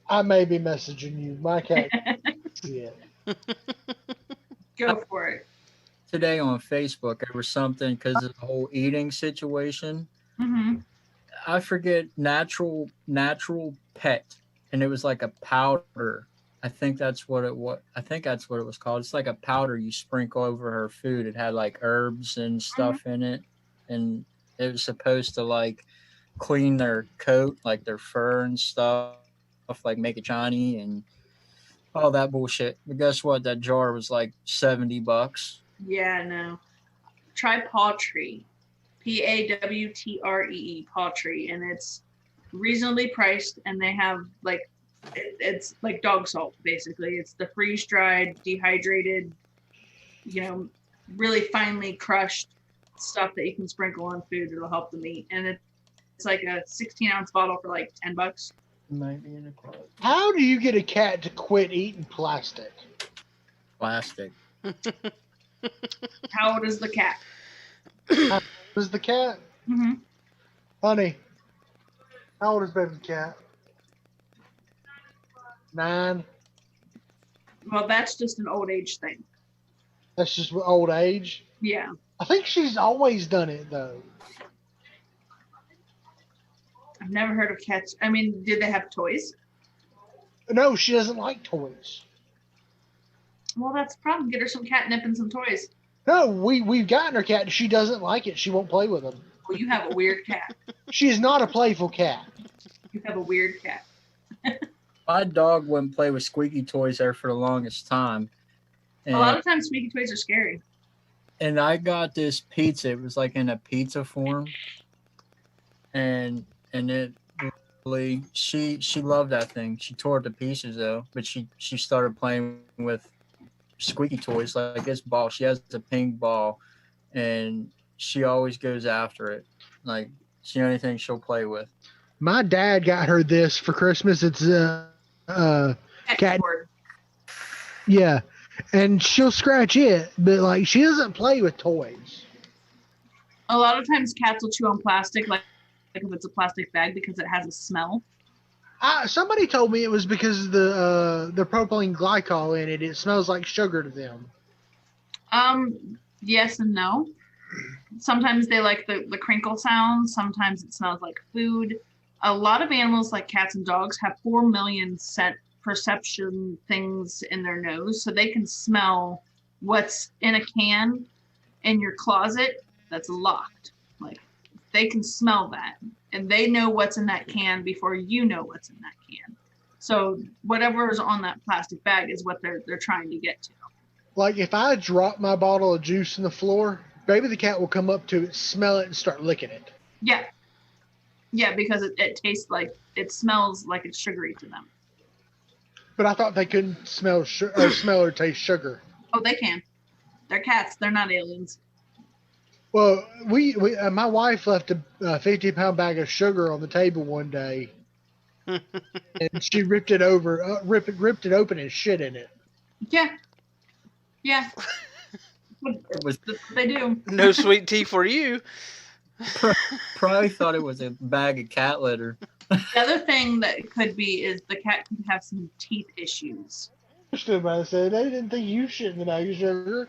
I may be messaging you. My cat. Yeah. Go for it. Today on Facebook, there was something because of the whole eating situation. Mm-hmm. I forget natural pet, and it was like a powder. I think that's what it was. I think that's what it was called. It's like a powder you sprinkle over her food. It had like herbs and stuff in it, and it was supposed to like clean their coat, like their fur and stuff, like make it shiny and all that bullshit. But guess what? That jar was like $70. Yeah, no. Try Pawtree. Pawtree, Pawtree, and it's reasonably priced, and they have like it's like dog salt basically. It's the freeze dried, dehydrated, really finely crushed stuff that you can sprinkle on food. It'll help the meat, and it's like a 16-ounce bottle for like $10. Might be in a closet. How do you get a cat to quit eating plastic? Plastic. How old is the cat? How old is the cat? Mm-hmm. Honey, how old is baby cat? 9. Well, that's just an old age thing. That's just old age. Yeah. I think she's always done it though. I've never heard of cats. I mean, did they have toys? No, she doesn't like toys. Well, that's the problem. Get her some catnip and some toys. No, we've gotten her cat. She doesn't like it. She won't play with them. Well, you have a weird cat. She is not a playful cat. You have a weird cat. My dog wouldn't play with squeaky toys there for the longest time. And, A lot of times, squeaky toys are scary. and I got this pizza. It was like in a pizza form. And it really she loved that thing. She tore it to pieces though, but she started playing with squeaky toys like this ball. She has a pink ball and she always goes after it. Like it's the only thing she'll play with. My dad got her this for Christmas. It's cat. Cord. Yeah, and she'll scratch it, but like she doesn't play with toys. A lot of times cats will chew on plastic, like if it's a plastic bag, because it has a smell. Somebody told me it was because of the propylene glycol in it. It smells like sugar to them. Yes and no. Sometimes they like the crinkle sound. Sometimes it smells like food. A lot of animals, like cats and dogs, have 4 million scent perception things in their nose, so they can smell what's in a can in your closet that's locked. Like they can smell that, and they know what's in that can before you know what's in that can. So whatever is on that plastic bag is what they're trying to get to. Like if I drop my bottle of juice on the floor, Baby the cat will come up to it, smell it, and start licking it. Yeah. Yeah, because it tastes like, it smells like it's sugary to them. But I thought they couldn't smell or taste sugar. Oh, they can. They're cats. They're not aliens. Well, my wife left a 50-pound bag of sugar on the table one day, and she ripped it open and shit in it. Yeah. Yeah. It was That's what they do. No sweet tea for you. probably thought it was a bag of cat litter. The other thing that it could be is the cat could have some teeth issues. I stood by and said, they didn't think you shit in the bag of sugar.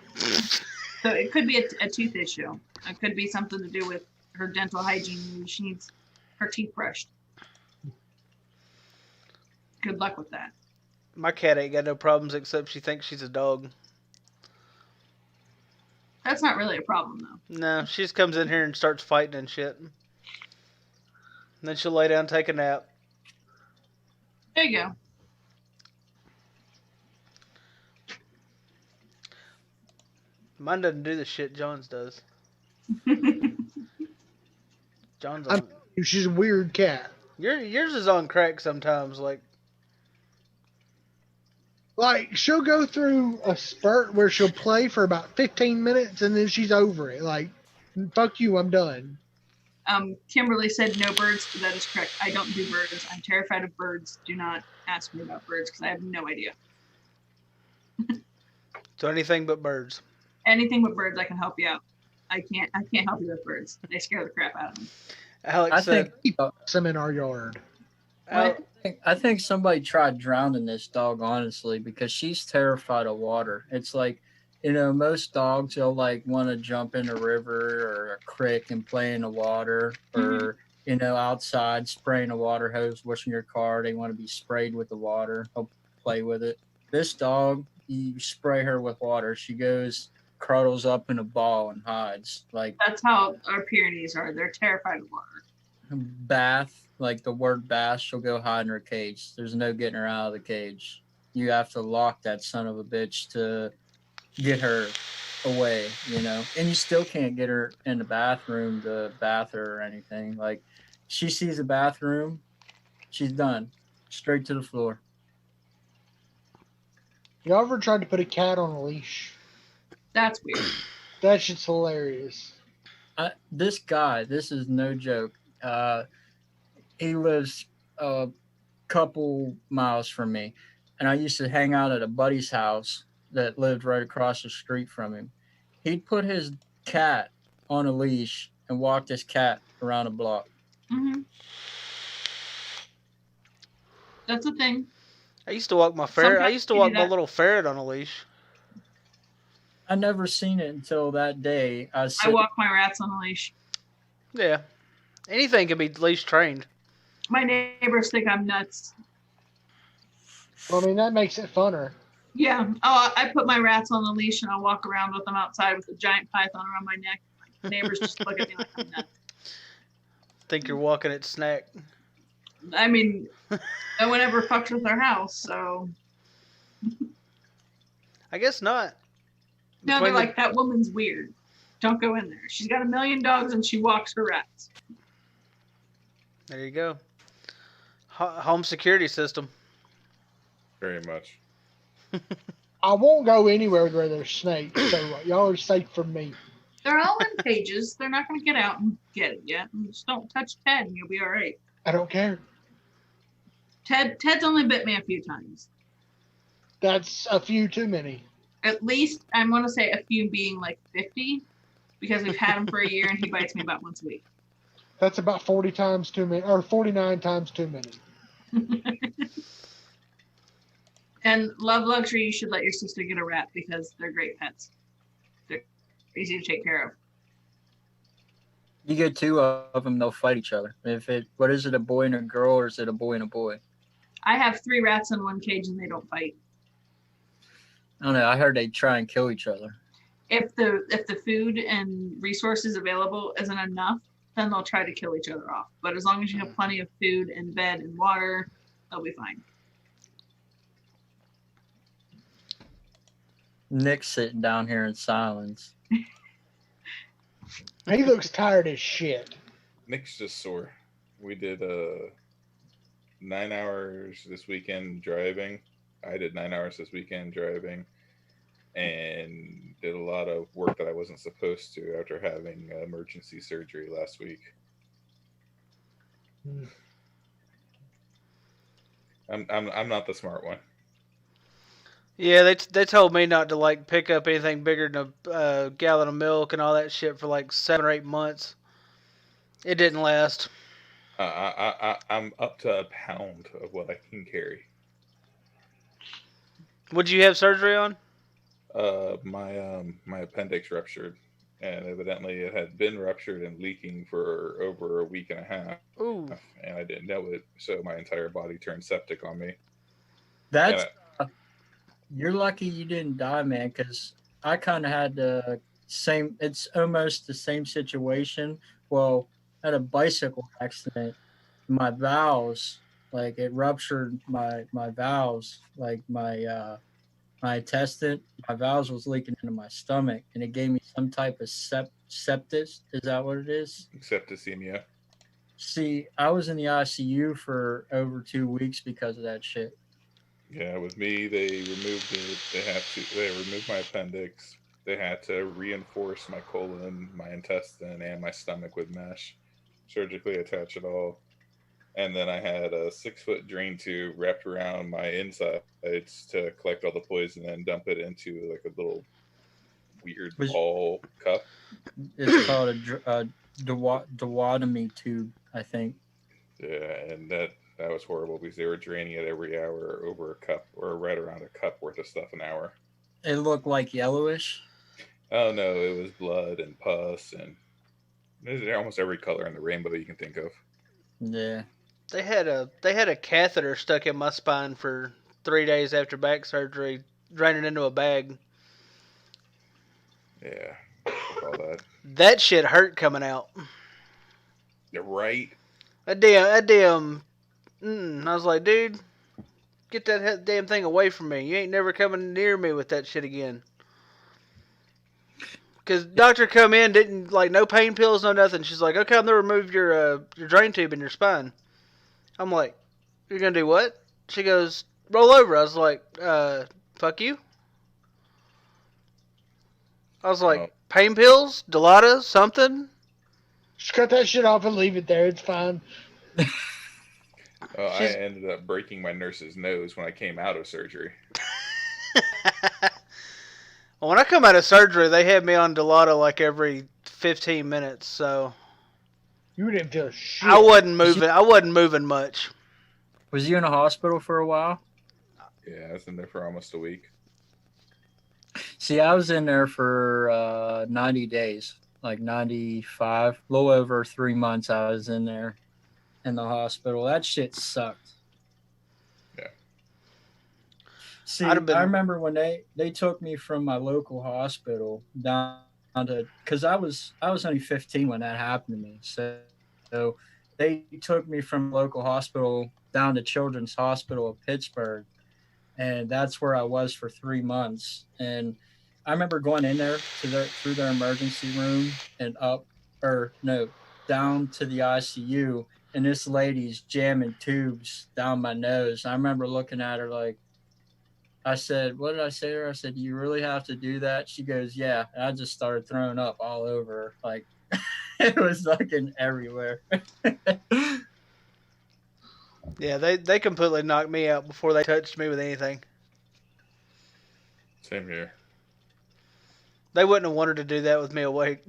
So it could be a tooth issue. It could be something to do with her dental hygiene. She needs her teeth brushed. Good luck with that. My cat ain't got no problems except she thinks she's a dog. That's not really a problem, though. No, she just comes in here and starts fighting and shit. And then she'll lay down and take a nap. There you go. Mine doesn't do the shit John's does. John's on. She's a weird cat. Yours is on crack sometimes. Like, she'll go through a spurt where she'll play for about 15 minutes and then she's over it. Like, fuck you, I'm done. Kimberly said no birds. That is correct. I don't do birds. I'm terrified of birds. Do not ask me about birds because I have no idea. So anything but birds. Anything but birds, I can help you out. I can't help you with birds. They scare the crap out of me. Alex I said, think Some in our yard. I think somebody tried drowning this dog, honestly, because she's terrified of water. It's like, most dogs will like want to jump in a river or a creek and play in the water, or outside spraying a water hose, washing your car. They want to be sprayed with the water. They'll play with it. This dog, you spray her with water, she goes, curls up in a ball and hides. Like that's how our Pyrenees are. They're terrified of water. Bath, like the word bath, she'll go hide in her cage. There's no getting her out of the cage. You have to lock that son of a bitch to get her away, and you still can't get her in the bathroom to bath her or anything. Like, she sees a bathroom, she's done. Straight to the floor. Y'all ever tried to put a cat on a leash? That's weird. That shit's hilarious. This guy, this is no joke. He lives a couple miles from me, and I used to hang out at a buddy's house that lived right across the street from him. He'd put his cat on a leash and walk this cat around a block. Mm-hmm. That's a thing. I used to walk my ferret. I used to walk my little ferret on a leash. I never seen it until that day. I walk my rats on a leash. Yeah. Anything can be leash trained. My neighbors think I'm nuts. Well, I mean, that makes it funner. Yeah. Oh, I put my rats on the leash and I'll walk around with them outside with a giant python around my neck. My neighbors just look at me like I'm nuts. Think you're walking at snack. I mean, no one ever fucks with our house, so. I guess not. No, they're like, that woman's weird. Don't go in there. She's got 1 million dogs and she walks her rats. There you go. Home security system. Very much. I won't go anywhere where there's snakes, so y'all are safe from me. They're all in cages. They're not going to get out and get it yet. And just don't touch Ted and you'll be all right. I don't care. Ted's only bit me a few times. That's a few too many. at least I'm going to say a few being like 50, because we've had him for a year and he bites me about once a week. That's about 40 times too many, or 49 times too many. And love luxury, you should let your sister get a rat because they're great pets. They're easy to take care of. You get two of them, they'll fight each other. What is it, a boy and a girl, or is it a boy and a boy? I have 3 rats in one cage and they don't fight. I don't know. I heard they try and kill each other. If the food and resources available isn't enough, then they'll try to kill each other off. But as long as you have plenty of food and bed and water, they'll be fine. Nick's sitting down here in silence. He looks tired as shit. Nick's just sore. We did 9 hours this weekend driving. I did 9 hours this weekend driving, and did a lot of work that I wasn't supposed to after having emergency surgery last week. I'm not the smart one. Yeah, they told me not to like pick up anything bigger than a gallon of milk and all that shit for like 7 or 8 months. It didn't last. I'm up to a pound of what I can carry. What'd you have surgery on? My appendix ruptured, and evidently it had been ruptured and leaking for over a week and a half. Ooh. And I didn't know it, so my entire body turned septic on me. That's you're lucky you didn't die, man, because I kind of had the same. It's almost the same situation. Well, I had a bicycle accident. My valves, like it ruptured my valves, like my intestine. My valves was leaking into my stomach, and it gave me some type of sepsis. Is that what it is? Septicemia. See, I was in the ICU for over 2 weeks because of that shit. Yeah, with me, they removed it. They removed my appendix. They had to reinforce my colon, my intestine, and my stomach with mesh, surgically attach it all. And then I had a 6-foot drain tube wrapped around my insides to collect all the poison and dump it into like a little weird ball cup. It's called a duodenum tube, I think. Yeah, and that was horrible because they were draining it every hour over a cup, or right around a cup worth of stuff an hour. It looked like yellowish. Oh no, it was blood and pus and there's almost every color in the rainbow you can think of. Yeah. They had a catheter stuck in my spine for 3 days after back surgery, draining into a bag. Yeah, all that. That shit hurt coming out. You're right. That damn. I was like, dude, get that damn thing away from me. You ain't never coming near me with that shit again. Because doctor come in, didn't like no pain pills, no nothing. She's like, okay, I'm gonna remove your drain tube in your spine. I'm like, you're gonna do what? She goes, roll over. I was like, fuck you. I was like, pain pills, Dilaudid, something. Just cut that shit off and leave it there. It's fine. I ended up breaking my nurse's nose when I came out of surgery. Well, when I come out of surgery, they have me on Dilaudid like every 15 minutes, so you didn't feel shit. I wasn't moving much. Was you in a hospital for a while? Yeah, I was in there for almost a week. See, I was in there for 90 days, like 95, a little over 3 months. I was in there in the hospital. That shit sucked. Yeah. See, I remember when they took me from my local hospital down to, because I was only 15 when that happened to me. So they took me from local hospital down to Children's Hospital of Pittsburgh, and that's where I was for 3 months. And I remember going in there through their emergency room and down to the ICU, and this lady's jamming tubes down my nose. I remember looking at her like, I said, what did I say to her? I said, you really have to do that? She goes, yeah. And I just started throwing up all over her. Like, it was fucking everywhere. Yeah, they completely knocked me out before they touched me with anything. Same here. They wouldn't have wanted to do that with me awake.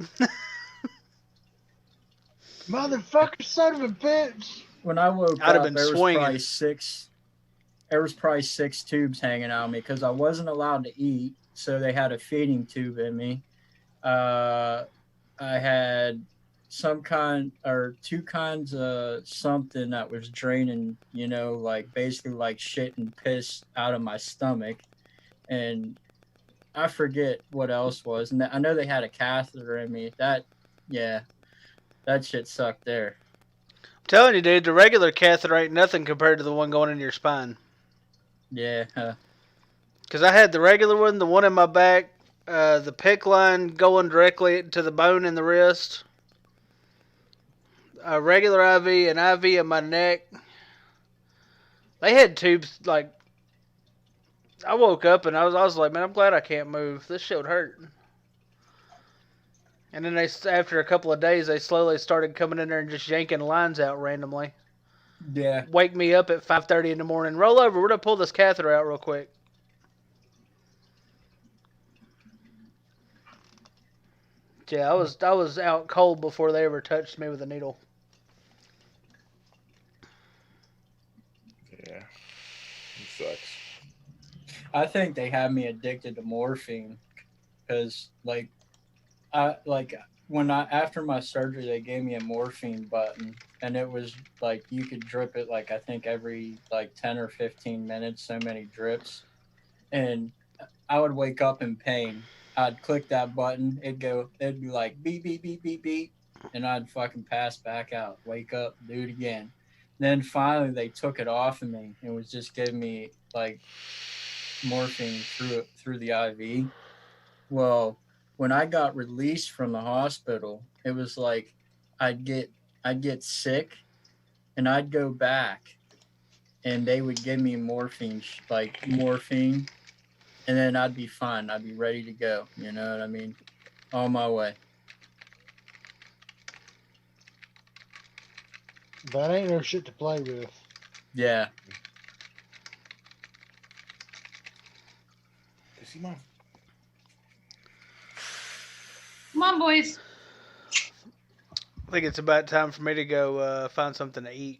Motherfucker, son of a bitch. When I woke I'd have up, been there was swinging. probably six tubes hanging out of me because I wasn't allowed to eat, so they had a feeding tube in me. I had some kind or two kinds of something that was draining, like basically like shit and piss out of my stomach, and I forget what else was. And I know they had a catheter in me. Yeah, that shit sucked there. I'm telling you, dude, the regular catheter ain't nothing compared to the one going in your spine. Yeah. Because I had the regular one, the one in my back, the PIC line going directly to the bone in the wrist, a regular IV, an IV in my neck. They had tubes, like, I woke up and I was like, man, I'm glad I can't move. This shit would hurt. And then after a couple of days, they slowly started coming in there and just yanking lines out randomly. Yeah. Wake me up at 5:30 in the morning. Roll over. We're gonna pull this catheter out real quick. Yeah, I was out cold before they ever touched me with a needle. Yeah, it sucks. I think they had me addicted to morphine because, after my surgery, they gave me a morphine button, and it was like you could drip it I think every 10 or 15 minutes, so many drips, and I would wake up in pain. I'd click that button, it'd be like beep beep beep beep beep, and I'd fucking pass back out, wake up, do it again. Then finally they took it off of me and was just giving me morphine through the IV. Well, when I got released from the hospital, it was like I'd get sick and I'd go back and they would give me morphine, and then I'd be fine. I'd be ready to go. You know what I mean? On my way. That ain't no shit to play with. Yeah. Mom. Come on, boys. I think it's about time for me to go find something to eat.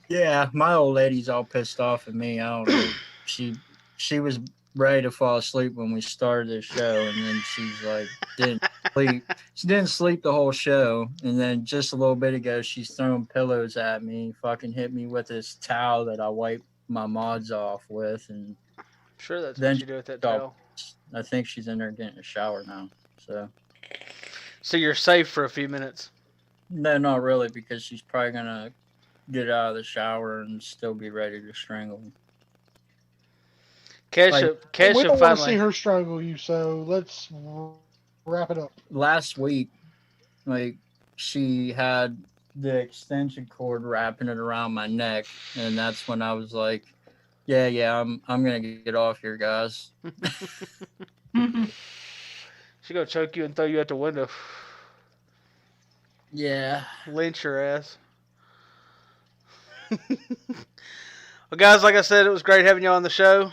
Yeah, my old lady's all pissed off at me. I don't know. She was ready to fall asleep when we started the show, and then she's like, didn't sleep. She didn't sleep the whole show, and then just a little bit ago, she's throwing pillows at me, fucking hit me with this towel that I wipe my mods off with, and Sure, that's then what you do with that towel. I think she's in there getting a shower now. So you're safe for a few minutes. No, not really, because she's probably gonna get out of the shower and still be ready to strangle me. Kesha we don't want to see finally. her strangle you, so let's wrap it up. Last week, she had the extension cord wrapping it around my neck, and that's when I was like, yeah, I'm gonna get off here, guys. She's gonna choke you and throw you out the window. Yeah. Lynch your ass. Well, guys, like I said, it was great having you on the show.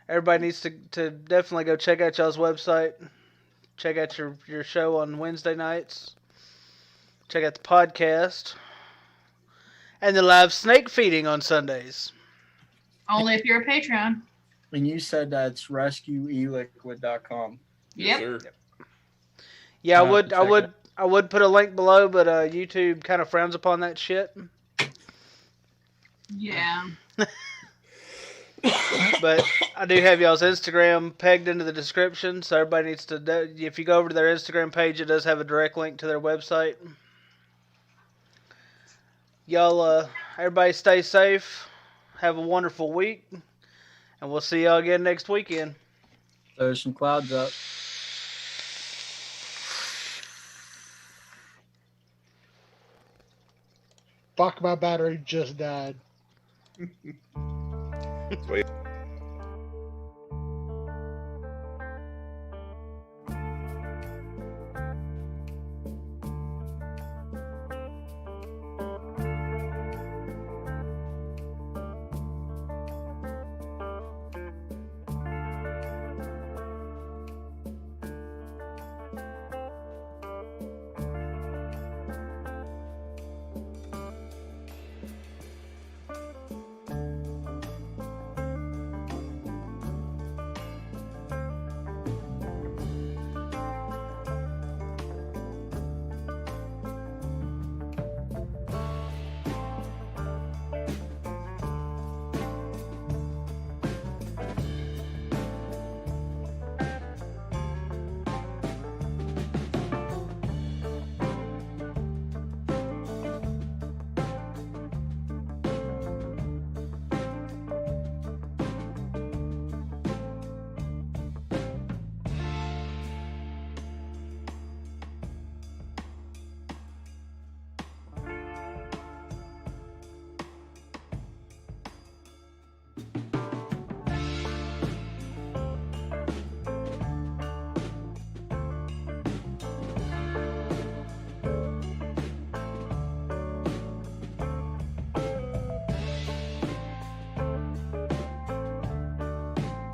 Everybody needs to definitely go check out y'all's website. Check out your show on Wednesday nights. Check out the podcast. And the live snake feeding on Sundays. Only if you're a Patreon. And you said that's rescuedeliquid.com. Yep. Yes, sir. Yeah, I'll I would put a link below, but YouTube kind of frowns upon that shit. Yeah. But I do have y'all's Instagram pegged into the description, so everybody needs to. If you go over to their Instagram page, it does have a direct link to their website. Y'all, everybody stay safe. Have a wonderful week, and we'll see y'all again next weekend. There's some clouds up. Fuck, my battery just died. Wait.